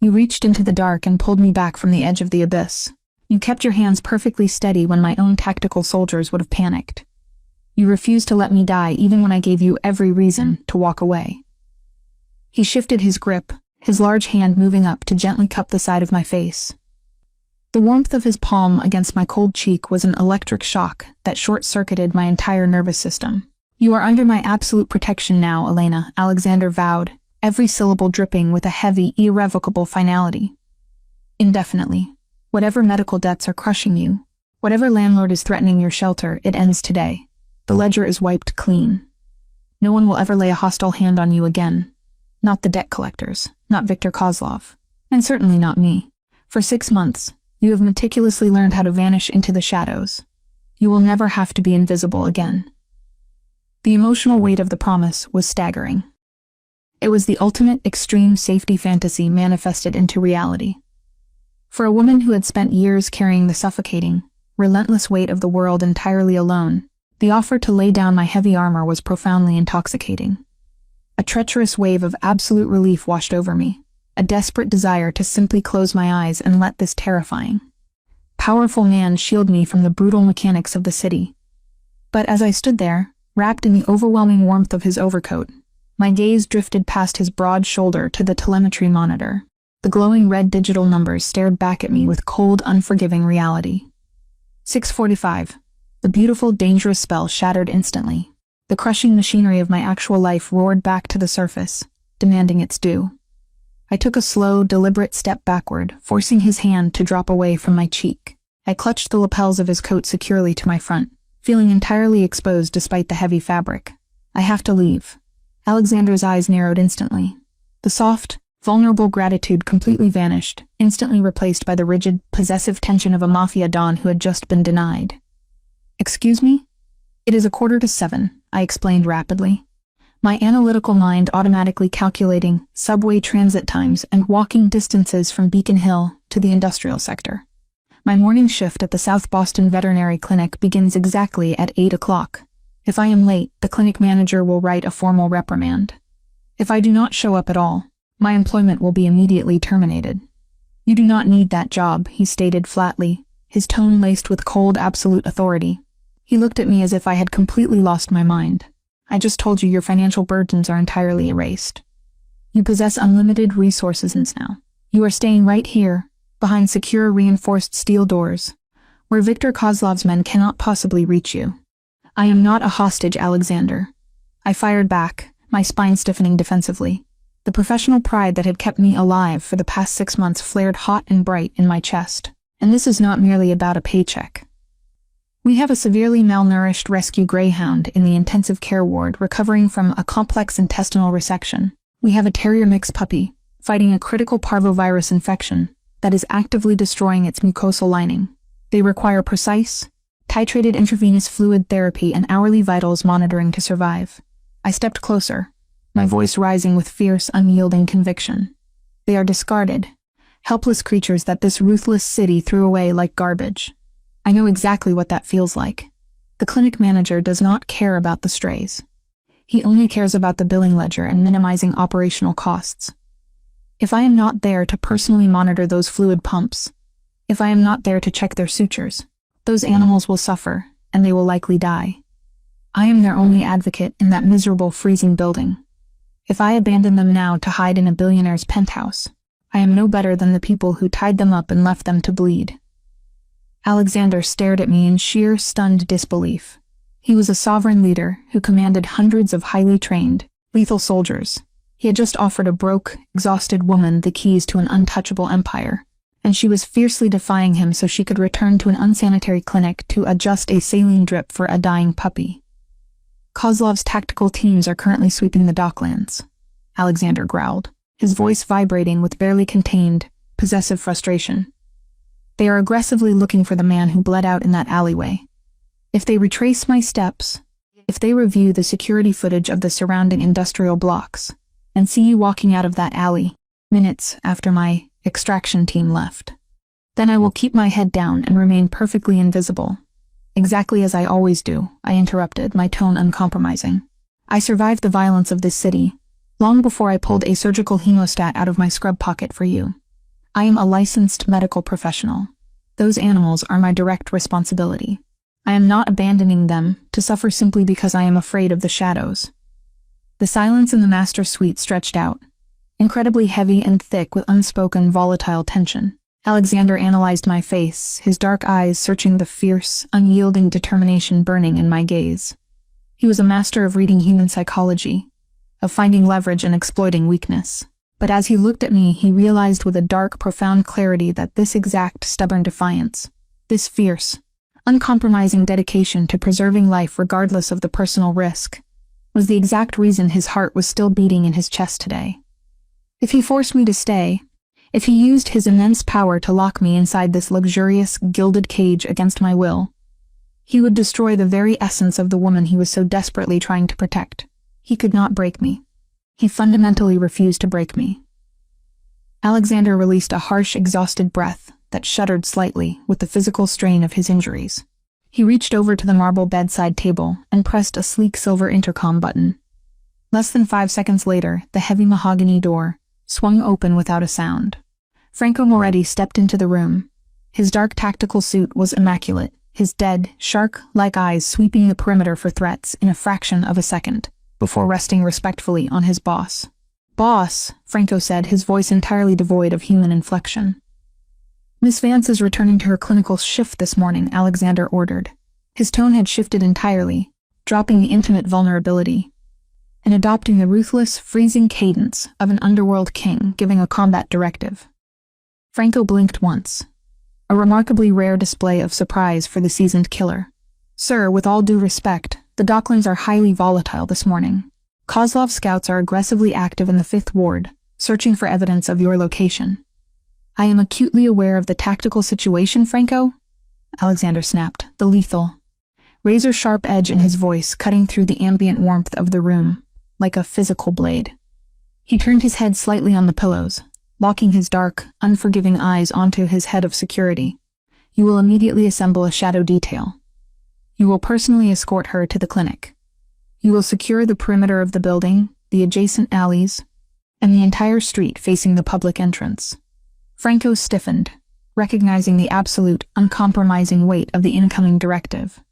"You reached into the dark and pulled me back from the edge of the abyss. You kept your hands perfectly steady when my own tactical soldiers would have panicked. You refused to let me die even when I gave you every reason to walk away." He shifted his grip, his large hand moving up to gently cup the side of my face. The warmth of his palm against my cold cheek was an electric shock that short-circuited my entire nervous system. You are under my absolute protection now, Elena, Alexander vowed, every syllable dripping with a heavy, irrevocable finality. Indefinitely. Whatever medical debts are crushing you, whatever landlord is threatening your shelter, it ends today. The ledger is wiped clean. No one will ever lay a hostile hand on you again. Not the debt collectors, not Viktor Kozlov, and certainly not me. For 6 months, you have meticulously learned how to vanish into the shadows. You will never have to be invisible again. The emotional weight of the promise was staggering. It was the ultimate extreme safety fantasy manifested into reality. For a woman who had spent years carrying the suffocating, relentless weight of the world entirely alone, the offer to lay down my heavy armor was profoundly intoxicating. A treacherous wave of absolute relief washed over me, a desperate desire to simply close my eyes and let this terrifying, powerful man shield me from the brutal mechanics of the city. But as I stood there, wrapped in the overwhelming warmth of his overcoat, my gaze drifted past his broad shoulder to the telemetry monitor. The glowing red digital numbers stared back at me with cold, unforgiving reality. 6:45. The beautiful, dangerous spell shattered instantly. The crushing machinery of my actual life roared back to the surface, demanding its due. I took a slow, deliberate step backward, forcing his hand to drop away from my cheek. I clutched the lapels of his coat securely to my front, feeling entirely exposed despite the heavy fabric. I have to leave. Alexander's eyes narrowed instantly. The soft, vulnerable gratitude completely vanished, instantly replaced by the rigid, possessive tension of a mafia don who had just been denied. Excuse me? It is 6:45, I explained rapidly, my analytical mind automatically calculating subway transit times and walking distances from Beacon Hill to the industrial sector. My morning shift at the South Boston Veterinary Clinic begins exactly at 8 o'clock. If I am late, the clinic manager will write a formal reprimand. If I do not show up at all, my employment will be immediately terminated. You do not need that job, he stated flatly, his tone laced with cold, absolute authority. He looked at me as if I had completely lost my mind. I just told you your financial burdens are entirely erased. You possess unlimited resources now. You are staying right here, behind secure reinforced steel doors, where Viktor Kozlov's men cannot possibly reach you. I am not a hostage, Alexander. I fired back, my spine stiffening defensively. The professional pride that had kept me alive for the past 6 months flared hot and bright in my chest. And this is not merely about a paycheck. We have a severely malnourished rescue greyhound in the intensive care ward recovering from a complex intestinal resection. We have a terrier mix puppy fighting a critical parvovirus infection that is actively destroying its mucosal lining. They require precise, titrated intravenous fluid therapy and hourly vitals monitoring to survive. I stepped closer, my voice rising with fierce, unyielding conviction. They are discarded, helpless creatures that this ruthless city threw away like garbage. I know exactly what that feels like. The clinic manager does not care about the strays. He only cares about the billing ledger and minimizing operational costs. If I am not there to personally monitor those fluid pumps, if I am not there to check their sutures, those animals will suffer, and they will likely die. I am their only advocate in that miserable, freezing building. If I abandon them now to hide in a billionaire's penthouse, I am no better than the people who tied them up and left them to bleed. Alexander stared at me in sheer, stunned disbelief. He was a sovereign leader who commanded hundreds of highly trained, lethal soldiers. He had just offered a broke, exhausted woman the keys to an untouchable empire, and she was fiercely defying him so she could return to an unsanitary clinic to adjust a saline drip for a dying puppy. Kozlov's tactical teams are currently sweeping the docklands, Alexander growled, his voice vibrating with barely contained, possessive frustration. They are aggressively looking for the man who bled out in that alleyway. If they retrace my steps, if they review the security footage of the surrounding industrial blocks, and see you walking out of that alley, minutes after my extraction team left, then I will keep my head down and remain perfectly invisible. Exactly as I always do, I interrupted, my tone uncompromising. I survived the violence of this city, long before I pulled a surgical hemostat out of my scrub pocket for you. I am a licensed medical professional. Those animals are my direct responsibility. I am not abandoning them to suffer simply because I am afraid of the shadows. The silence in the master suite stretched out, incredibly heavy and thick with unspoken, volatile tension. Alexander analyzed my face, his dark eyes searching the fierce, unyielding determination burning in my gaze. He was a master of reading human psychology, of finding leverage and exploiting weakness. But as he looked at me, he realized with a dark, profound clarity that this exact, stubborn defiance, this fierce, uncompromising dedication to preserving life regardless of the personal risk, was the exact reason his heart was still beating in his chest today. If he forced me to stay, if he used his immense power to lock me inside this luxurious, gilded cage against my will, he would destroy the very essence of the woman he was so desperately trying to protect. He could not break me. He fundamentally refused to break me. Alexander released a harsh, exhausted breath that shuddered slightly with the physical strain of his injuries. He reached over to the marble bedside table and pressed a sleek silver intercom button. Less than 5 seconds later, the heavy mahogany door swung open without a sound. Franco Moretti stepped into the room. His dark tactical suit was immaculate, his dead, shark-like eyes sweeping the perimeter for threats in a fraction of a second, before resting respectfully on his boss. "Boss," Franco said, his voice entirely devoid of human inflection. "Miss Vance is returning to her clinical shift this morning," Alexander ordered. His tone had shifted entirely, dropping the intimate vulnerability, and adopting the ruthless, freezing cadence of an underworld king giving a combat directive. Franco blinked once, a remarkably rare display of surprise for the seasoned killer. "Sir, with all due respect, the Docklands are highly volatile this morning. Kozlov scouts are aggressively active in the 5th Ward, searching for evidence of your location." "I am acutely aware of the tactical situation, Franco," Alexander snapped, the lethal, razor-sharp edge in his voice cutting through the ambient warmth of the room, like a physical blade. He turned his head slightly on the pillows, locking his dark, unforgiving eyes onto his head of security. "You will immediately assemble a shadow detail. You will personally escort her to the clinic. You will secure the perimeter of the building, the adjacent alleys, and the entire street facing the public entrance." Franco stiffened, recognizing the absolute, uncompromising weight of the incoming directive.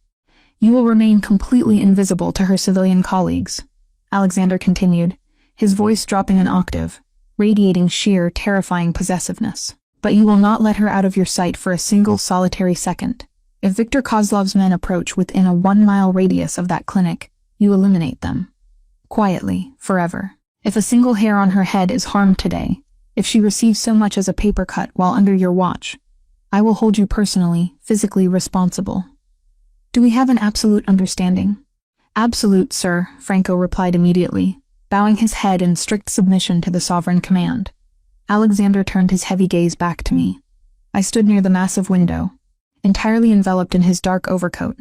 "You will remain completely invisible to her civilian colleagues," Alexander continued, his voice dropping an octave, radiating sheer, terrifying possessiveness. "But you will not let her out of your sight for a single solitary second. If Viktor Kozlov's men approach within a 1-mile radius of that clinic, you eliminate them. Quietly, forever. If a single hair on her head is harmed today, if she receives so much as a paper cut while under your watch, I will hold you personally, physically responsible. Do we have an absolute understanding?" "Absolute, sir," Franco replied immediately, bowing his head in strict submission to the sovereign command. Alexander turned his heavy gaze back to me. I stood near the massive window, entirely enveloped in his dark overcoat,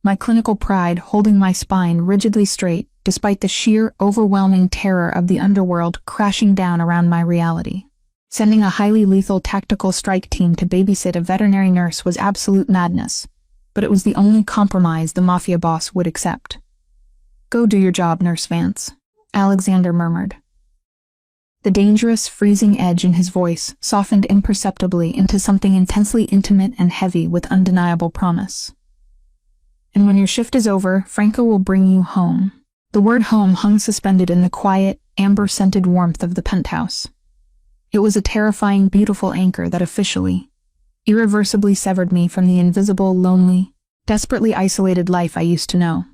my clinical pride holding my spine rigidly straight despite the sheer, overwhelming terror of the underworld crashing down around my reality. Sending a highly lethal tactical strike team to babysit a veterinary nurse was absolute madness, but it was the only compromise the mafia boss would accept. "Go do your job, Nurse Vance," Alexander murmured. The dangerous, freezing edge in his voice softened imperceptibly into something intensely intimate and heavy with undeniable promise. "And when your shift is over, Franco will bring you home." The word home hung suspended in the quiet, amber-scented warmth of the penthouse. It was a terrifying, beautiful anchor that officially, irreversibly severed me from the invisible, lonely, desperately isolated life I used to know.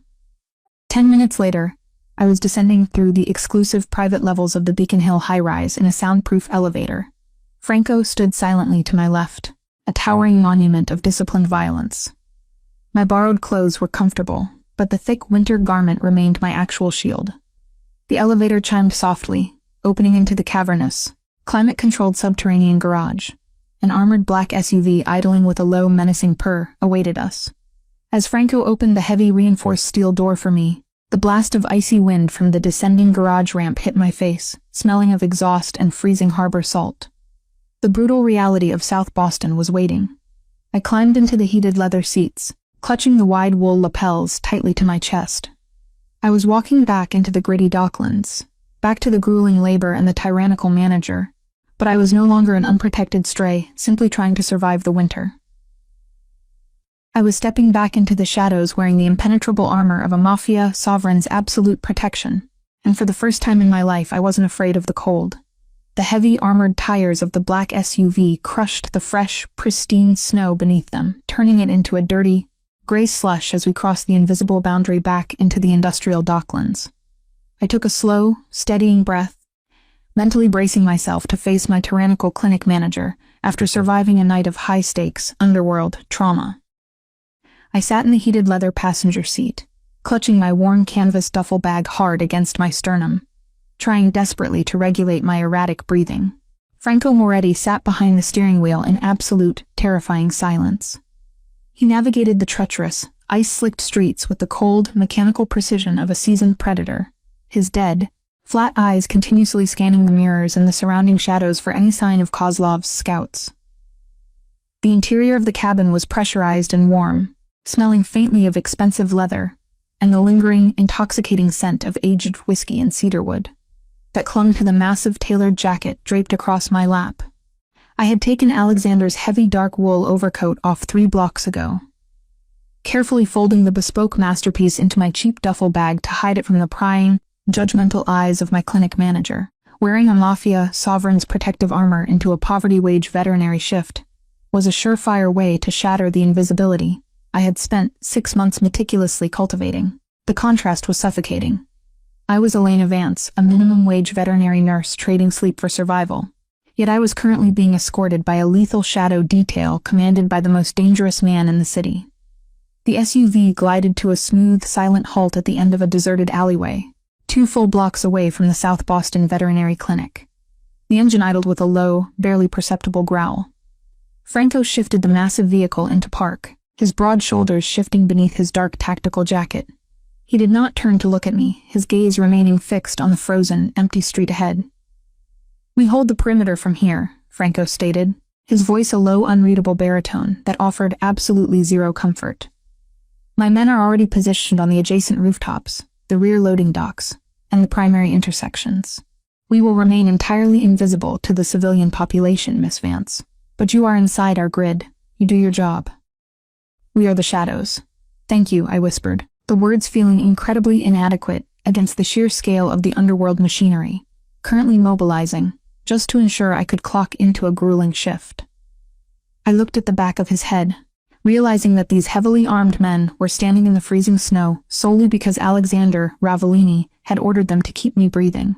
10 minutes later, I was descending through the exclusive private levels of the Beacon Hill high-rise in a soundproof elevator. Franco stood silently to my left, a towering monument of disciplined violence. My borrowed clothes were comfortable, but the thick winter garment remained my actual shield. The elevator chimed softly, opening into the cavernous, climate-controlled subterranean garage. An armored black SUV idling with a low, menacing purr awaited us. As Franco opened the heavy, reinforced steel door for me, the blast of icy wind from the descending garage ramp hit my face, smelling of exhaust and freezing harbor salt. The brutal reality of South Boston was waiting. I climbed into the heated leather seats, clutching the wide wool lapels tightly to my chest. I was walking back into the gritty Docklands, back to the grueling labor and the tyrannical manager, but I was no longer an unprotected stray, simply trying to survive the winter. I was stepping back into the shadows wearing the impenetrable armor of a mafia sovereign's absolute protection, and for the first time in my life I wasn't afraid of the cold. The heavy armored tires of the black SUV crushed the fresh, pristine snow beneath them, turning it into a dirty, gray slush as we crossed the invisible boundary back into the industrial docklands. I took a slow, steadying breath, mentally bracing myself to face my tyrannical clinic manager after surviving a night of high-stakes, underworld trauma. I sat in the heated leather passenger seat, clutching my worn canvas duffel bag hard against my sternum, trying desperately to regulate my erratic breathing. Franco Moretti sat behind the steering wheel in absolute, terrifying silence. He navigated the treacherous, ice-slicked streets with the cold, mechanical precision of a seasoned predator, his dead, flat eyes continuously scanning the mirrors and the surrounding shadows for any sign of Kozlov's scouts. The interior of the cabin was pressurized and warm, smelling faintly of expensive leather and the lingering, intoxicating scent of aged whiskey and cedarwood that clung to the massive tailored jacket draped across my lap. I had taken Alexander's heavy dark wool overcoat off 3 blocks ago, carefully folding the bespoke masterpiece into my cheap duffel bag to hide it from the prying, judgmental eyes of my clinic manager. Wearing a mafia sovereign's protective armor into a poverty-wage veterinary shift was a surefire way to shatter the invisibility I had spent 6 months meticulously cultivating. The contrast was suffocating. I was Elena Vance, a minimum-wage veterinary nurse trading sleep for survival. Yet I was currently being escorted by a lethal shadow detail commanded by the most dangerous man in the city. The SUV glided to a smooth, silent halt at the end of a deserted alleyway, 2 full blocks away from the South Boston Veterinary Clinic. The engine idled with a low, barely perceptible growl. Franco shifted the massive vehicle into park, his broad shoulders shifting beneath his dark tactical jacket. He did not turn to look at me, his gaze remaining fixed on the frozen, empty street ahead. "We hold the perimeter from here," Franco stated, his voice a low, unreadable baritone that offered absolutely zero comfort. "My men are already positioned on the adjacent rooftops, the rear loading docks, and the primary intersections. We will remain entirely invisible to the civilian population, Miss Vance. But you are inside our grid. You do your job." "We are the shadows." "Thank you," I whispered, the words feeling incredibly inadequate against the sheer scale of the underworld machinery, currently mobilizing, just to ensure I could clock into a grueling shift. I looked at the back of his head, realizing that these heavily armed men were standing in the freezing snow solely because Alexander Ravellini had ordered them to keep me breathing.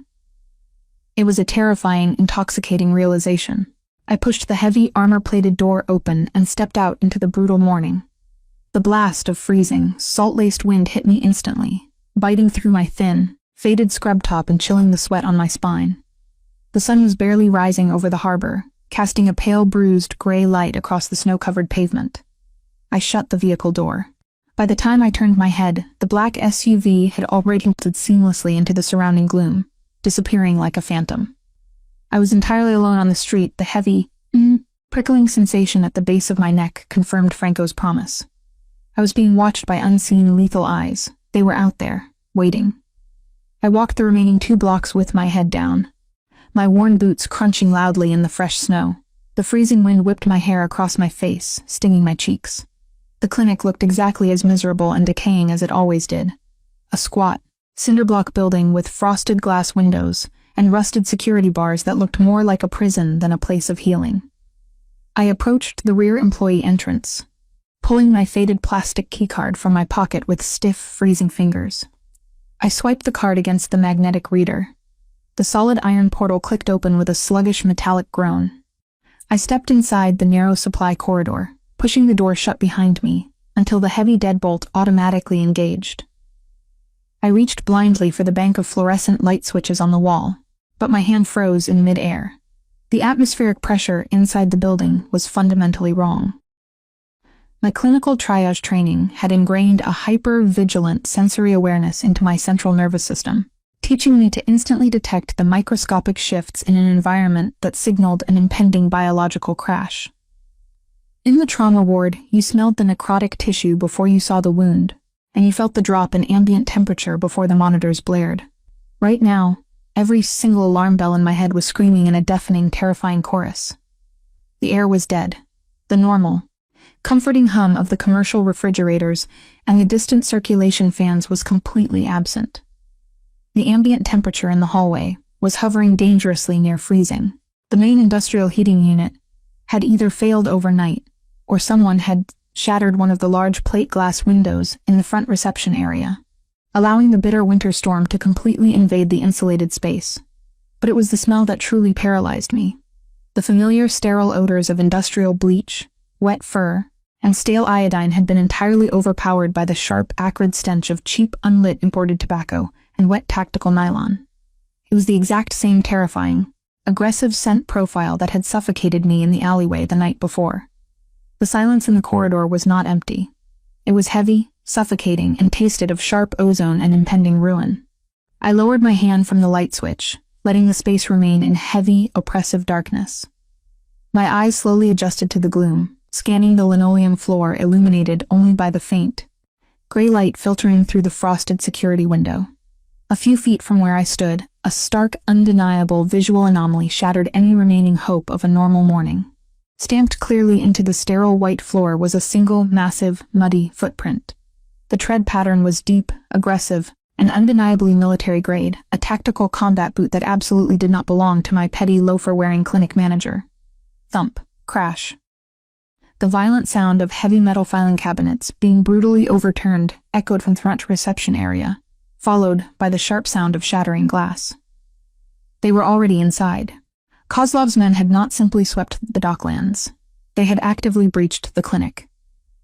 It was a terrifying, intoxicating realization. I pushed the heavy, armor-plated door open and stepped out into the brutal morning. The blast of freezing, salt-laced wind hit me instantly, biting through my thin, faded scrub top and chilling the sweat on my spine. The sun was barely rising over the harbor, casting a pale, bruised, gray light across the snow-covered pavement. I shut the vehicle door. By the time I turned my head, the black SUV had already melted seamlessly into the surrounding gloom, disappearing like a phantom. I was entirely alone on the street. The heavy, prickling sensation at the base of my neck confirmed Franco's promise. I was being watched by unseen, lethal eyes. They were out there, waiting. I walked the remaining 2 blocks with my head down, my worn boots crunching loudly in the fresh snow. The freezing wind whipped my hair across my face, stinging my cheeks. The clinic looked exactly as miserable and decaying as it always did. A squat, cinder-block building with frosted glass windows and rusted security bars that looked more like a prison than a place of healing. I approached the rear employee entrance, pulling my faded plastic keycard from my pocket with stiff, freezing fingers. I swiped the card against the magnetic reader. The solid iron portal clicked open with a sluggish metallic groan. I stepped inside the narrow supply corridor, pushing the door shut behind me, until the heavy deadbolt automatically engaged. I reached blindly for the bank of fluorescent light switches on the wall, but my hand froze in mid-air. The atmospheric pressure inside the building was fundamentally wrong. My clinical triage training had ingrained a hyper-vigilant sensory awareness into my central nervous system, teaching me to instantly detect the microscopic shifts in an environment that signaled an impending biological crash. In the trauma ward, you smelled the necrotic tissue before you saw the wound, and you felt the drop in ambient temperature before the monitors blared. Right now, every single alarm bell in my head was screaming in a deafening, terrifying chorus. The air was dead. The normal, comforting hum of the commercial refrigerators and the distant circulation fans was completely absent. The ambient temperature in the hallway was hovering dangerously near freezing. The main industrial heating unit had either failed overnight, or someone had shattered one of the large plate glass windows in the front reception area, allowing the bitter winter storm to completely invade the insulated space. But it was the smell that truly paralyzed me. The familiar sterile odors of industrial bleach, wet fur, and stale iodine had been entirely overpowered by the sharp, acrid stench of cheap, unlit imported tobacco and wet tactical nylon. It was the exact same terrifying, aggressive scent profile that had suffocated me in the alleyway the night before. The silence in the corridor was not empty. It was heavy, suffocating, and tasted of sharp ozone and impending ruin. I lowered my hand from the light switch, letting the space remain in heavy, oppressive darkness. My eyes slowly adjusted to the gloom, scanning the linoleum floor illuminated only by the faint, gray light filtering through the frosted security window. A few feet from where I stood, a stark, undeniable visual anomaly shattered any remaining hope of a normal morning. Stamped clearly into the sterile white floor was a single, massive, muddy footprint. The tread pattern was deep, aggressive, and undeniably military-grade, a tactical combat boot that absolutely did not belong to my petty loafer-wearing clinic manager. Thump. Crash. The violent sound of heavy metal filing cabinets being brutally overturned echoed from the front reception area, followed by the sharp sound of shattering glass. They were already inside. Kozlov's men had not simply swept the docklands. They had actively breached the clinic.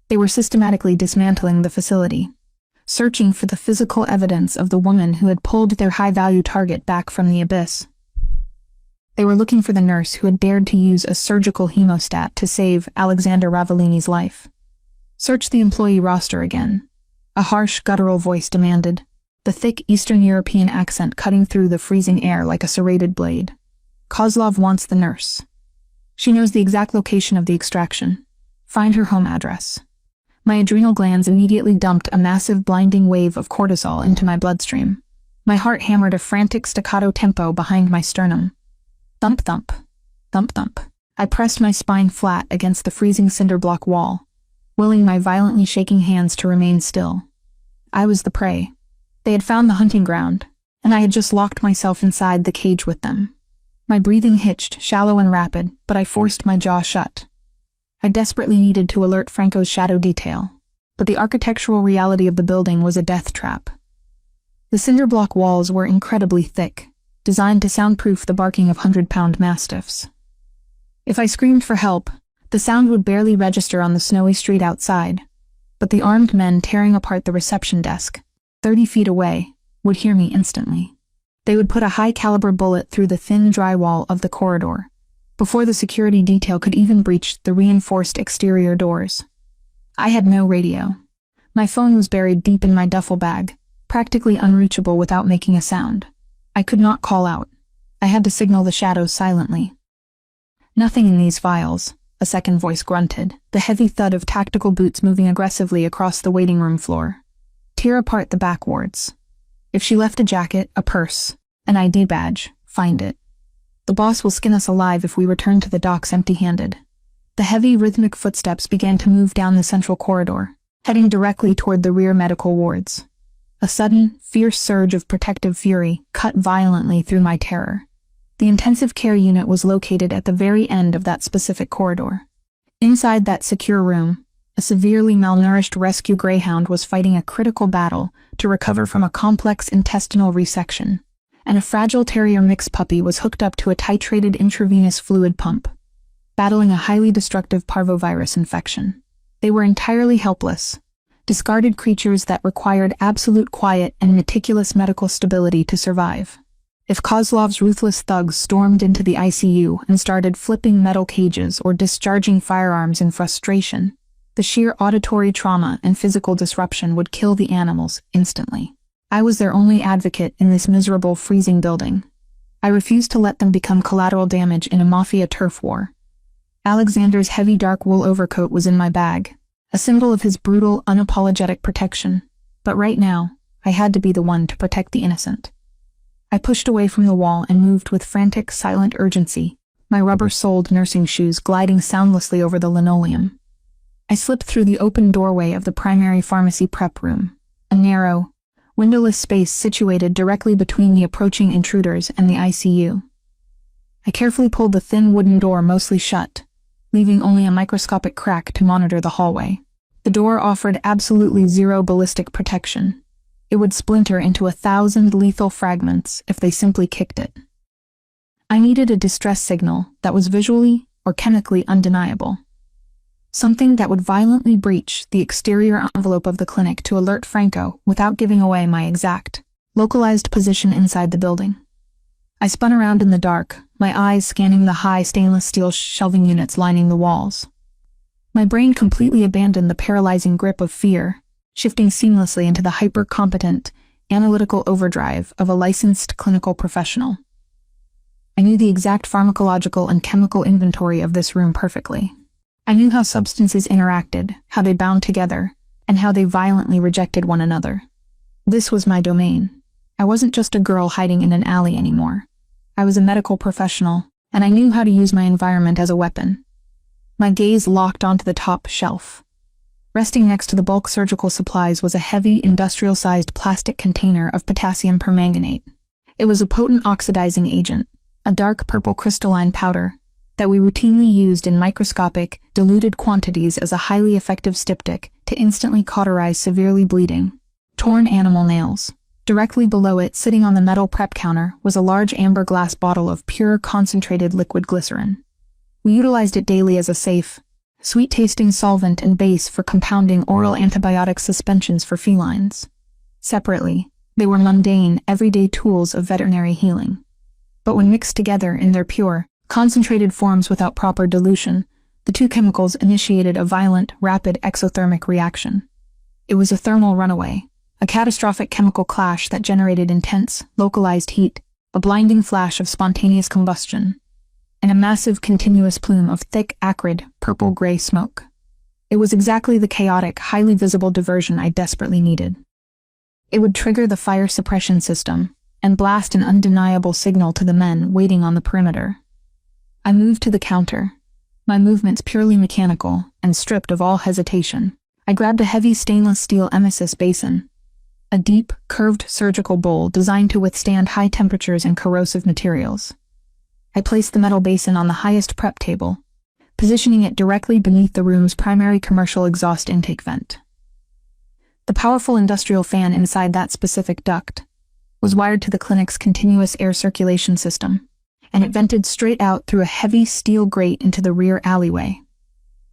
They were systematically dismantling the facility, searching for the physical evidence of the woman who had pulled their high-value target back from the abyss. They were looking for the nurse who had dared to use a surgical hemostat to save Alexander Ravellini's life. Search the employee roster again, a harsh, guttural voice demanded, the thick Eastern European accent cutting through the freezing air like a serrated blade. Kozlov wants the nurse. She knows the exact location of the extraction. Find her home address. My adrenal glands immediately dumped a massive blinding wave of cortisol into my bloodstream. My heart hammered a frantic staccato tempo behind my sternum. Thump thump. Thump thump. I pressed my spine flat against the freezing cinder block wall, willing my violently shaking hands to remain still. I was the prey. They had found the hunting ground, and I had just locked myself inside the cage with them. My breathing hitched, shallow and rapid, but I forced my jaw shut. I desperately needed to alert Franco's shadow detail, but the architectural reality of the building was a death trap. The cinder block walls were incredibly thick, designed to soundproof the barking of 100-pound mastiffs. If I screamed for help, the sound would barely register on the snowy street outside, but the armed men tearing apart the reception desk, 30 feet away, would hear me instantly. They would put a high-caliber bullet through the thin drywall of the corridor, before the security detail could even breach the reinforced exterior doors. I had no radio. My phone was buried deep in my duffel bag, practically unreachable without making a sound. I could not call out. I had to signal the shadows silently. Nothing in these files, a second voice grunted, the heavy thud of tactical boots moving aggressively across the waiting room floor. Tear apart the back wards. If she left a jacket, a purse, an ID badge, find it. The boss will skin us alive if we return to the docks empty-handed. The heavy, rhythmic footsteps began to move down the central corridor, heading directly toward the rear medical wards. A sudden, fierce surge of protective fury cut violently through my terror. The intensive care unit was located at the very end of that specific corridor. Inside that secure room, a severely malnourished rescue greyhound was fighting a critical battle to recover from a complex intestinal resection, and a fragile terrier mix puppy was hooked up to a titrated intravenous fluid pump, battling a highly destructive parvovirus infection. They were entirely helpless, discarded creatures that required absolute quiet and meticulous medical stability to survive. If Kozlov's ruthless thugs stormed into the ICU and started flipping metal cages or discharging firearms in frustration, the sheer auditory trauma and physical disruption would kill the animals instantly. I was their only advocate in this miserable, freezing building. I refused to let them become collateral damage in a mafia turf war. Alexander's heavy dark wool overcoat was in my bag, a symbol of his brutal, unapologetic protection. But right now, I had to be the one to protect the innocent. I pushed away from the wall and moved with frantic, silent urgency, my rubber-soled nursing shoes gliding soundlessly over the linoleum. I slipped through the open doorway of the primary pharmacy prep room, a narrow, windowless space situated directly between the approaching intruders and the ICU. I carefully pulled the thin wooden door mostly shut, leaving only a microscopic crack to monitor the hallway. The door offered absolutely zero ballistic protection. It would splinter into 1,000 lethal fragments if they simply kicked it. I needed a distress signal that was visually or chemically undeniable. Something that would violently breach the exterior envelope of the clinic to alert Franco without giving away my exact, localized position inside the building. I spun around in the dark, my eyes scanning the high stainless steel shelving units lining the walls. My brain completely abandoned the paralyzing grip of fear, shifting seamlessly into the hyper-competent, analytical overdrive of a licensed clinical professional. I knew the exact pharmacological and chemical inventory of this room perfectly. I knew how substances interacted, how they bound together, and how they violently rejected one another. This was my domain. I wasn't just a girl hiding in an alley anymore. I was a medical professional, and I knew how to use my environment as a weapon. My gaze locked onto the top shelf. Resting next to the bulk surgical supplies was a heavy, industrial-sized plastic container of potassium permanganate. It was a potent oxidizing agent, a dark purple crystalline powder that we routinely used in microscopic, diluted quantities as a highly effective styptic to instantly cauterize severely bleeding, torn animal nails. Directly below it, sitting on the metal prep counter, was a large amber glass bottle of pure concentrated liquid glycerin. We utilized it daily as a safe, sweet-tasting solvent and base for compounding oral antibiotic suspensions for felines. Separately, they were mundane, everyday tools of veterinary healing. But when mixed together in their pure, concentrated forms without proper dilution, the two chemicals initiated a violent, rapid exothermic reaction. It was a thermal runaway, a catastrophic chemical clash that generated intense, localized heat, a blinding flash of spontaneous combustion, and a massive continuous plume of thick, acrid, purple-gray smoke. It was exactly the chaotic, highly visible diversion I desperately needed. It would trigger the fire suppression system and blast an undeniable signal to the men waiting on the perimeter. I moved to the counter, my movements purely mechanical and stripped of all hesitation. I grabbed a heavy stainless steel emesis basin, a deep, curved surgical bowl designed to withstand high temperatures and corrosive materials. I placed the metal basin on the highest prep table, positioning it directly beneath the room's primary commercial exhaust intake vent. The powerful industrial fan inside that specific duct was wired to the clinic's continuous air circulation system, and it vented straight out through a heavy steel grate into the rear alleyway.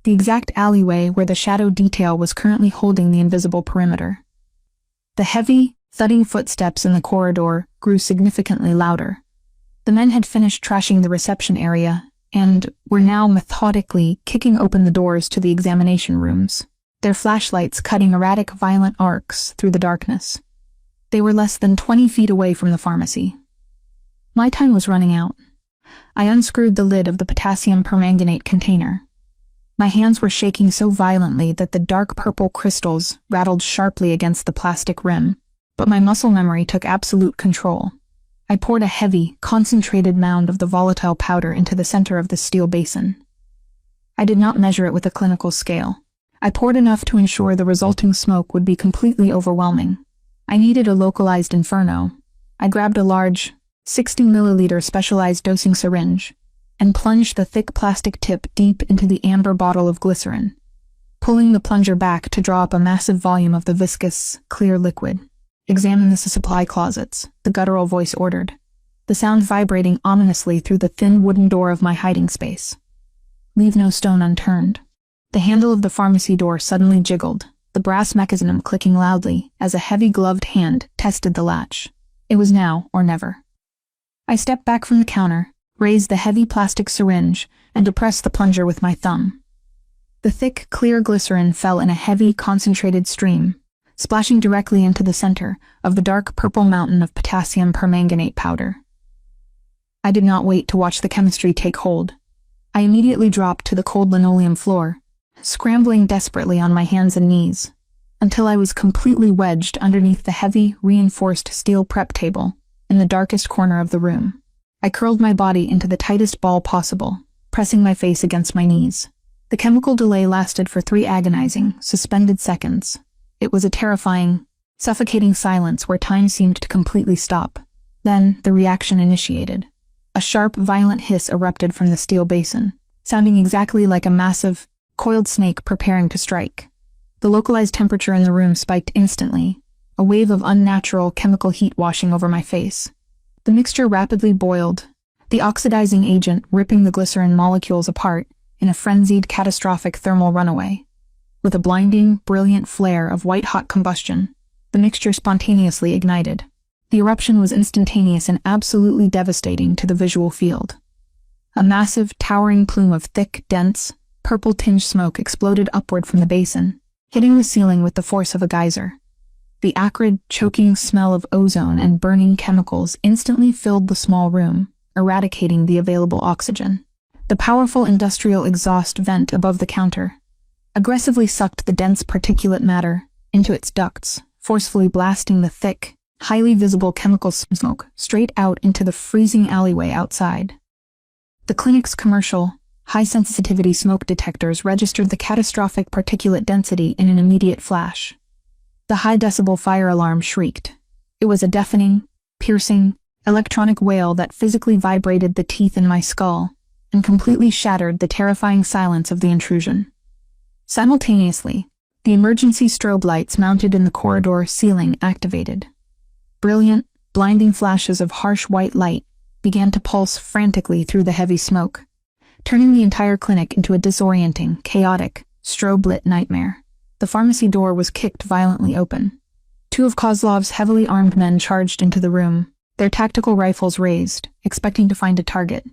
The exact alleyway where the shadow detail was currently holding the invisible perimeter. The heavy, thudding footsteps in the corridor grew significantly louder. The men had finished trashing the reception area and were now methodically kicking open the doors to the examination rooms, their flashlights cutting erratic, violent arcs through the darkness. They were less than 20 feet away from the pharmacy. My time was running out. I unscrewed the lid of the potassium permanganate container. My hands were shaking so violently that the dark purple crystals rattled sharply against the plastic rim, but my muscle memory took absolute control. I poured a heavy, concentrated mound of the volatile powder into the center of the steel basin. I did not measure it with a clinical scale. I poured enough to ensure the resulting smoke would be completely overwhelming. I needed a localized inferno. I grabbed a large, 60-milliliter specialized dosing syringe and plunged the thick plastic tip deep into the amber bottle of glycerin, pulling the plunger back to draw up a massive volume of the viscous, clear liquid. "Examine the supply closets," the guttural voice ordered, the sound vibrating ominously through the thin wooden door of my hiding space. "Leave no stone unturned." The handle of the pharmacy door suddenly jiggled, the brass mechanism clicking loudly as a heavy gloved hand tested the latch. It was now or never. I stepped back from the counter, raised the heavy plastic syringe, and depressed the plunger with my thumb. The thick, clear glycerin fell in a heavy, concentrated stream, splashing directly into the center of the dark purple mountain of potassium permanganate powder. I did not wait to watch the chemistry take hold. I immediately dropped to the cold linoleum floor, scrambling desperately on my hands and knees, until I was completely wedged underneath the heavy, reinforced steel prep table in the darkest corner of the room. I curled my body into the tightest ball possible, pressing my face against my knees. The chemical delay lasted for 3 agonizing, suspended seconds. It was a terrifying, suffocating silence where time seemed to completely stop. Then the reaction initiated. A sharp, violent hiss erupted from the steel basin, sounding exactly like a massive, coiled snake preparing to strike. The localized temperature in the room spiked instantly, a wave of unnatural chemical heat washing over my face. The mixture rapidly boiled, the oxidizing agent ripping the glycerin molecules apart in a frenzied, catastrophic thermal runaway. With a blinding, brilliant flare of white-hot combustion, the mixture spontaneously ignited. The eruption was instantaneous and absolutely devastating to the visual field. A massive, towering plume of thick, dense, purple-tinged smoke exploded upward from the basin, hitting the ceiling with the force of a geyser. The acrid, choking smell of ozone and burning chemicals instantly filled the small room, eradicating the available oxygen. The powerful industrial exhaust vent above the counter aggressively sucked the dense particulate matter into its ducts, forcefully blasting the thick, highly visible chemical smoke straight out into the freezing alleyway outside. The clinic's commercial, high-sensitivity smoke detectors registered the catastrophic particulate density in an immediate flash. The high-decibel fire alarm shrieked. It was a deafening, piercing, electronic wail that physically vibrated the teeth in my skull and completely shattered the terrifying silence of the intrusion. Simultaneously, the emergency strobe lights mounted in the corridor ceiling activated. Brilliant, blinding flashes of harsh white light began to pulse frantically through the heavy smoke, turning the entire clinic into a disorienting, chaotic, strobe-lit nightmare. The pharmacy door was kicked violently open. Two of Kozlov's heavily armed men charged into the room, their tactical rifles raised, expecting to find a target.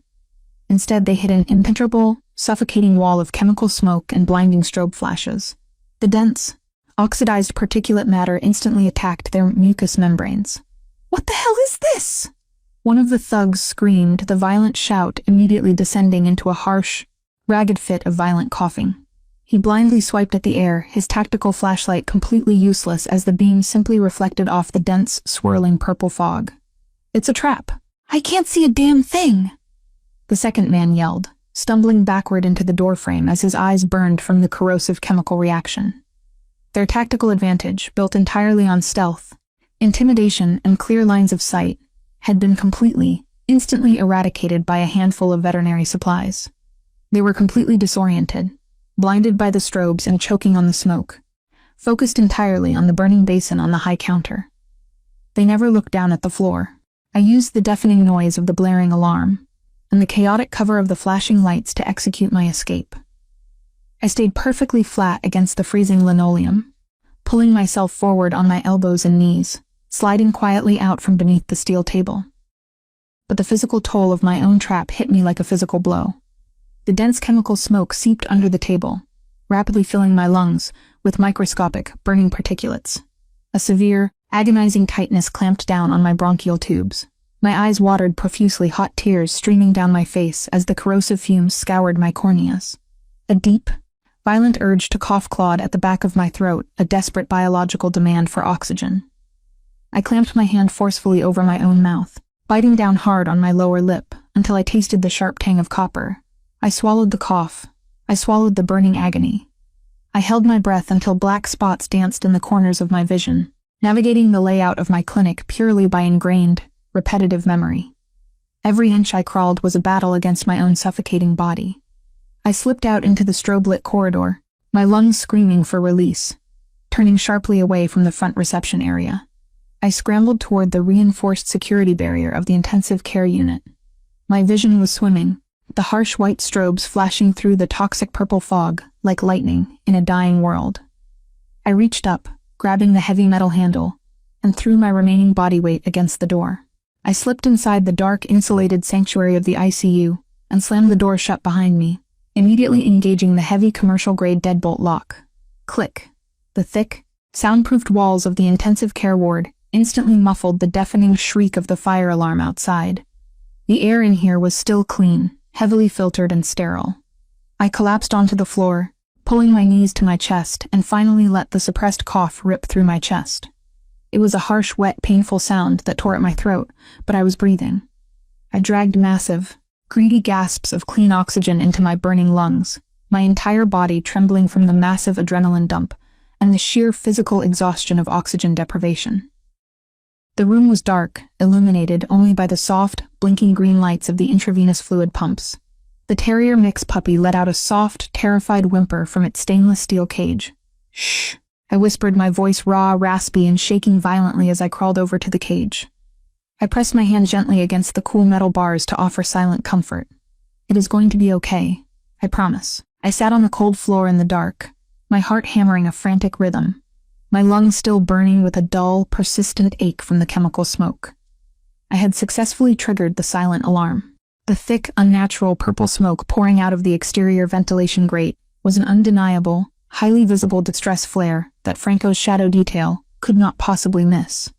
Instead, they hit an impenetrable, suffocating wall of chemical smoke and blinding strobe flashes. The dense, oxidized particulate matter instantly attacked their mucous membranes. "What the hell is this?" One of the thugs screamed, the violent shout immediately descending into a harsh, ragged fit of violent coughing. He blindly swiped at the air, his tactical flashlight completely useless as the beam simply reflected off the dense, swirling purple fog. "It's a trap. I can't see a damn thing!" The second man yelled, stumbling backward into the doorframe as his eyes burned from the corrosive chemical reaction. Their tactical advantage, built entirely on stealth, intimidation, and clear lines of sight, had been completely, instantly eradicated by a handful of veterinary supplies. They were completely disoriented, blinded by the strobes and choking on the smoke, focused entirely on the burning basin on the high counter. They never looked down at the floor. I used the deafening noise of the blaring alarm and the chaotic cover of the flashing lights to execute my escape. I stayed perfectly flat against the freezing linoleum, pulling myself forward on my elbows and knees, sliding quietly out from beneath the steel table. But the physical toll of my own trap hit me like a physical blow. The dense chemical smoke seeped under the table, rapidly filling my lungs with microscopic, burning particulates. A severe, agonizing tightness clamped down on my bronchial tubes. My eyes watered profusely, hot tears streaming down my face as the corrosive fumes scoured my corneas. A deep, violent urge to cough clawed at the back of my throat, a desperate biological demand for oxygen. I clamped my hand forcefully over my own mouth, biting down hard on my lower lip until I tasted the sharp tang of copper. I swallowed the cough. I swallowed the burning agony. I held my breath until black spots danced in the corners of my vision, navigating the layout of my clinic purely by ingrained, repetitive memory. Every inch I crawled was a battle against my own suffocating body. I slipped out into the strobe-lit corridor, my lungs screaming for release, turning sharply away from the front reception area. I scrambled toward the reinforced security barrier of the intensive care unit. My vision was swimming, the harsh white strobes flashing through the toxic purple fog like lightning in a dying world. I reached up, grabbing the heavy metal handle, and threw my remaining body weight against the door. I slipped inside the dark, insulated sanctuary of the ICU and slammed the door shut behind me, immediately engaging the heavy commercial-grade deadbolt lock. Click. The thick, soundproofed walls of the intensive care ward instantly muffled the deafening shriek of the fire alarm outside. The air in here was still clean, heavily filtered and sterile. I collapsed onto the floor, pulling my knees to my chest, and finally let the suppressed cough rip through my chest. It was a harsh, wet, painful sound that tore at my throat, but I was breathing. I dragged massive, greedy gasps of clean oxygen into my burning lungs, my entire body trembling from the massive adrenaline dump and the sheer physical exhaustion of oxygen deprivation. The room was dark, illuminated only by the soft, blinking green lights of the intravenous fluid pumps. The terrier mix puppy let out a soft, terrified whimper from its stainless steel cage, Shh, I whispered, my voice raw, raspy, and shaking violently as I crawled over to the cage. I pressed my hand gently against the cool metal bars to offer silent comfort. It is going to be okay, I promise. I sat on the cold floor in the dark, my heart hammering a frantic rhythm, my lungs still burning with a dull, persistent ache from the chemical smoke. I had successfully triggered the silent alarm. The thick, unnatural purple smoke pouring out of the exterior ventilation grate was an undeniable, highly visible distress flare that Franco's shadow detail could not possibly miss.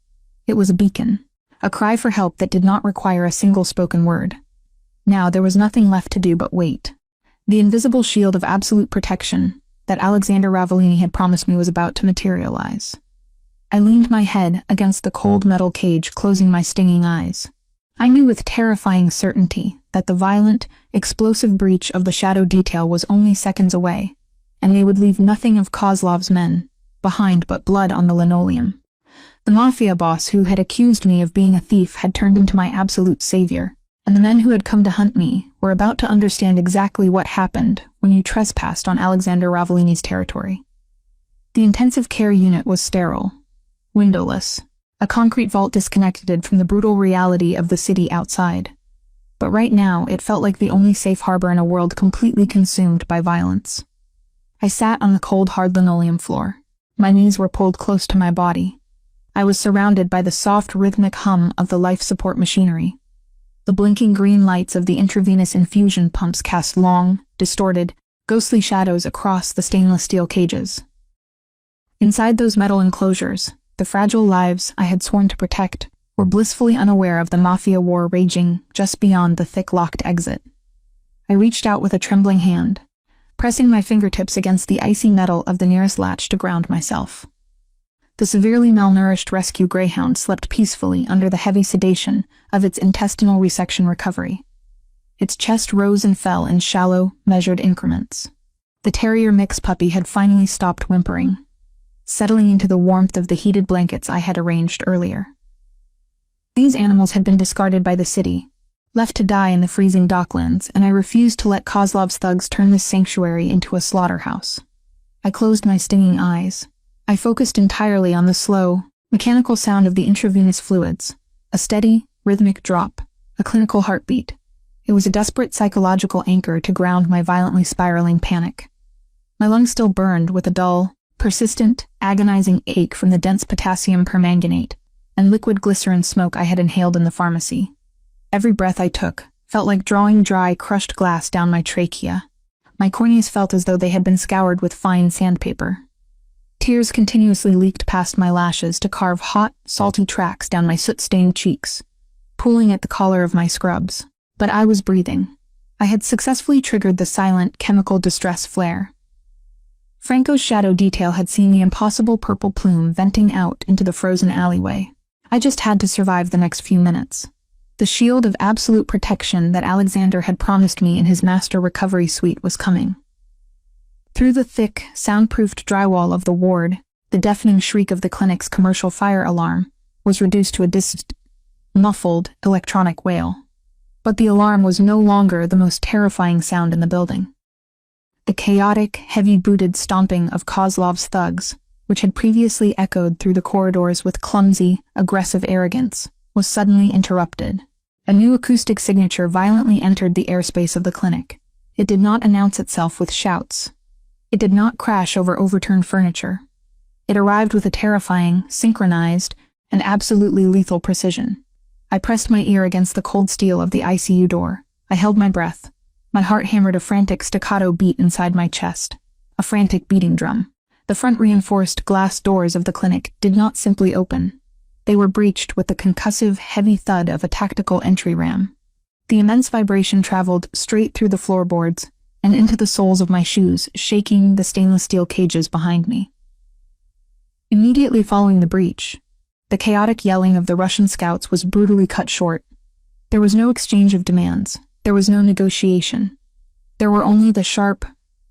It was a beacon, a cry for help that did not require a single spoken word. Now there was nothing left to do but wait. The invisible shield of absolute protection that Alexander Ravellini had promised me was about to materialize. I leaned my head against the cold metal cage, closing my stinging eyes. I knew with terrifying certainty that the violent, explosive breach of the shadow detail was only seconds away, and they would leave nothing of Kozlov's men behind but blood on the linoleum. The mafia boss who had accused me of being a thief had turned into my absolute savior, and the men who had come to hunt me were about to understand exactly what happened when you trespassed on Alexander Ravellini's territory. The intensive care unit was sterile, windowless, a concrete vault disconnected from the brutal reality of the city outside. But right now, it felt like the only safe harbor in a world completely consumed by violence. I sat on the cold, hard linoleum floor. My knees were pulled close to my body. I was surrounded by the soft, rhythmic hum of the life support machinery. The blinking green lights of the intravenous infusion pumps cast long, distorted, ghostly shadows across the stainless steel cages. Inside those metal enclosures, the fragile lives I had sworn to protect were blissfully unaware of the mafia war raging just beyond the thick locked exit. I reached out with a trembling hand, pressing my fingertips against the icy metal of the nearest latch to ground myself. The severely malnourished rescue greyhound slept peacefully under the heavy sedation of its intestinal resection recovery. Its chest rose and fell in shallow, measured increments. The terrier mix puppy had finally stopped whimpering, settling into the warmth of the heated blankets I had arranged earlier. These animals had been discarded by the city, left to die in the freezing docklands, and I refused to let Kozlov's thugs turn this sanctuary into a slaughterhouse. I closed my stinging eyes. I focused entirely on the slow, mechanical sound of the intravenous fluids, a steady, rhythmic drop, a clinical heartbeat. It was a desperate psychological anchor to ground my violently spiraling panic. My lungs still burned with a dull, persistent, agonizing ache from the dense potassium permanganate and liquid glycerin smoke I had inhaled in the pharmacy. Every breath I took felt like drawing dry, crushed glass down my trachea. My corneas felt as though they had been scoured with fine sandpaper. Tears continuously leaked past my lashes to carve hot, salty tracks down my soot-stained cheeks, pulling at the collar of my scrubs. But I was breathing. I had successfully triggered the silent, chemical distress flare. Franco's shadow detail had seen the impossible purple plume venting out into the frozen alleyway. I just had to survive the next few minutes. The shield of absolute protection that Alexander had promised me in his master recovery suite was coming. Through the thick, soundproofed drywall of the ward, the deafening shriek of the clinic's commercial fire alarm was reduced to a distant, muffled, electronic wail. But the alarm was no longer the most terrifying sound in the building. The chaotic, heavy-booted stomping of Kozlov's thugs, which had previously echoed through the corridors with clumsy, aggressive arrogance, was suddenly interrupted. A new acoustic signature violently entered the airspace of the clinic. It did not announce itself with shouts. It did not crash over overturned furniture. It arrived with a terrifying, synchronized, and absolutely lethal precision. I pressed my ear against the cold steel of the ICU door. I held my breath. My heart hammered a frantic staccato beat inside my chest, a frantic beating drum. The front reinforced glass doors of the clinic did not simply open. They were breached with the concussive, heavy thud of a tactical entry ram. The immense vibration traveled straight through the floorboards and into the soles of my shoes, shaking the stainless steel cages behind me. Immediately following the breach, the chaotic yelling of the Russian scouts was brutally cut short. There was no exchange of demands. There was no negotiation. There were only the sharp,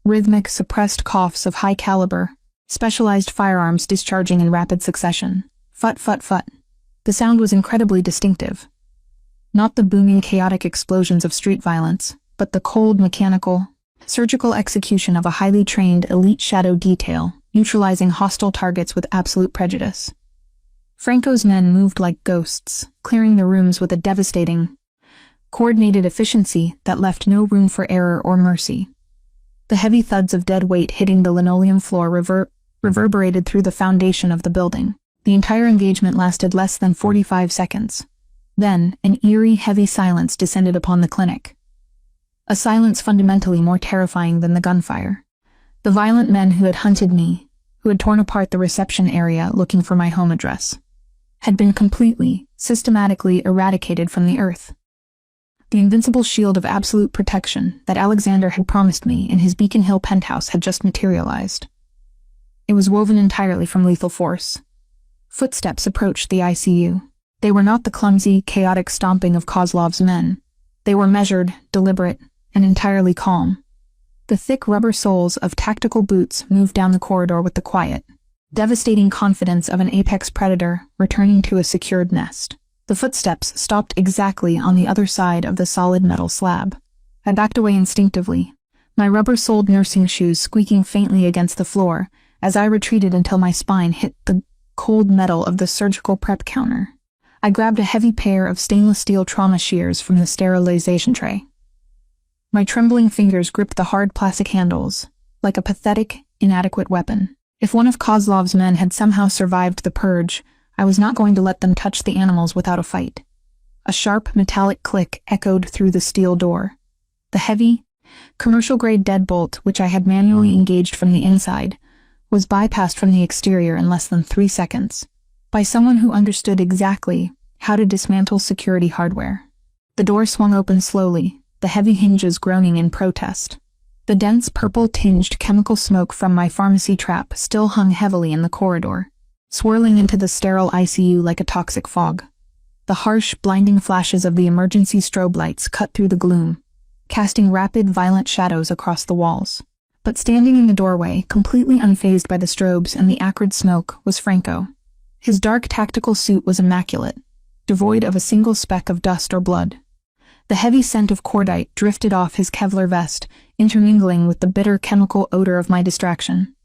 rhythmic, suppressed coughs of high-caliber, specialized firearms discharging in rapid succession. Fut, fut, fut. The sound was incredibly distinctive. Not the booming, chaotic explosions of street violence, but the cold, mechanical, surgical execution of a highly trained elite shadow detail neutralizing hostile targets with absolute prejudice. Franco's men moved like ghosts, clearing the rooms with a devastating, coordinated efficiency that left no room for error or mercy. The heavy thuds of dead weight hitting the linoleum floor reverberated through the foundation of the building. The entire engagement lasted less than 45 seconds. Then, an eerie, heavy silence descended upon the clinic. A silence fundamentally more terrifying than the gunfire. The violent men who had hunted me, who had torn apart the reception area looking for my home address, had been completely, systematically eradicated from the earth. The invincible shield of absolute protection that Alexander had promised me in his Beacon Hill penthouse had just materialized. It was woven entirely from lethal force. Footsteps approached the ICU. They were not the clumsy, chaotic stomping of Kozlov's men. They were measured, deliberate, and entirely calm. The thick rubber soles of tactical boots moved down the corridor with the quiet, devastating confidence of an apex predator returning to a secured nest. The footsteps stopped exactly on the other side of the solid metal slab. I backed away instinctively, my rubber-soled nursing shoes squeaking faintly against the floor as I retreated until my spine hit the cold metal of the surgical prep counter. I grabbed a heavy pair of stainless steel trauma shears from the sterilization tray. My trembling fingers gripped the hard plastic handles, like a pathetic, inadequate weapon. If one of Kozlov's men had somehow survived the purge, I was not going to let them touch the animals without a fight. A sharp, metallic click echoed through the steel door. The heavy, commercial-grade deadbolt, which I had manually engaged from the inside, was bypassed from the exterior in less than 3 seconds, by someone who understood exactly how to dismantle security hardware. The door swung open slowly, the heavy hinges groaning in protest. The dense purple-tinged chemical smoke from my pharmacy trap still hung heavily in the corridor, swirling into the sterile ICU like a toxic fog. The harsh, blinding flashes of the emergency strobe lights cut through the gloom, casting rapid, violent shadows across the walls. But standing in the doorway, completely unfazed by the strobes and the acrid smoke, was Franco. His dark tactical suit was immaculate, devoid of a single speck of dust or blood. The heavy scent of cordite drifted off his Kevlar vest, intermingling with the bitter chemical odor of my distraction.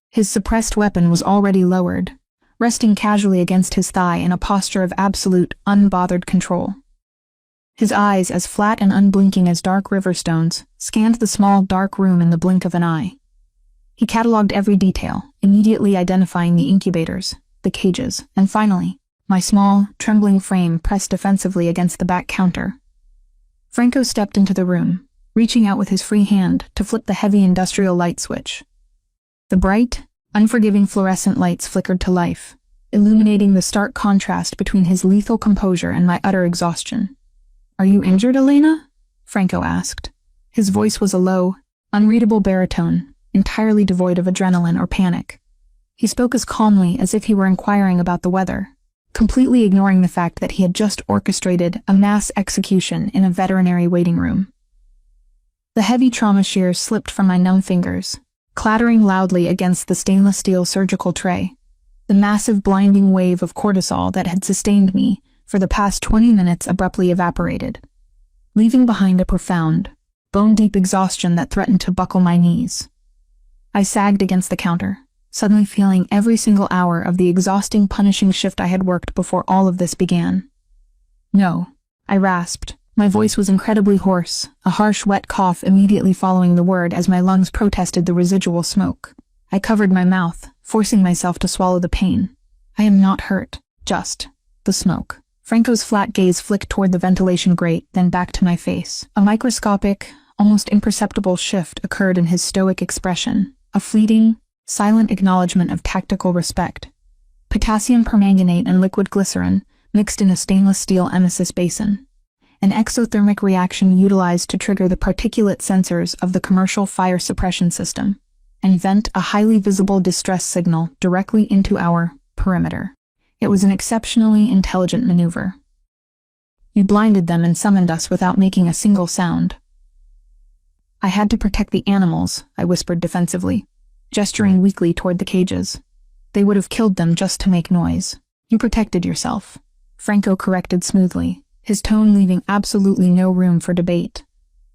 His suppressed weapon was already lowered, resting casually against his thigh in a posture of absolute, unbothered control. His eyes, as flat and unblinking as dark river stones, scanned the small, dark room in the blink of an eye. He catalogued every detail, immediately identifying the incubators, the cages, and finally, my small, trembling frame pressed defensively against the back counter. Franco stepped into the room, reaching out with his free hand to flip the heavy industrial light switch. The bright, unforgiving fluorescent lights flickered to life, illuminating the stark contrast between his lethal composure and my utter exhaustion. "Are you injured, Elena?" Franco asked. His voice was a low, unreadable baritone, entirely devoid of adrenaline or panic. He spoke as calmly as if he were inquiring about the weather, completely ignoring the fact that he had just orchestrated a mass execution in a veterinary waiting room. The heavy trauma shears slipped from my numb fingers, clattering loudly against the stainless steel surgical tray. The massive blinding wave of cortisol that had sustained me for the past 20 minutes abruptly evaporated, leaving behind a profound, bone-deep exhaustion that threatened to buckle my knees. I sagged against the counter, suddenly feeling every single hour of the exhausting, punishing shift I had worked before all of this began. "No," I rasped. My voice was incredibly hoarse, a harsh, wet cough immediately following the word as my lungs protested the residual smoke. I covered my mouth, forcing myself to swallow the pain. "I am not hurt, just the smoke." Franco's flat gaze flicked toward the ventilation grate, then back to my face. A microscopic, almost imperceptible shift occurred in his stoic expression, a fleeting, silent acknowledgement of tactical respect. Potassium permanganate and liquid glycerin mixed in a stainless steel emesis basin. An exothermic reaction utilized to trigger the particulate sensors of the commercial fire suppression system and vent a highly visible distress signal directly into our perimeter. It was an exceptionally intelligent maneuver. You blinded them and summoned us without making a single sound. "I had to protect the animals," I whispered defensively, gesturing weakly toward the cages. "They would have killed them just to make noise." "You protected yourself," Franco corrected smoothly, his tone leaving absolutely no room for debate.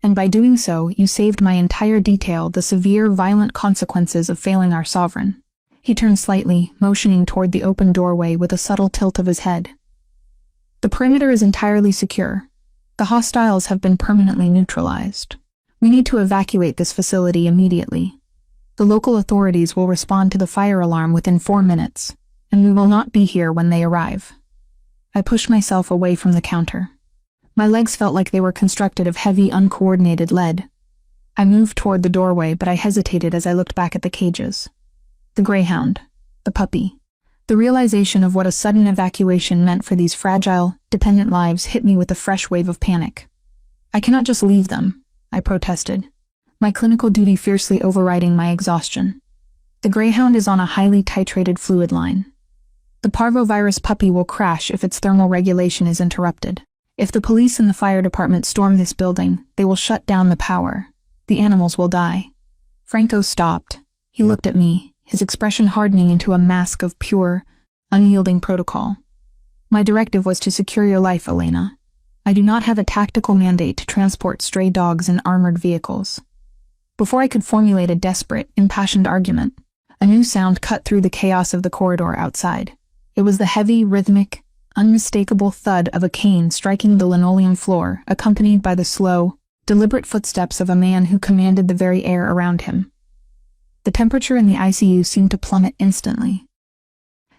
and by doing so, you saved my entire detail the severe, violent consequences of failing our sovereign. He turned slightly, motioning toward the open doorway with a subtle tilt of his head. The perimeter is entirely secure. The hostiles have been permanently neutralized. We need to evacuate this facility immediately. The local authorities will respond to the fire alarm within 4 minutes, and we will not be here when they arrive. I pushed myself away from the counter. My legs felt like they were constructed of heavy, uncoordinated lead. I moved toward the doorway, but I hesitated as I looked back at the cages. The greyhound, the puppy. The realization of what a sudden evacuation meant for these fragile, dependent lives hit me with a fresh wave of panic. I cannot just leave them, I protested, my clinical duty fiercely overriding my exhaustion. The greyhound is on a highly titrated fluid line. The parvovirus puppy will crash if its thermal regulation is interrupted. If the police and the fire department storm this building, they will shut down the power. The animals will die. Franco stopped. He looked at me, his expression hardening into a mask of pure, unyielding protocol. My directive was to secure your life, Elena. I do not have a tactical mandate to transport stray dogs in armored vehicles. Before I could formulate a desperate, impassioned argument, a new sound cut through the chaos of the corridor outside. It was the heavy, rhythmic, unmistakable thud of a cane striking the linoleum floor, accompanied by the slow, deliberate footsteps of a man who commanded the very air around him. The temperature in the ICU seemed to plummet instantly.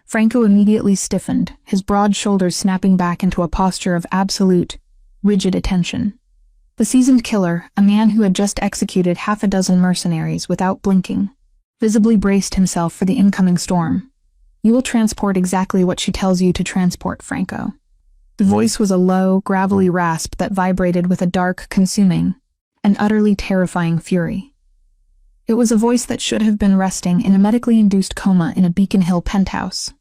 Franco immediately stiffened, his broad shoulders snapping back into a posture of absolute, rigid attention. The seasoned killer, a man who had just executed 6 mercenaries without blinking, visibly braced himself for the incoming storm. You will transport exactly what she tells you to transport, Franco. The voice was a low, gravelly rasp that vibrated with a dark, consuming, and utterly terrifying fury. It was a voice that should have been resting in a medically induced coma in a Beacon Hill penthouse,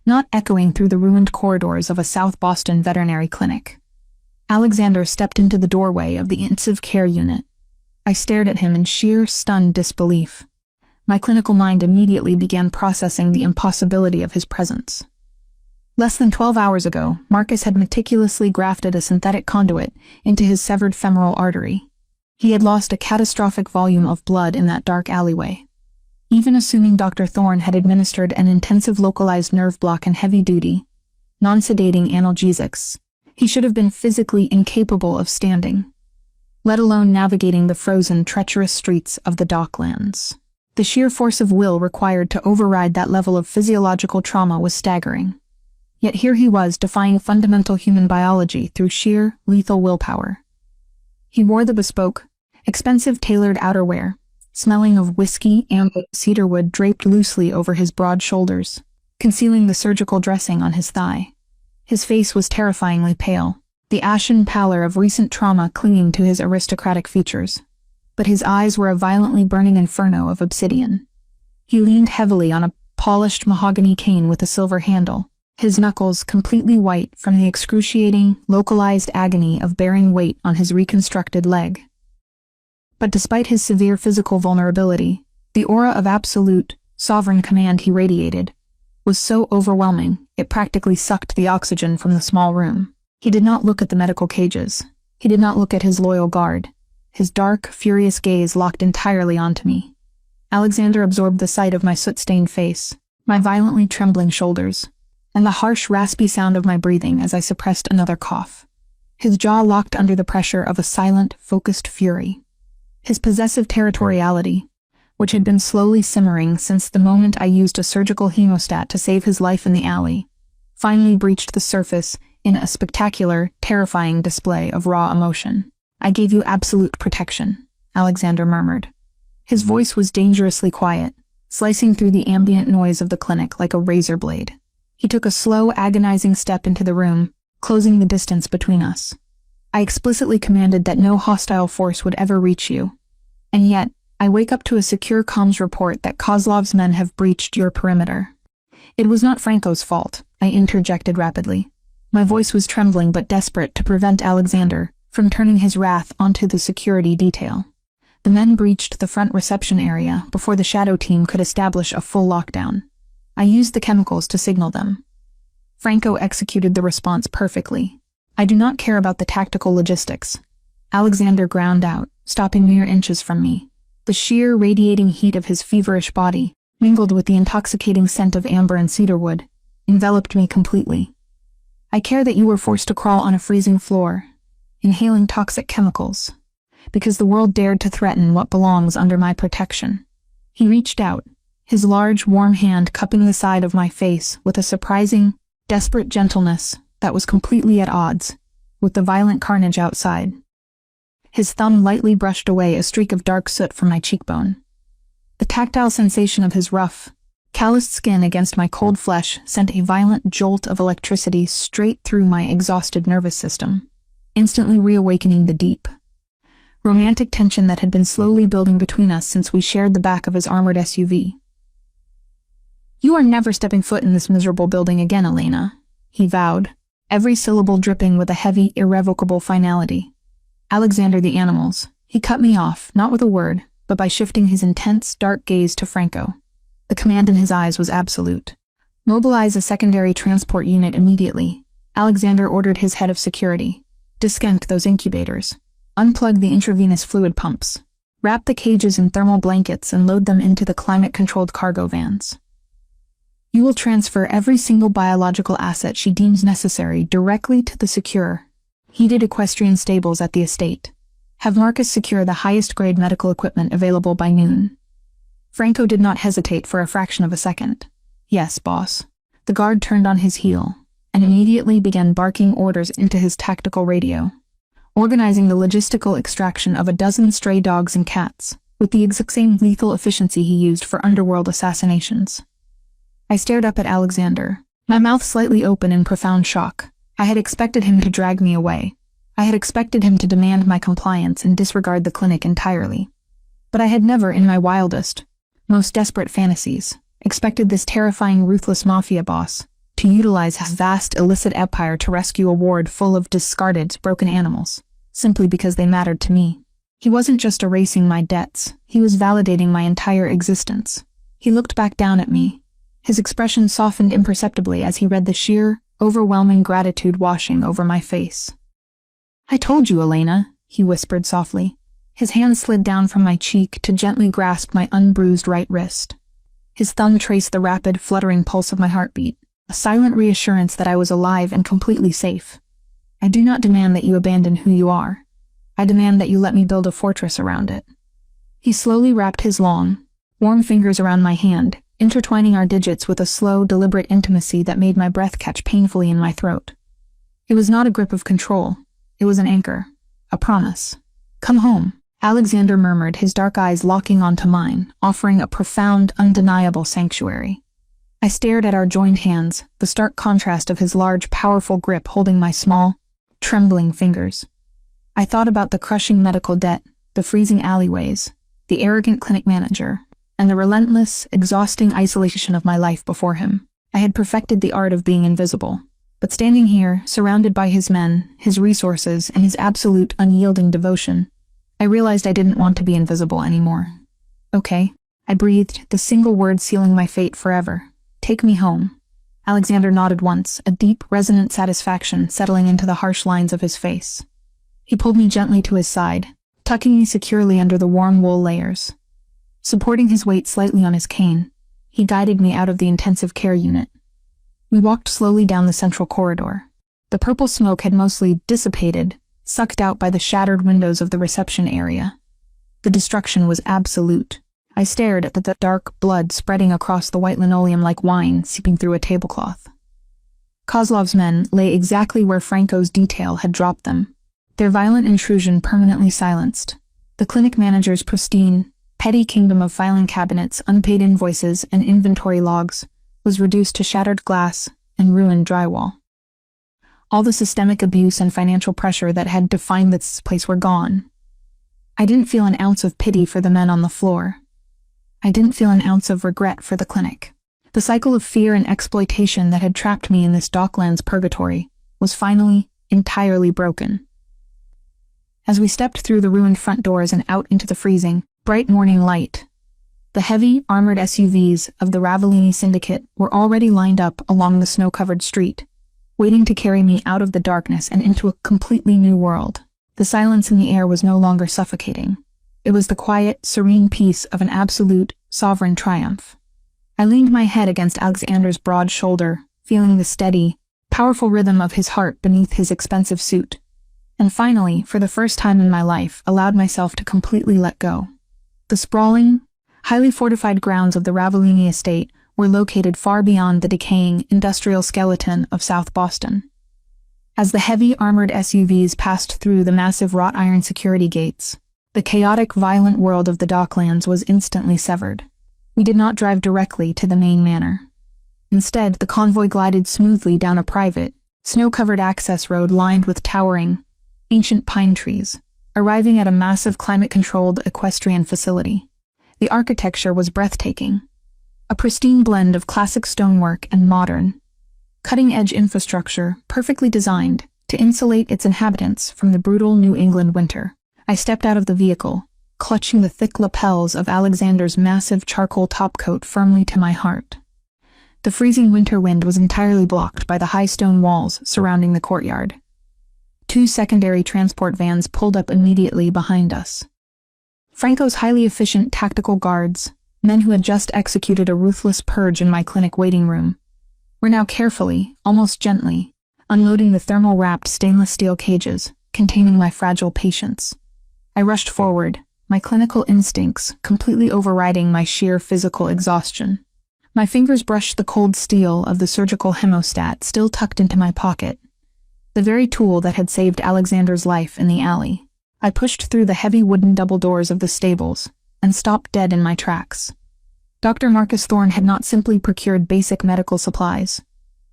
not echoing through the ruined corridors of a South Boston veterinary clinic. Alexander stepped into the doorway of the intensive care unit. I stared at him in sheer, stunned disbelief. My clinical mind immediately began processing the impossibility of his presence. Less than 12 hours ago, Marcus had meticulously grafted a synthetic conduit into his severed femoral artery. He had lost a catastrophic volume of blood in that dark alleyway. Even assuming Dr. Thorne had administered an intensive localized nerve block and heavy-duty, non-sedating analgesics, he should have been physically incapable of standing, let alone navigating the frozen, treacherous streets of the Docklands. The sheer force of will required to override that level of physiological trauma was staggering. Yet here he was defying fundamental human biology through sheer, lethal willpower. He wore the bespoke, expensive tailored outerwear, smelling of whiskey and cedarwood draped loosely over his broad shoulders, concealing the surgical dressing on his thigh. His face was terrifyingly pale, the ashen pallor of recent trauma clinging to his aristocratic features. But his eyes were a violently burning inferno of obsidian. He leaned heavily on a polished mahogany cane with a silver handle, his knuckles completely white from the excruciating, localized agony of bearing weight on his reconstructed leg. But despite his severe physical vulnerability, the aura of absolute, sovereign command he radiated was so overwhelming, it practically sucked the oxygen from the small room. He did not look at the medical cages. He did not look at his loyal guard. His dark, furious gaze locked entirely onto me. Alexander absorbed the sight of my soot-stained face, my violently trembling shoulders, and the harsh, raspy sound of my breathing as I suppressed another cough. His jaw locked under the pressure of a silent, focused fury. His possessive territoriality, which had been slowly simmering since the moment I used a surgical hemostat to save his life in the alley, finally breached the surface in a spectacular, terrifying display of raw emotion. "I gave you absolute protection," Alexander murmured. His voice was dangerously quiet, slicing through the ambient noise of the clinic like a razor blade. He took a slow, agonizing step into the room, closing the distance between us. "I explicitly commanded that no hostile force would ever reach you. And yet, I wake up to a secure comms report that Kozlov's men have breached your perimeter." "It was not Franco's fault," I interjected rapidly. My voice was trembling but desperate to prevent Alexander from turning his wrath onto the security detail. The men breached the front reception area before the shadow team could establish a full lockdown. I used the chemicals to signal them. Franco executed the response perfectly. I do not care about the tactical logistics. Alexander ground out, stopping mere inches from me. The sheer, radiating heat of his feverish body, mingled with the intoxicating scent of amber and cedarwood, enveloped me completely. I care that you were forced to crawl on a freezing floor, inhaling toxic chemicals, because the world dared to threaten what belongs under my protection. He reached out, his large, warm hand cupping the side of my face with a surprising, desperate gentleness that was completely at odds with the violent carnage outside. His thumb lightly brushed away a streak of dark soot from my cheekbone. The tactile sensation of his rough, calloused skin against my cold flesh sent a violent jolt of electricity straight through my exhausted nervous system, instantly reawakening the deep, romantic tension that had been slowly building between us since we shared the back of his armored SUV. "You are never stepping foot in this miserable building again, Elena," he vowed, every syllable dripping with a heavy, irrevocable finality. Alexander the Animals. He cut me off, not with a word, but by shifting his intense, dark gaze to Franco. The command in his eyes was absolute. "Mobilize a secondary transport unit immediately," Alexander ordered his head of security. "Disconnect those incubators. Unplug the intravenous fluid pumps. Wrap the cages in thermal blankets and load them into the climate-controlled cargo vans. You will transfer every single biological asset she deems necessary directly to the secure, heated equestrian stables at the estate. Have Marcus secure the highest-grade medical equipment available by noon." Franco did not hesitate for a fraction of a second. "Yes, boss." The guard turned on his heel and immediately began barking orders into his tactical radio, organizing the logistical extraction of a dozen stray dogs and cats, with the exact same lethal efficiency he used for underworld assassinations. I stared up at Alexander, my mouth slightly open in profound shock. I had expected him to drag me away. I had expected him to demand my compliance and disregard the clinic entirely. But I had never, in my wildest, most desperate fantasies, expected this terrifying, ruthless mafia boss to utilize his vast, illicit empire to rescue a ward full of discarded, broken animals, simply because they mattered to me. He wasn't just erasing my debts, he was validating my entire existence. He looked back down at me. His expression softened imperceptibly as he read the sheer, overwhelming gratitude washing over my face. "I told you, Elena," he whispered softly. His hand slid down from my cheek to gently grasp my unbruised right wrist. His thumb traced the rapid, fluttering pulse of my heartbeat, a silent reassurance that I was alive and completely safe. "I do not demand that you abandon who you are. I demand that you let me build a fortress around it." He slowly wrapped his long, warm fingers around my hand, intertwining our digits with a slow, deliberate intimacy that made my breath catch painfully in my throat. It was not a grip of control. It was an anchor, a promise. "Come home," Alexander murmured, his dark eyes locking onto mine, offering a profound, undeniable sanctuary. I stared at our joined hands, the stark contrast of his large, powerful grip holding my small, trembling fingers. I thought about the crushing medical debt, the freezing alleyways, the arrogant clinic manager, and the relentless, exhausting isolation of my life before him. I had perfected the art of being invisible. But standing here, surrounded by his men, his resources, and his absolute, unyielding devotion, I realized I didn't want to be invisible anymore. "Okay," I breathed, the single word sealing my fate forever. "Take me home." Alexander nodded once, a deep, resonant satisfaction settling into the harsh lines of his face. He pulled me gently to his side, tucking me securely under the warm wool layers. Supporting his weight slightly on his cane, he guided me out of the intensive care unit. We walked slowly down the central corridor. The purple smoke had mostly dissipated, sucked out by the shattered windows of the reception area. The destruction was absolute. I stared at the dark blood spreading across the white linoleum like wine seeping through a tablecloth. Kozlov's men lay exactly where Franco's detail had dropped them, their violent intrusion permanently silenced. The clinic manager's pristine, petty kingdom of filing cabinets, unpaid invoices, and inventory logs was reduced to shattered glass and ruined drywall. All the systemic abuse and financial pressure that had defined this place were gone. I didn't feel an ounce of pity for the men on the floor. I didn't feel an ounce of regret for the clinic. The cycle of fear and exploitation that had trapped me in this Docklands purgatory was finally, entirely broken. As we stepped through the ruined front doors and out into the freezing, bright morning light, the heavy, armored SUVs of the Ravellini Syndicate were already lined up along the snow-covered street, waiting to carry me out of the darkness and into a completely new world. The silence in the air was no longer suffocating. It was the quiet, serene peace of an absolute, sovereign triumph. I leaned my head against Alexander's broad shoulder, feeling the steady, powerful rhythm of his heart beneath his expensive suit. And finally, for the first time in my life, allowed myself to completely let go. The sprawling, highly fortified grounds of the Ravellini estate were located far beyond the decaying industrial skeleton of South Boston. As the heavy armored SUVs passed through the massive wrought iron security gates, the chaotic, violent world of the docklands was instantly severed. We did not drive directly to the main manor. Instead, the convoy glided smoothly down a private, snow-covered access road lined with towering, ancient pine trees, arriving at a massive climate-controlled equestrian facility. The architecture was breathtaking. A pristine blend of classic stonework and modern, cutting-edge infrastructure perfectly designed to insulate its inhabitants from the brutal New England winter. I stepped out of the vehicle, clutching the thick lapels of Alexander's massive charcoal topcoat firmly to my heart. The freezing winter wind was entirely blocked by the high stone walls surrounding the courtyard. 2 secondary transport vans pulled up immediately behind us. Franco's highly efficient tactical guards, men who had just executed a ruthless purge in my clinic waiting room, were now carefully, almost gently, unloading the thermal-wrapped stainless steel cages containing my fragile patients. I rushed forward, my clinical instincts completely overriding my sheer physical exhaustion. My fingers brushed the cold steel of the surgical hemostat still tucked into my pocket, the very tool that had saved Alexander's life in the alley. I pushed through the heavy wooden double doors of the stables and stopped dead in my tracks. Dr. Marcus Thorne had not simply procured basic medical supplies.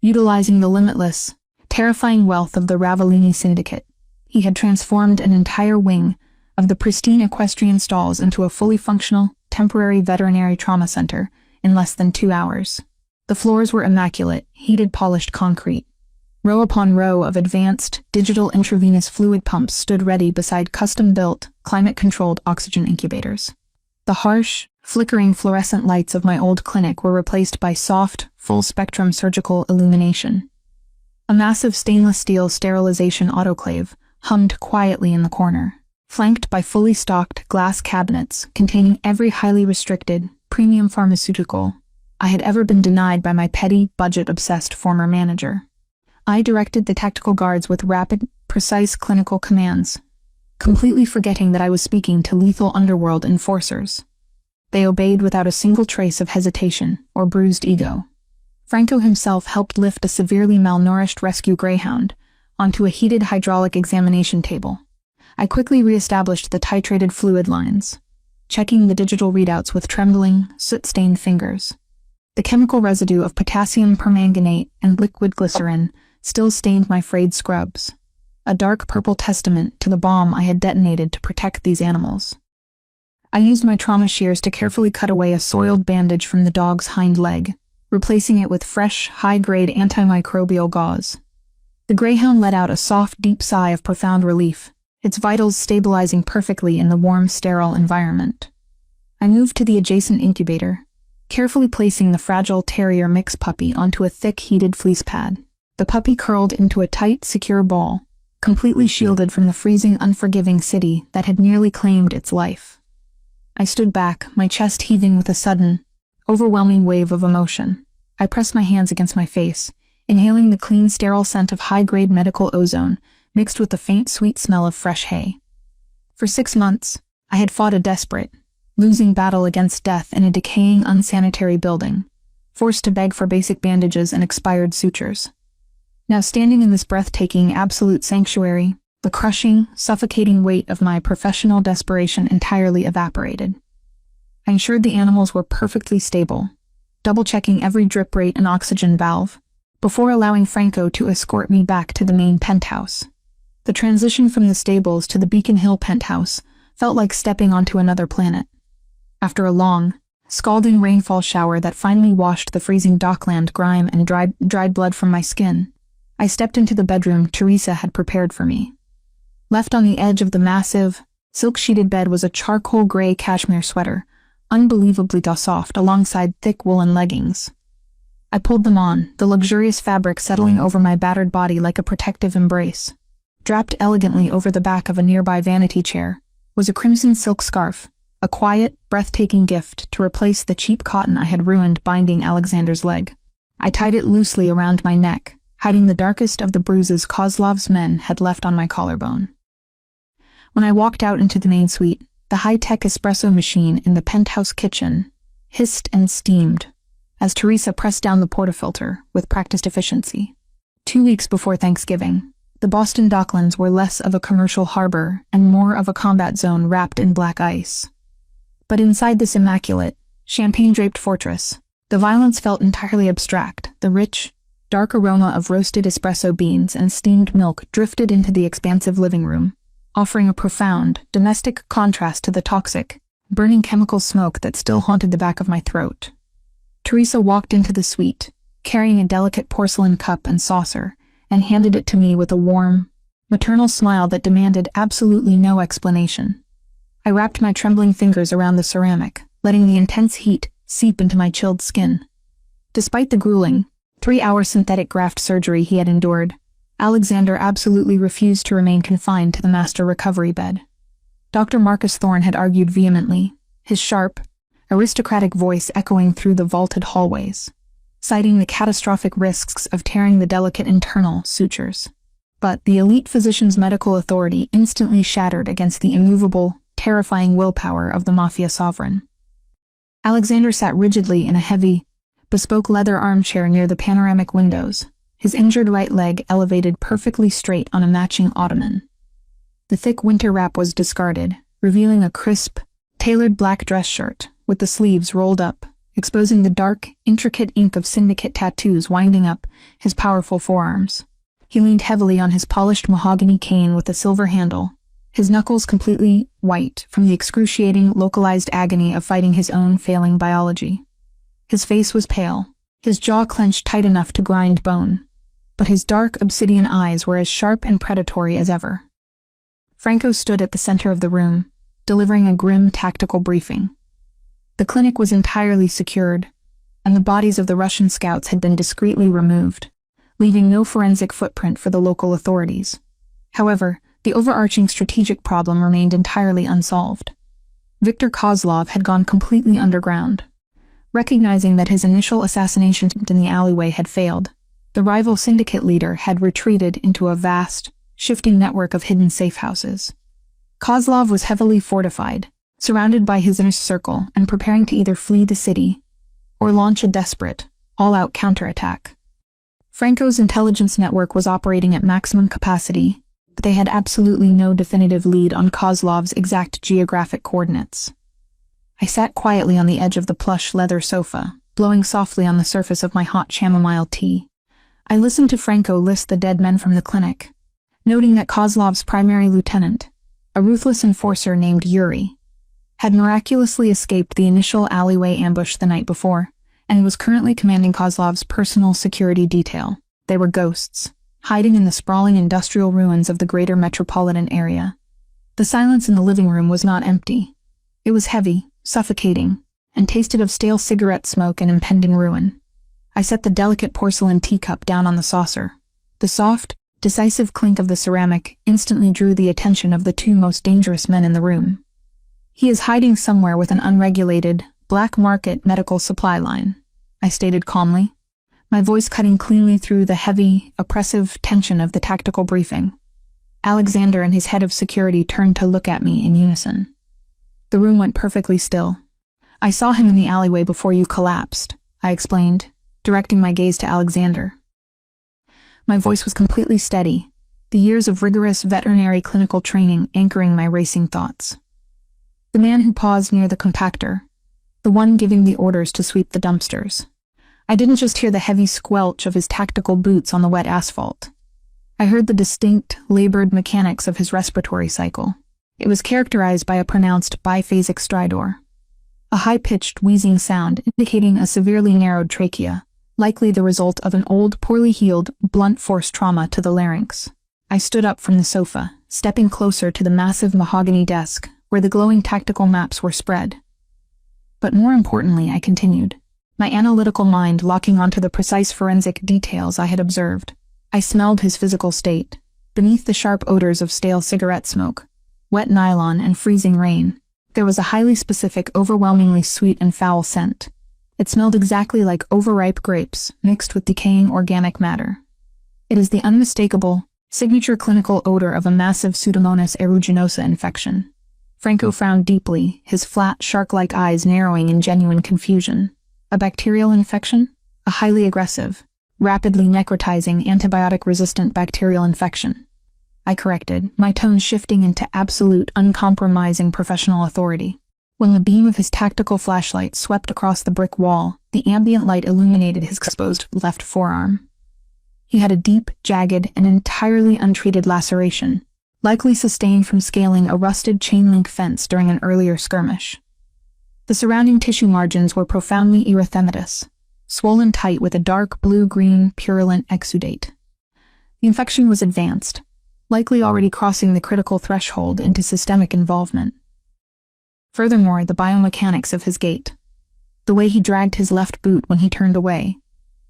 Utilizing the limitless, terrifying wealth of the Ravellini Syndicate, he had transformed an entire wing of the pristine equestrian stalls into a fully functional, temporary veterinary trauma center in less than 2 hours. The floors were immaculate, heated polished concrete. Row upon row of advanced, digital intravenous fluid pumps stood ready beside custom-built, climate-controlled oxygen incubators. The harsh, flickering fluorescent lights of my old clinic were replaced by soft, full-spectrum surgical illumination. A massive stainless steel sterilization autoclave hummed quietly in the corner, flanked by fully stocked glass cabinets containing every highly restricted, premium pharmaceutical I had ever been denied by my petty, budget-obsessed former manager. I directed the tactical guards with rapid, precise clinical commands, completely forgetting that I was speaking to lethal underworld enforcers. They obeyed without a single trace of hesitation or bruised ego. Franco himself helped lift a severely malnourished rescue greyhound onto a heated hydraulic examination table. I quickly reestablished the titrated fluid lines, checking the digital readouts with trembling, soot-stained fingers. The chemical residue of potassium permanganate and liquid glycerin still stained my frayed scrubs, a dark purple testament to the bomb I had detonated to protect these animals. I used my trauma shears to carefully cut away a soiled bandage from the dog's hind leg, replacing it with fresh, high-grade antimicrobial gauze. The greyhound let out a soft, deep sigh of profound relief, its vitals stabilizing perfectly in the warm, sterile environment. I moved to the adjacent incubator, carefully placing the fragile terrier mix puppy onto a thick, heated fleece pad. The puppy curled into a tight, secure ball, completely shielded from the freezing, unforgiving city that had nearly claimed its life. I stood back, my chest heaving with a sudden, overwhelming wave of emotion. I pressed my hands against my face, inhaling the clean, sterile scent of high-grade medical ozone mixed with the faint, sweet smell of fresh hay. For 6 months, I had fought a desperate, losing battle against death in a decaying, unsanitary building, forced to beg for basic bandages and expired sutures. Now standing in this breathtaking, absolute sanctuary, the crushing, suffocating weight of my professional desperation entirely evaporated. I ensured the animals were perfectly stable, double-checking every drip rate and oxygen valve, before allowing Franco to escort me back to the main penthouse. The transition from the stables to the Beacon Hill penthouse felt like stepping onto another planet. After a long, scalding rainfall shower that finally washed the freezing dockland grime and dried blood from my skin, I stepped into the bedroom Teresa had prepared for me. Left on the edge of the massive, silk-sheeted bed was a charcoal gray cashmere sweater, unbelievably soft alongside thick woolen leggings. I pulled them on, the luxurious fabric settling over my battered body like a protective embrace. Draped elegantly over the back of a nearby vanity chair was a crimson silk scarf, a quiet, breathtaking gift to replace the cheap cotton I had ruined binding Alexander's leg. I tied it loosely around my neck, hiding the darkest of the bruises Kozlov's men had left on my collarbone. When I walked out into the main suite, the high-tech espresso machine in the penthouse kitchen hissed and steamed as Teresa pressed down the portafilter with practiced efficiency. 2 weeks before Thanksgiving, the Boston Docklands were less of a commercial harbor and more of a combat zone wrapped in black ice. But inside this immaculate, champagne-draped fortress, the violence felt entirely abstract. The rich, dark aroma of roasted espresso beans and steamed milk drifted into the expansive living room, offering a profound, domestic contrast to the toxic, burning chemical smoke that still haunted the back of my throat. Teresa walked into the suite, carrying a delicate porcelain cup and saucer, and handed it to me with a warm, maternal smile that demanded absolutely no explanation. I wrapped my trembling fingers around the ceramic, letting the intense heat seep into my chilled skin. Despite the grueling, 3-hour synthetic graft surgery he had endured, Alexander absolutely refused to remain confined to the master recovery bed. Dr. Marcus Thorne had argued vehemently, his sharp, aristocratic voice echoing through the vaulted hallways, citing the catastrophic risks of tearing the delicate internal sutures. But the elite physician's medical authority instantly shattered against the immovable, terrifying willpower of the mafia sovereign. Alexander sat rigidly in a heavy, bespoke leather armchair near the panoramic windows, his injured right leg elevated perfectly straight on a matching ottoman. The thick winter wrap was discarded, revealing a crisp, tailored black dress shirt, with the sleeves rolled up, exposing the dark, intricate ink of syndicate tattoos winding up his powerful forearms. He leaned heavily on his polished mahogany cane with a silver handle, his knuckles completely white from the excruciating, localized agony of fighting his own failing biology. His face was pale, his jaw clenched tight enough to grind bone, but his dark, obsidian eyes were as sharp and predatory as ever. Franco stood at the center of the room, delivering a grim tactical briefing. The clinic was entirely secured, and the bodies of the Russian scouts had been discreetly removed, leaving no forensic footprint for the local authorities. However, the overarching strategic problem remained entirely unsolved. Viktor Kozlov had gone completely underground. Recognizing that his initial assassination attempt in the alleyway had failed, the rival syndicate leader had retreated into a vast, shifting network of hidden safe houses. Kozlov was heavily fortified, surrounded by his inner circle and preparing to either flee the city or launch a desperate, all-out counterattack. Franco's intelligence network was operating at maximum capacity, but they had absolutely no definitive lead on Kozlov's exact geographic coordinates. I sat quietly on the edge of the plush leather sofa, blowing softly on the surface of my hot chamomile tea. I listened to Franco list the dead men from the clinic, noting that Kozlov's primary lieutenant, a ruthless enforcer named Yuri, had miraculously escaped the initial alleyway ambush the night before, and was currently commanding Kozlov's personal security detail. They were ghosts, hiding in the sprawling industrial ruins of the greater metropolitan area. The silence in the living room was not empty. It was heavy, suffocating, and tasted of stale cigarette smoke and impending ruin. I set the delicate porcelain teacup down on the saucer. The soft, decisive clink of the ceramic instantly drew the attention of the two most dangerous men in the room. "He is hiding somewhere with an unregulated, black market medical supply line," I stated calmly, my voice cutting cleanly through the heavy, oppressive tension of the tactical briefing. Alexander and his head of security turned to look at me in unison. The room went perfectly still. "I saw him in the alleyway before you collapsed," I explained, directing my gaze to Alexander. My voice was completely steady, the years of rigorous veterinary clinical training anchoring my racing thoughts. The man who paused near the compactor, the one giving the orders to sweep the dumpsters. I didn't just hear the heavy squelch of his tactical boots on the wet asphalt. I heard the distinct, labored mechanics of his respiratory cycle. It was characterized by a pronounced biphasic stridor, a high-pitched, wheezing sound indicating a severely narrowed trachea, likely the result of an old, poorly healed, blunt force trauma to the larynx. I stood up from the sofa, stepping closer to the massive mahogany desk where the glowing tactical maps were spread. But more importantly, I continued, my analytical mind locking onto the precise forensic details I had observed. I smelled his physical state, Beneath the sharp odors of stale cigarette smoke, wet nylon, and freezing rain, there was a highly specific, overwhelmingly sweet and foul scent. It smelled exactly like overripe grapes mixed with decaying organic matter. It is the unmistakable, signature clinical odor of a massive Pseudomonas aeruginosa infection. Franco frowned deeply, his flat, shark-like eyes narrowing in genuine confusion. A bacterial infection? A highly aggressive, rapidly necrotizing, antibiotic-resistant bacterial infection. I corrected, my tone shifting into absolute, uncompromising professional authority. When the beam of his tactical flashlight swept across the brick wall, the ambient light illuminated his exposed left forearm. He had a deep, jagged, and entirely untreated laceration, likely sustained from scaling a rusted chain-link fence during an earlier skirmish. The surrounding tissue margins were profoundly erythematous, swollen tight with a dark blue-green, purulent exudate. The infection was advanced, likely already crossing the critical threshold into systemic involvement. Furthermore, the biomechanics of his gait, the way he dragged his left boot when he turned away,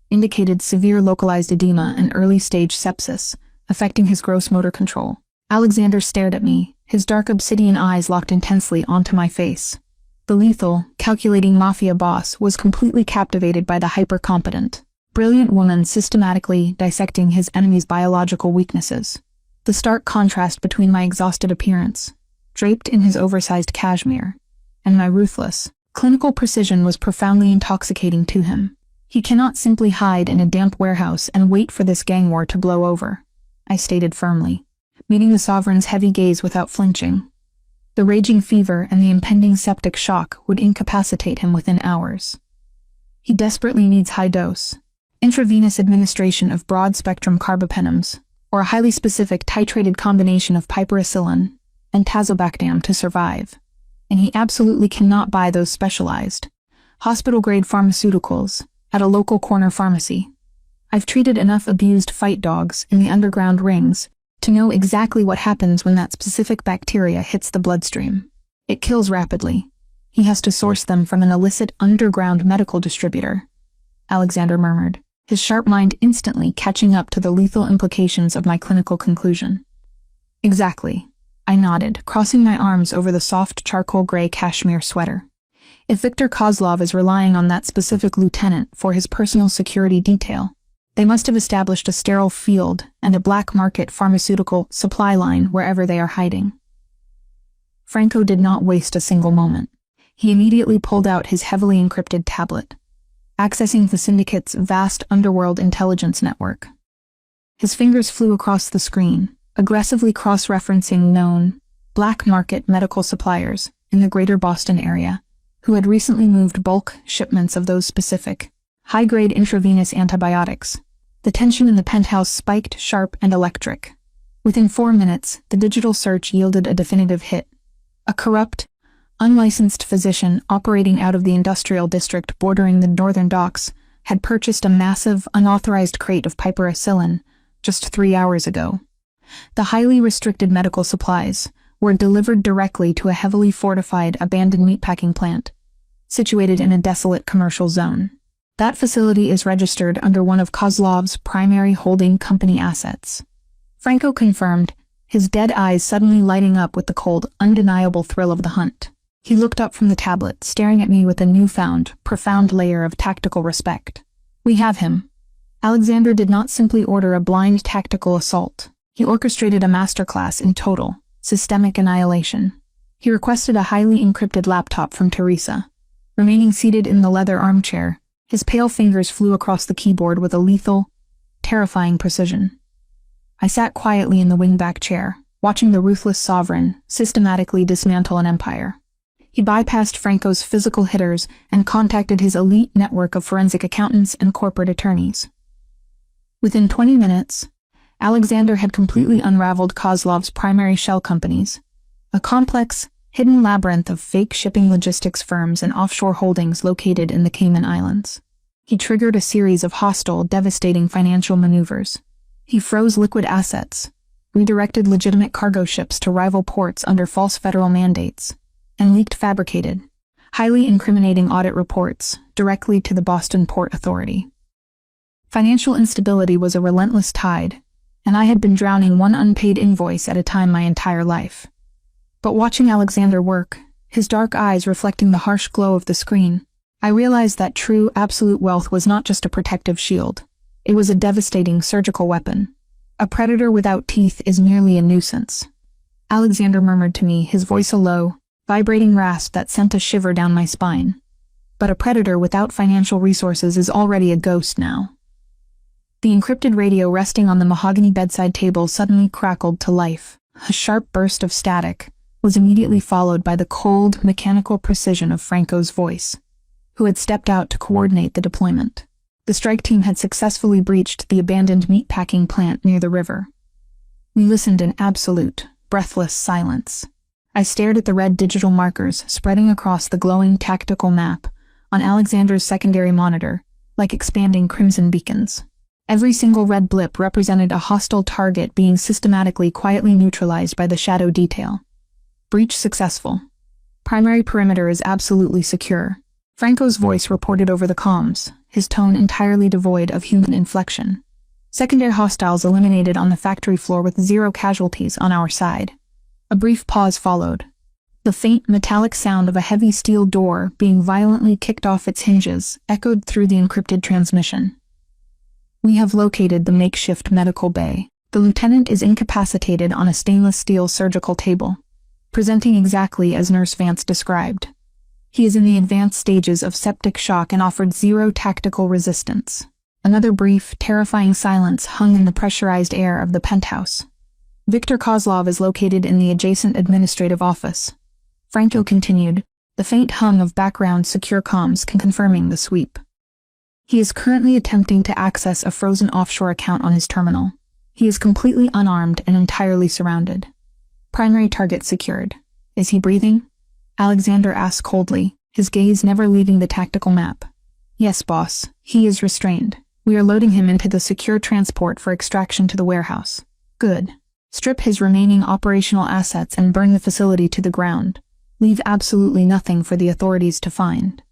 indicated severe localized edema and early-stage sepsis, affecting his gross motor control. Alexander stared at me, his dark obsidian eyes locked intensely onto my face. The lethal, calculating mafia boss was completely captivated by the hyper-competent, brilliant woman systematically dissecting his enemy's biological weaknesses. The stark contrast between my exhausted appearance, draped in his oversized cashmere, and my ruthless, clinical precision was profoundly intoxicating to him. He cannot simply hide in a damp warehouse and wait for this gang war to blow over, I stated firmly, meeting the sovereign's heavy gaze without flinching. The raging fever and the impending septic shock would incapacitate him within hours. He desperately needs high-dose, intravenous administration of broad-spectrum carbapenems, or a highly specific titrated combination of piperacillin and tazobactam to survive, and he absolutely cannot buy those specialized, hospital-grade pharmaceuticals at a local corner pharmacy. I've treated enough abused fight dogs in the underground rings to know exactly what happens when that specific bacteria hits the bloodstream. It kills rapidly. He has to source them from an illicit underground medical distributor, Alexander murmured, his sharp mind instantly catching up to the lethal implications of my clinical conclusion. Exactly, I nodded, crossing my arms over the soft charcoal gray cashmere sweater. If Viktor Kozlov is relying on that specific lieutenant for his personal security detail, they must have established a sterile field and a black market pharmaceutical supply line wherever they are hiding. Franco did not waste a single moment. He immediately pulled out his heavily encrypted tablet, accessing the syndicate's vast underworld intelligence network. His fingers flew across the screen, aggressively cross-referencing known, black market medical suppliers in the greater Boston area, who had recently moved bulk shipments of those specific, high-grade intravenous antibiotics. The tension in the penthouse spiked, sharp and electric. Within 4 minutes, the digital search yielded a definitive hit. A corrupt, unlicensed physician operating out of the industrial district bordering the northern docks had purchased a massive, unauthorized crate of piperacillin just 3 hours ago. The highly restricted medical supplies were delivered directly to a heavily fortified, abandoned meatpacking plant, situated in a desolate commercial zone. That facility is registered under one of Kozlov's primary holding company assets. Franco confirmed, his dead eyes suddenly lighting up with the cold, undeniable thrill of the hunt. He looked up from the tablet, staring at me with a newfound, profound layer of tactical respect. We have him. Alexander did not simply order a blind tactical assault. He orchestrated a masterclass in total, systemic annihilation. He requested a highly encrypted laptop from Teresa. Remaining seated in the leather armchair, his pale fingers flew across the keyboard with a lethal, terrifying precision. I sat quietly in the wingback chair, watching the ruthless sovereign systematically dismantle an empire. He bypassed Franco's physical hitters and contacted his elite network of forensic accountants and corporate attorneys. Within 20 minutes, Alexander had completely unraveled Kozlov's primary shell companies, a complex, hidden labyrinth of fake shipping logistics firms and offshore holdings located in the Cayman Islands. He triggered a series of hostile, devastating financial maneuvers. He froze liquid assets, redirected legitimate cargo ships to rival ports under false federal mandates, and leaked fabricated, highly incriminating audit reports directly to the Boston Port Authority. Financial instability was a relentless tide, and I had been drowning one unpaid invoice at a time my entire life. But watching Alexander work, his dark eyes reflecting the harsh glow of the screen, I realized that true, absolute wealth was not just a protective shield. It was a devastating surgical weapon. A predator without teeth is merely a nuisance. Alexander murmured to me, his voice a low, vibrating rasp that sent a shiver down my spine. But a predator without financial resources is already a ghost now. The encrypted radio resting on the mahogany bedside table suddenly crackled to life. A sharp burst of static was immediately followed by the cold, mechanical precision of Franco's voice, who had stepped out to coordinate the deployment. The strike team had successfully breached the abandoned meatpacking plant near the river. We listened in absolute, breathless silence. I stared at the red digital markers spreading across the glowing tactical map on Alexander's secondary monitor, like expanding crimson beacons. Every single red blip represented a hostile target being systematically quietly neutralized by the shadow detail. Breach successful. Primary perimeter is absolutely secure. Franco's voice reported over the comms, his tone entirely devoid of human inflection. Secondary hostiles eliminated on the factory floor with 0 casualties on our side. A brief pause followed. The faint metallic sound of a heavy steel door being violently kicked off its hinges echoed through the encrypted transmission. We have located the makeshift medical bay. The lieutenant is incapacitated on a stainless steel surgical table, presenting exactly as Nurse Vance described. He is in the advanced stages of septic shock and offered 0 tactical resistance. Another brief, terrifying silence hung in the pressurized air of the penthouse. Viktor Kozlov is located in the adjacent administrative office. Franco continued, the faint hum of background secure comms confirming the sweep. He is currently attempting to access a frozen offshore account on his terminal. He is completely unarmed and entirely surrounded. Primary target secured. Is he breathing? Alexander asked coldly, his gaze never leaving the tactical map. Yes, boss. He is restrained. We are loading him into the secure transport for extraction to the warehouse. Good. Strip his remaining operational assets and burn the facility to the ground. Leave absolutely nothing for the authorities to find.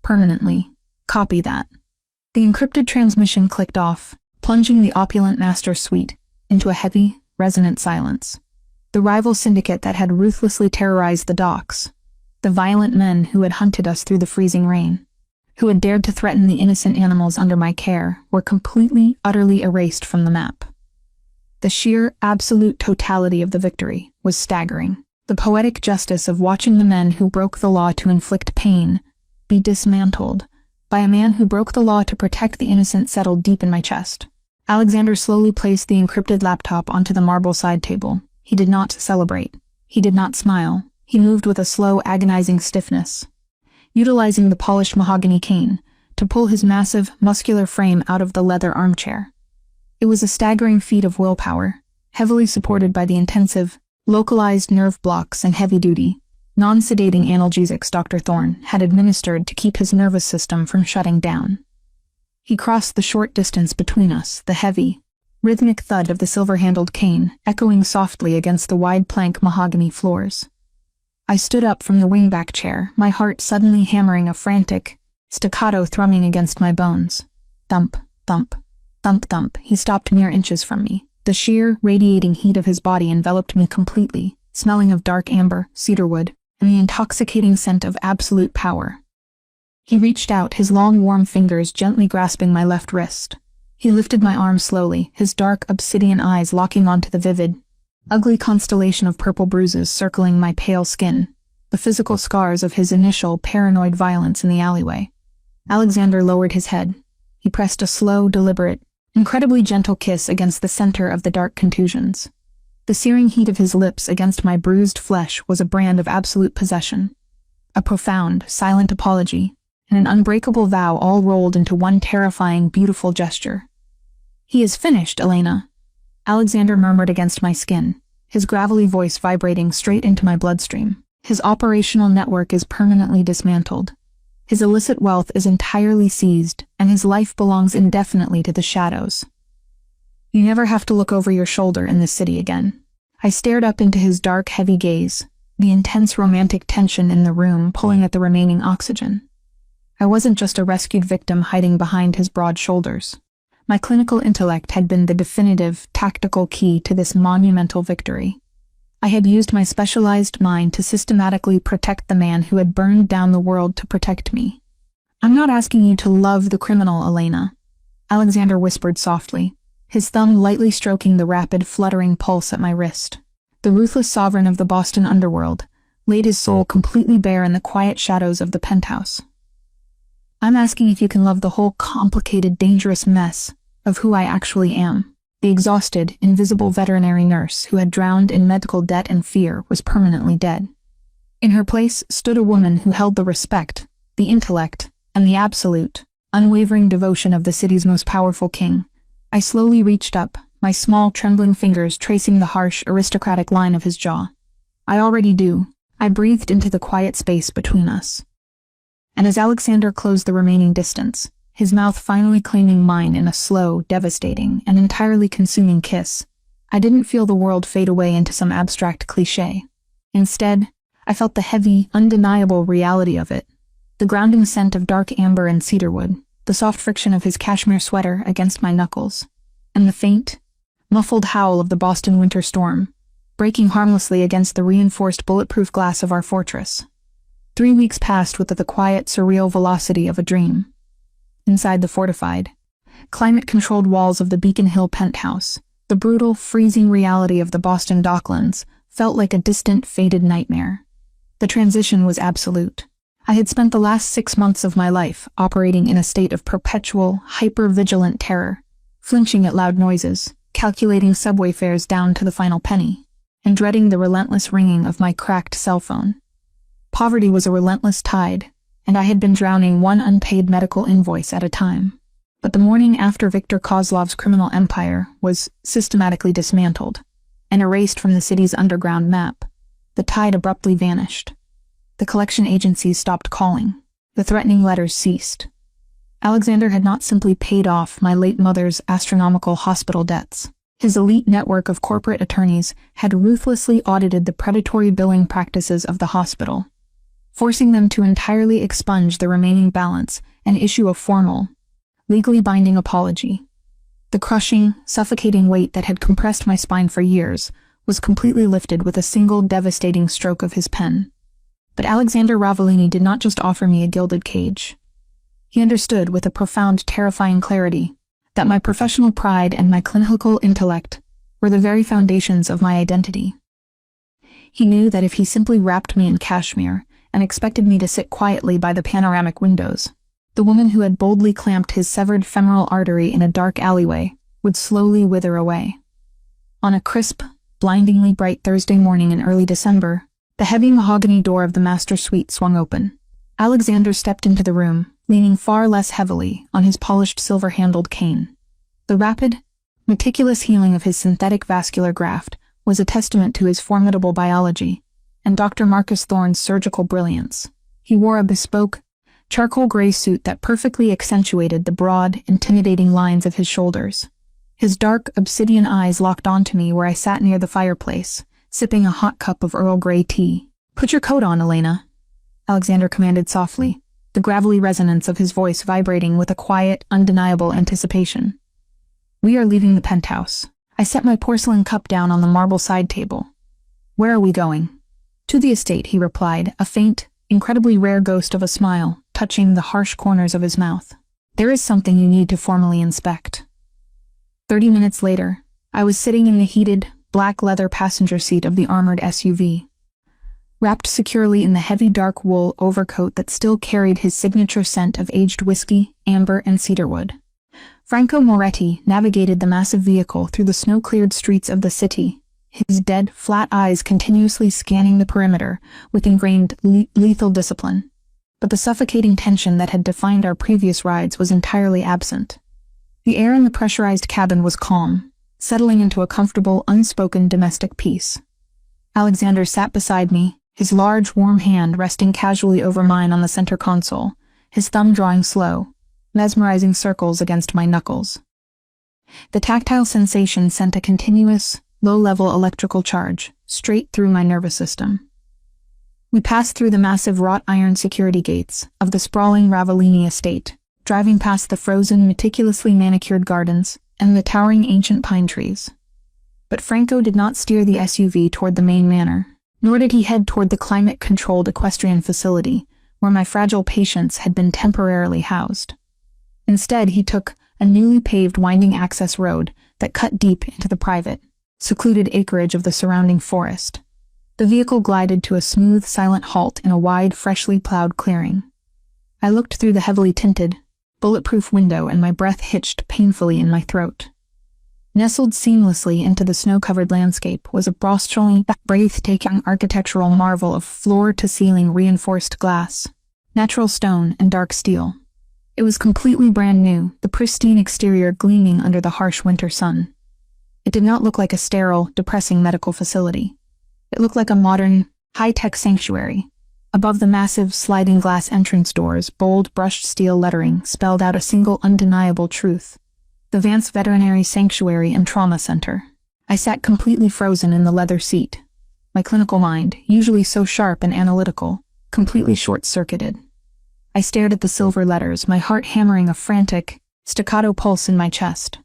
Permanently. Copy that. The encrypted transmission clicked off, plunging the opulent master suite into a heavy, resonant silence. The rival syndicate that had ruthlessly terrorized the docks, the violent men who had hunted us through the freezing rain, who had dared to threaten the innocent animals under my care, were completely, utterly erased from the map. The sheer, absolute totality of the victory was staggering. The poetic justice of watching the men who broke the law to inflict pain be dismantled by a man who broke the law to protect the innocent settled deep in my chest. Alexander slowly placed the encrypted laptop onto the marble side table. He did not celebrate. He did not smile. He moved with a slow, agonizing stiffness, utilizing the polished mahogany cane to pull his massive, muscular frame out of the leather armchair. It was a staggering feat of willpower, heavily supported by the intensive, localized nerve blocks and heavy-duty, non-sedating analgesics Dr. Thorne had administered to keep his nervous system from shutting down. He crossed the short distance between us, the heavy, rhythmic thud of the silver-handled cane echoing softly against the wide plank mahogany floors. I stood up from the wingback chair, my heart suddenly hammering a frantic, staccato thrumming against my bones. Thump, thump, thump, thump. He stopped mere inches from me. The sheer, radiating heat of his body enveloped me completely, smelling of dark amber, cedarwood, and the intoxicating scent of absolute power. He reached out, his long, warm fingers gently grasping my left wrist. He lifted my arm slowly, his dark, obsidian eyes locking onto the vivid, ugly constellation of purple bruises circling my pale skin, the physical scars of his initial paranoid violence in the alleyway. Alexander lowered his head. He pressed a slow, deliberate, incredibly gentle kiss against the center of the dark contusions. The searing heat of his lips against my bruised flesh was a brand of absolute possession. A profound, silent apology, and an unbreakable vow all rolled into one terrifying, beautiful gesture. He is finished, Elena. Alexander murmured against my skin, his gravelly voice vibrating straight into my bloodstream. His operational network is permanently dismantled. His illicit wealth is entirely seized, and his life belongs indefinitely to the shadows. You never have to look over your shoulder in this city again. I stared up into his dark, heavy gaze, the intense romantic tension in the room pulling at the remaining oxygen. I wasn't just a rescued victim hiding behind his broad shoulders. My clinical intellect had been the definitive, tactical key to this monumental victory. I had used my specialized mind to systematically protect the man who had burned down the world to protect me. "I'm not asking you to love the criminal, Elena," Alexander whispered softly, his thumb lightly stroking the rapid, fluttering pulse at my wrist. The ruthless sovereign of the Boston underworld laid his soul completely bare in the quiet shadows of the penthouse. "I'm asking if you can love the whole complicated, dangerous mess of who I actually am." The exhausted, invisible veterinary nurse who had drowned in medical debt and fear was permanently dead. In her place stood a woman who held the respect, the intellect, and the absolute, unwavering devotion of the city's most powerful king. I slowly reached up, my small, trembling fingers tracing the harsh, aristocratic line of his jaw. "I already do." I breathed into the quiet space between us. And as Alexander closed the remaining distance, his mouth finally claiming mine in a slow, devastating, and entirely consuming kiss, I didn't feel the world fade away into some abstract cliché. Instead, I felt the heavy, undeniable reality of it, the grounding scent of dark amber and cedarwood, the soft friction of his cashmere sweater against my knuckles, and the faint, muffled howl of the Boston winter storm, breaking harmlessly against the reinforced bulletproof glass of our fortress. 3 weeks passed with the quiet, surreal velocity of a dream. Inside the fortified, climate-controlled walls of the Beacon Hill penthouse, the brutal, freezing reality of the Boston Docklands felt like a distant, faded nightmare. The transition was absolute. I had spent the last 6 months of my life operating in a state of perpetual, hyper-vigilant terror, flinching at loud noises, calculating subway fares down to the final penny, and dreading the relentless ringing of my cracked cell phone. Poverty was a relentless tide, and I had been drowning one unpaid medical invoice at a time. But the morning after Viktor Kozlov's criminal empire was systematically dismantled and erased from the city's underground map, the tide abruptly vanished. The collection agencies stopped calling. The threatening letters ceased. Alexander had not simply paid off my late mother's astronomical hospital debts. His elite network of corporate attorneys had ruthlessly audited the predatory billing practices of the hospital, forcing them to entirely expunge the remaining balance and issue a formal, legally binding apology. The crushing, suffocating weight that had compressed my spine for years was completely lifted with a single devastating stroke of his pen. But Alexander Ravellini did not just offer me a gilded cage. He understood with a profound, terrifying clarity that my professional pride and my clinical intellect were the very foundations of my identity. He knew that if he simply wrapped me in cashmere and expected me to sit quietly by the panoramic windows, the woman who had boldly clamped his severed femoral artery in a dark alleyway would slowly wither away. On a crisp, blindingly bright Thursday morning in early December, the heavy mahogany door of the master suite swung open. Alexander stepped into the room, leaning far less heavily on his polished silver-handled cane. The rapid, meticulous healing of his synthetic vascular graft was a testament to his formidable biology and Dr. Marcus Thorne's surgical brilliance. He wore a bespoke, charcoal gray suit that perfectly accentuated the broad, intimidating lines of his shoulders. His dark, obsidian eyes locked onto me where I sat near the fireplace, sipping a hot cup of Earl Grey tea. "Put your coat on, Elena," Alexander commanded softly, the gravelly resonance of his voice vibrating with a quiet, undeniable anticipation. "We are leaving the penthouse." I set my porcelain cup down on the marble side table. "Where are we going?" "To the estate," he replied, a faint, incredibly rare ghost of a smile touching the harsh corners of his mouth. "There is something you need to formally inspect." 30 minutes later, I was sitting in the heated, black leather passenger seat of the armored SUV, wrapped securely in the heavy dark wool overcoat that still carried his signature scent of aged whiskey, amber, and cedarwood. Franco Moretti navigated the massive vehicle through the snow-cleared streets of the city, his dead, flat eyes continuously scanning the perimeter with ingrained lethal discipline. But the suffocating tension that had defined our previous rides was entirely absent. The air in the pressurized cabin was calm, settling into a comfortable, unspoken domestic peace. Alexander sat beside me, his large, warm hand resting casually over mine on the center console, his thumb drawing slow, mesmerizing circles against my knuckles. The tactile sensation sent a continuous, low-level electrical charge straight through my nervous system. We passed through the massive wrought iron security gates of the sprawling Ravellini estate, driving past the frozen, meticulously manicured gardens and the towering ancient pine trees. But Franco did not steer the SUV toward the main manor, nor did he head toward the climate-controlled equestrian facility where my fragile patients had been temporarily housed. Instead, he took a newly paved winding access road that cut deep into the private, secluded acreage of the surrounding forest. The vehicle glided to a smooth, silent halt in a wide, freshly plowed clearing. I looked through the heavily tinted, bulletproof window and my breath hitched painfully in my throat. Nestled seamlessly into the snow-covered landscape was a breathtaking architectural marvel of floor-to-ceiling reinforced glass, natural stone, and dark steel. It was completely brand new, the pristine exterior gleaming under the harsh winter sun. It did not look like a sterile, depressing medical facility. It looked like a modern, high-tech sanctuary. Above the massive, sliding glass entrance doors, bold, brushed steel lettering spelled out a single undeniable truth: the Vance Veterinary Sanctuary and Trauma Center. I sat completely frozen in the leather seat, my clinical mind, usually so sharp and analytical, completely short-circuited. I stared at the silver letters, my heart hammering a frantic, staccato pulse in my chest.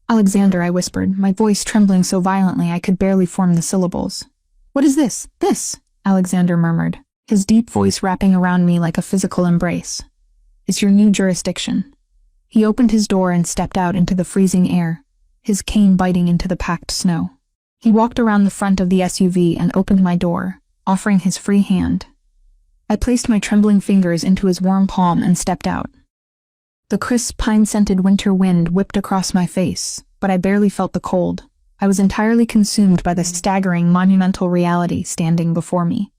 "Alexander," I whispered, my voice trembling so violently I could barely form the syllables. "What is this? This?" Alexander murmured, his deep voice wrapping around me like a physical embrace. "It's your new jurisdiction." He opened his door and stepped out into the freezing air, his cane biting into the packed snow. He walked around the front of the SUV and opened my door, offering his free hand. I placed my trembling fingers into his warm palm and stepped out. The crisp, pine-scented winter wind whipped across my face, but I barely felt the cold. I was entirely consumed by the staggering, monumental reality standing before me.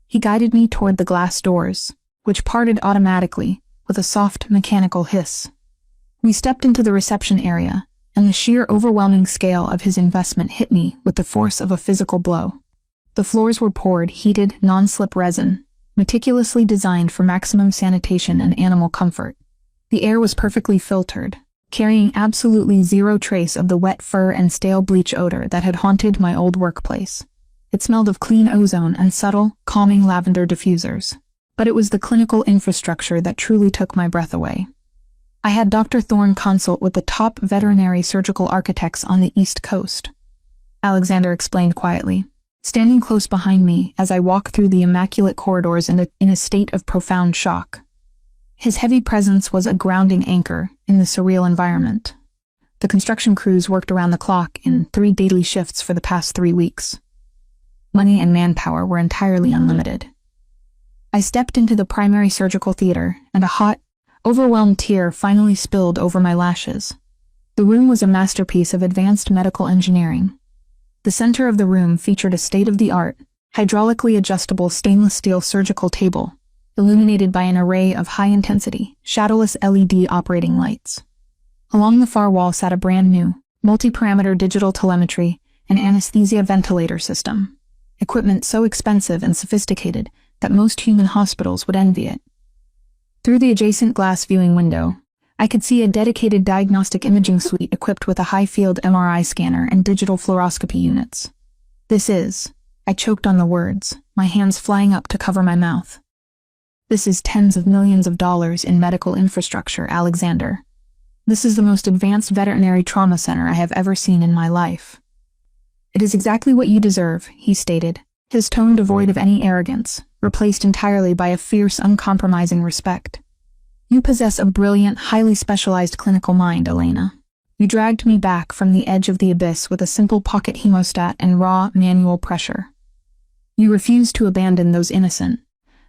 He guided me toward the glass doors, which parted automatically with a soft, mechanical hiss. We stepped into the reception area, and the sheer overwhelming scale of his investment hit me with the force of a physical blow. The floors were poured, heated, non-slip resin, meticulously designed for maximum sanitation and animal comfort. The air was perfectly filtered, carrying absolutely zero trace of the wet fur and stale bleach odor that had haunted my old workplace. It smelled of clean ozone and subtle, calming lavender diffusers. But it was the clinical infrastructure that truly took my breath away. I had Dr. Thorne consult with the top veterinary surgical architects on the East Coast, Alexander explained quietly, standing close behind me as I walked through the immaculate corridors in a state of profound shock. His heavy presence was a grounding anchor in the surreal environment. The construction crews worked around the clock in 3 daily shifts for the past 3 weeks. Money and manpower were entirely unlimited. I stepped into the primary surgical theater, and a hot, overwhelmed tear finally spilled over my lashes. The room was a masterpiece of advanced medical engineering. The center of the room featured a state-of-the-art, hydraulically adjustable stainless steel surgical table, illuminated by an array of high-intensity, shadowless LED operating lights. Along the far wall sat a brand-new, multi-parameter digital telemetry and anesthesia ventilator system, equipment so expensive and sophisticated that most human hospitals would envy it. Through the adjacent glass viewing window, I could see a dedicated diagnostic imaging suite equipped with a high-field MRI scanner and digital fluoroscopy units. I choked on the words, my hands flying up to cover my mouth. "This is tens of millions of dollars in medical infrastructure, Alexander. This is the most advanced veterinary trauma center I have ever seen in my life." "It is exactly what you deserve," he stated, his tone devoid of any arrogance, replaced entirely by a fierce, uncompromising respect. "You possess a brilliant, highly specialized clinical mind, Elena. You dragged me back from the edge of the abyss with a simple pocket hemostat and raw, manual pressure. You refused to abandon those innocent,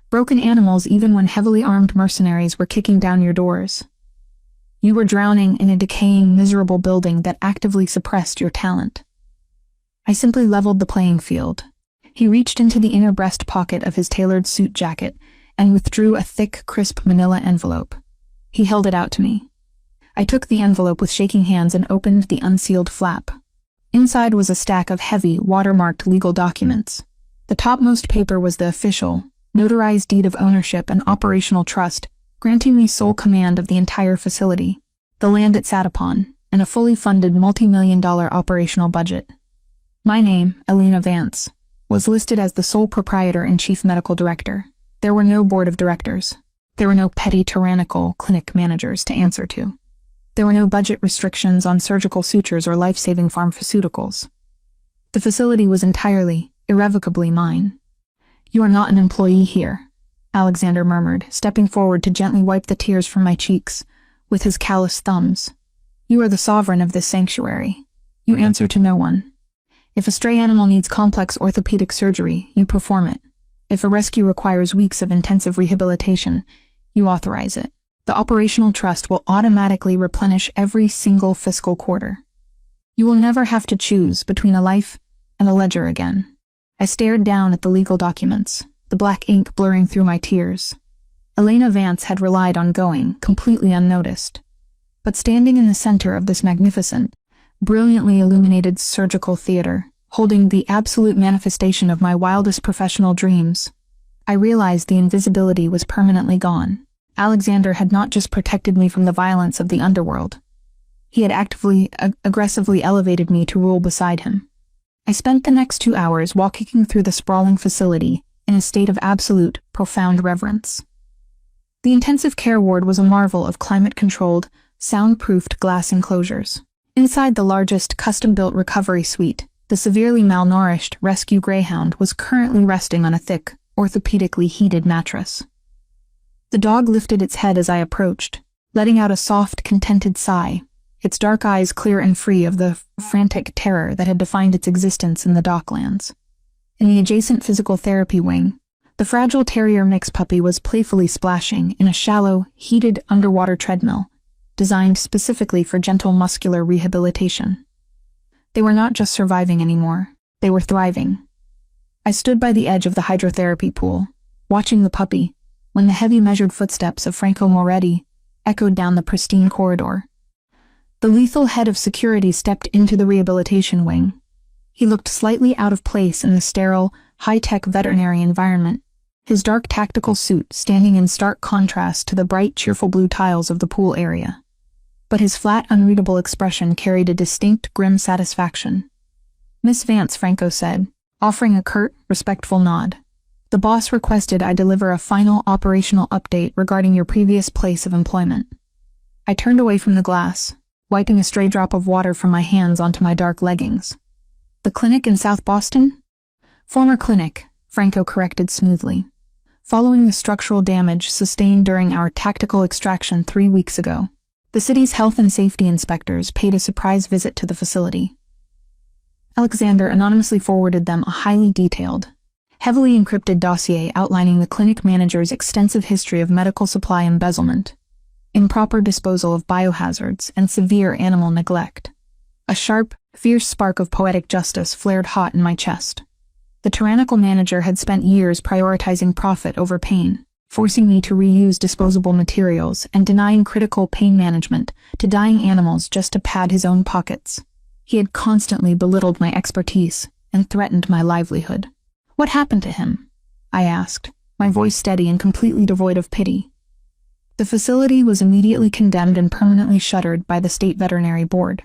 broken animals even when heavily armed mercenaries were kicking down your doors. You were drowning in a decaying, miserable building that actively suppressed your talent. I simply leveled the playing field." He reached into the inner breast pocket of his tailored suit jacket and withdrew a thick, crisp manila envelope. He held it out to me. I took the envelope with shaking hands and opened the unsealed flap. Inside was a stack of heavy, watermarked legal documents. The topmost paper was the official, notarized deed of ownership and operational trust, granting me sole command of the entire facility, the land it sat upon, and a fully funded multi-million-dollar operational budget. My name, Elena Vance, was listed as the sole proprietor and chief medical director. There were no board of directors. There were no petty tyrannical clinic managers to answer to. There were no budget restrictions on surgical sutures or life-saving pharmaceuticals. The facility was entirely, irrevocably mine. "You are not an employee here," Alexander murmured, stepping forward to gently wipe the tears from my cheeks with his calloused thumbs. "You are the sovereign of this sanctuary. You answer to no one. If a stray animal needs complex orthopedic surgery, you perform it. If a rescue requires weeks of intensive rehabilitation, you authorize it. The operational trust will automatically replenish every single fiscal quarter. You will never have to choose between a life and a ledger again." I stared down at the legal documents, the black ink blurring through my tears. Elena Vance had relied on going, completely unnoticed. But standing in the center of this magnificent, brilliantly illuminated surgical theater, holding the absolute manifestation of my wildest professional dreams, I realized the invisibility was permanently gone. Alexander had not just protected me from the violence of the underworld. He had actively, aggressively elevated me to rule beside him. I spent the next 2 hours walking through the sprawling facility in a state of absolute, profound reverence. The intensive care ward was a marvel of climate-controlled, soundproofed glass enclosures. Inside the largest, custom-built recovery suite, the severely malnourished rescue greyhound was currently resting on a thick, orthopedically heated mattress. The dog lifted its head as I approached, letting out a soft, contented sigh, its dark eyes clear and free of the frantic terror that had defined its existence in the docklands. In the adjacent physical therapy wing, the fragile terrier mix puppy was playfully splashing in a shallow, heated underwater treadmill, designed specifically for gentle muscular rehabilitation. They were not just surviving anymore, they were thriving. I stood by the edge of the hydrotherapy pool, watching the puppy, when the heavy measured footsteps of Franco Moretti echoed down the pristine corridor. The lethal head of security stepped into the rehabilitation wing. He looked slightly out of place in the sterile, high-tech veterinary environment, his dark tactical suit standing in stark contrast to the bright, cheerful blue tiles of the pool area. But his flat, unreadable expression carried a distinct, grim satisfaction. "Miss Vance," Franco said, offering a curt, respectful nod. "The boss requested I deliver a final operational update regarding your previous place of employment." I turned away from the glass, wiping a stray drop of water from my hands onto my dark leggings. "The clinic in South Boston?" "Former clinic," Franco corrected smoothly. "Following the structural damage sustained during our tactical extraction 3 weeks ago, the city's health and safety inspectors paid a surprise visit to the facility." Alexander anonymously forwarded them a highly detailed, heavily encrypted dossier outlining the clinic manager's extensive history of medical supply embezzlement, improper disposal of biohazards, and severe animal neglect. A sharp, fierce spark of poetic justice flared hot in my chest. The tyrannical manager had spent years prioritizing profit over pain, forcing me to reuse disposable materials and denying critical pain management to dying animals just to pad his own pockets. He had constantly belittled my expertise and threatened my livelihood. "What happened to him?" I asked, my voice steady and completely devoid of pity. "The facility was immediately condemned and permanently shuttered by the State Veterinary Board,"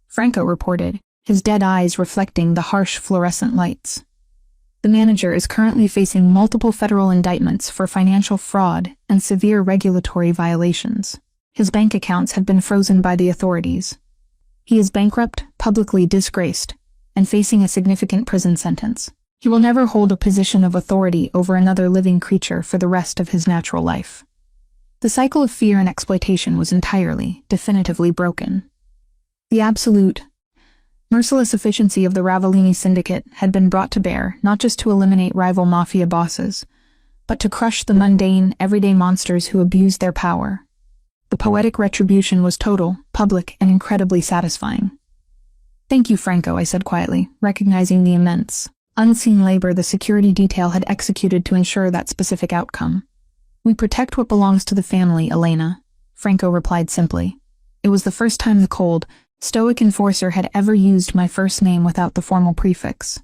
Franco reported, his dead eyes reflecting the harsh fluorescent lights. "The manager is currently facing multiple federal indictments for financial fraud and severe regulatory violations. His bank accounts have been frozen by the authorities. He is bankrupt, publicly disgraced, and facing a significant prison sentence. He will never hold a position of authority over another living creature for the rest of his natural life." The cycle of fear and exploitation was entirely, definitively broken. The absolute, merciless efficiency of the Ravellini syndicate had been brought to bear not just to eliminate rival mafia bosses, but to crush the mundane, everyday monsters who abused their power. The poetic retribution was total, public, and incredibly satisfying. "Thank you, Franco," I said quietly, recognizing the immense, unseen labor the security detail had executed to ensure that specific outcome. "We protect what belongs to the family, Elena," Franco replied simply. It was the first time the cold, stoic enforcer had ever used my first name without the formal prefix.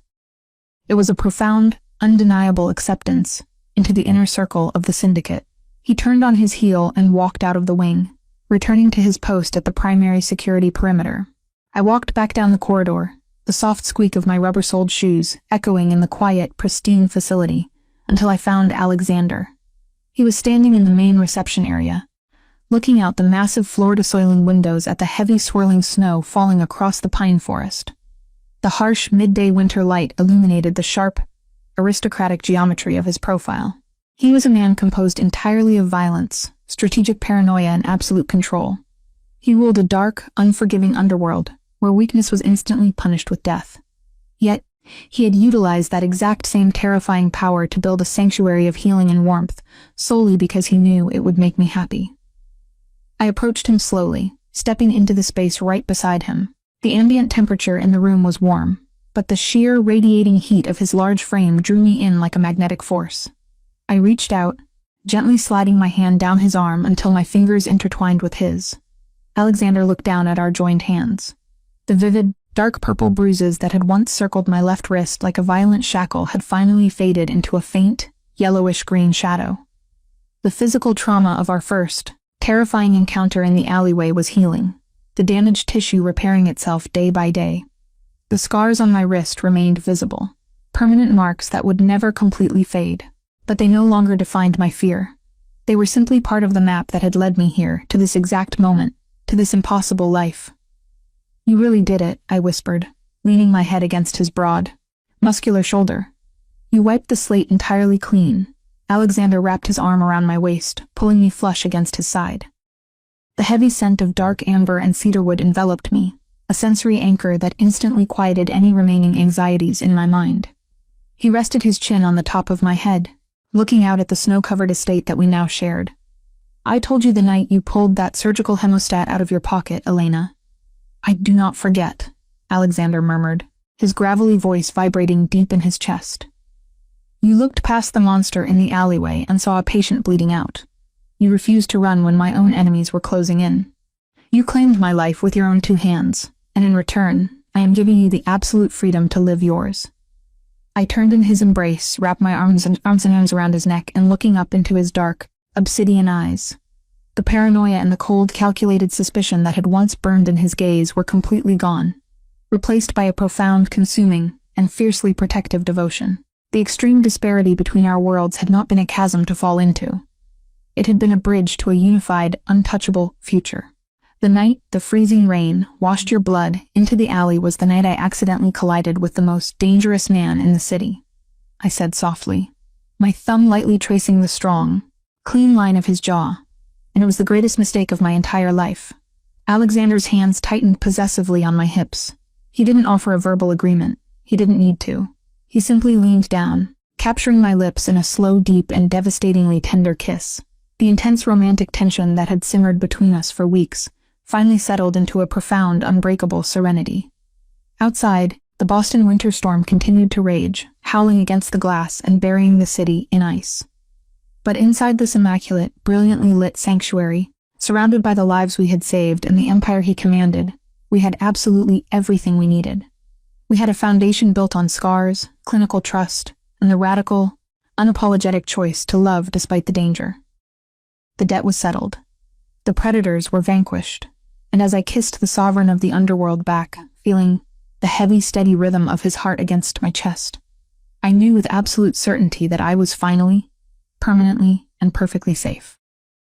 It was a profound, undeniable acceptance into the inner circle of the syndicate. He turned on his heel and walked out of the wing, returning to his post at the primary security perimeter. I walked back down the corridor, the soft squeak of my rubber-soled shoes echoing in the quiet, pristine facility, until I found Alexander. He was standing in the main reception area, looking out the massive floor-to-ceiling windows at the heavy swirling snow falling across the pine forest. The harsh midday winter light illuminated the sharp, aristocratic geometry of his profile. He was a man composed entirely of violence, strategic paranoia, and absolute control. He ruled a dark, unforgiving underworld, where weakness was instantly punished with death. Yet, he had utilized that exact same terrifying power to build a sanctuary of healing and warmth, solely because he knew it would make me happy. I approached him slowly, stepping into the space right beside him. The ambient temperature in the room was warm, but the sheer radiating heat of his large frame drew me in like a magnetic force. I reached out, gently sliding my hand down his arm until my fingers intertwined with his. Alexander looked down at our joined hands. The vivid, dark purple bruises that had once circled my left wrist like a violent shackle had finally faded into a faint, yellowish-green shadow. The physical trauma of our first, terrifying encounter in the alleyway was healing, the damaged tissue repairing itself day by day. The scars on my wrist remained visible, permanent marks that would never completely fade, but they no longer defined my fear. They were simply part of the map that had led me here, to this exact moment, to this impossible life. "You really did it," I whispered, leaning my head against his broad, muscular shoulder. "You wiped the slate entirely clean." Alexander wrapped his arm around my waist, pulling me flush against his side. The heavy scent of dark amber and cedarwood enveloped me, a sensory anchor that instantly quieted any remaining anxieties in my mind. He rested his chin on the top of my head, looking out at the snow-covered estate that we now shared. "I told you the night you pulled that surgical hemostat out of your pocket, Elena." "I do not forget," Alexander murmured, his gravelly voice vibrating deep in his chest. "You looked past the monster in the alleyway and saw a patient bleeding out. You refused to run when my own enemies were closing in. You claimed my life with your own two hands, and in return, I am giving you the absolute freedom to live yours." I turned in his embrace, wrapped my arms and hands around his neck, and looking up into his dark, obsidian eyes. The paranoia and the cold, calculated suspicion that had once burned in his gaze were completely gone, replaced by a profound, consuming, and fiercely protective devotion. The extreme disparity between our worlds had not been a chasm to fall into. It had been a bridge to a unified, untouchable future. The night the freezing rain washed your blood into the alley was the night I accidentally collided with the most dangerous man in the city, I said softly, my thumb lightly tracing the strong, clean line of his jaw, and it was the greatest mistake of my entire life. Alexander's hands tightened possessively on my hips. He didn't offer a verbal agreement. He didn't need to. He simply leaned down, capturing my lips in a slow, deep, and devastatingly tender kiss. The intense romantic tension that had simmered between us for weeks finally settled into a profound, unbreakable serenity. Outside, the Boston winter storm continued to rage, howling against the glass and burying the city in ice. But inside this immaculate, brilliantly lit sanctuary, surrounded by the lives we had saved and the empire he commanded, we had absolutely everything we needed. We had a foundation built on scars, clinical trust, and the radical, unapologetic choice to love despite the danger. The debt was settled. The predators were vanquished, and as I kissed the sovereign of the underworld back, feeling the heavy, steady rhythm of his heart against my chest, I knew with absolute certainty that I was finally, permanently, and perfectly safe.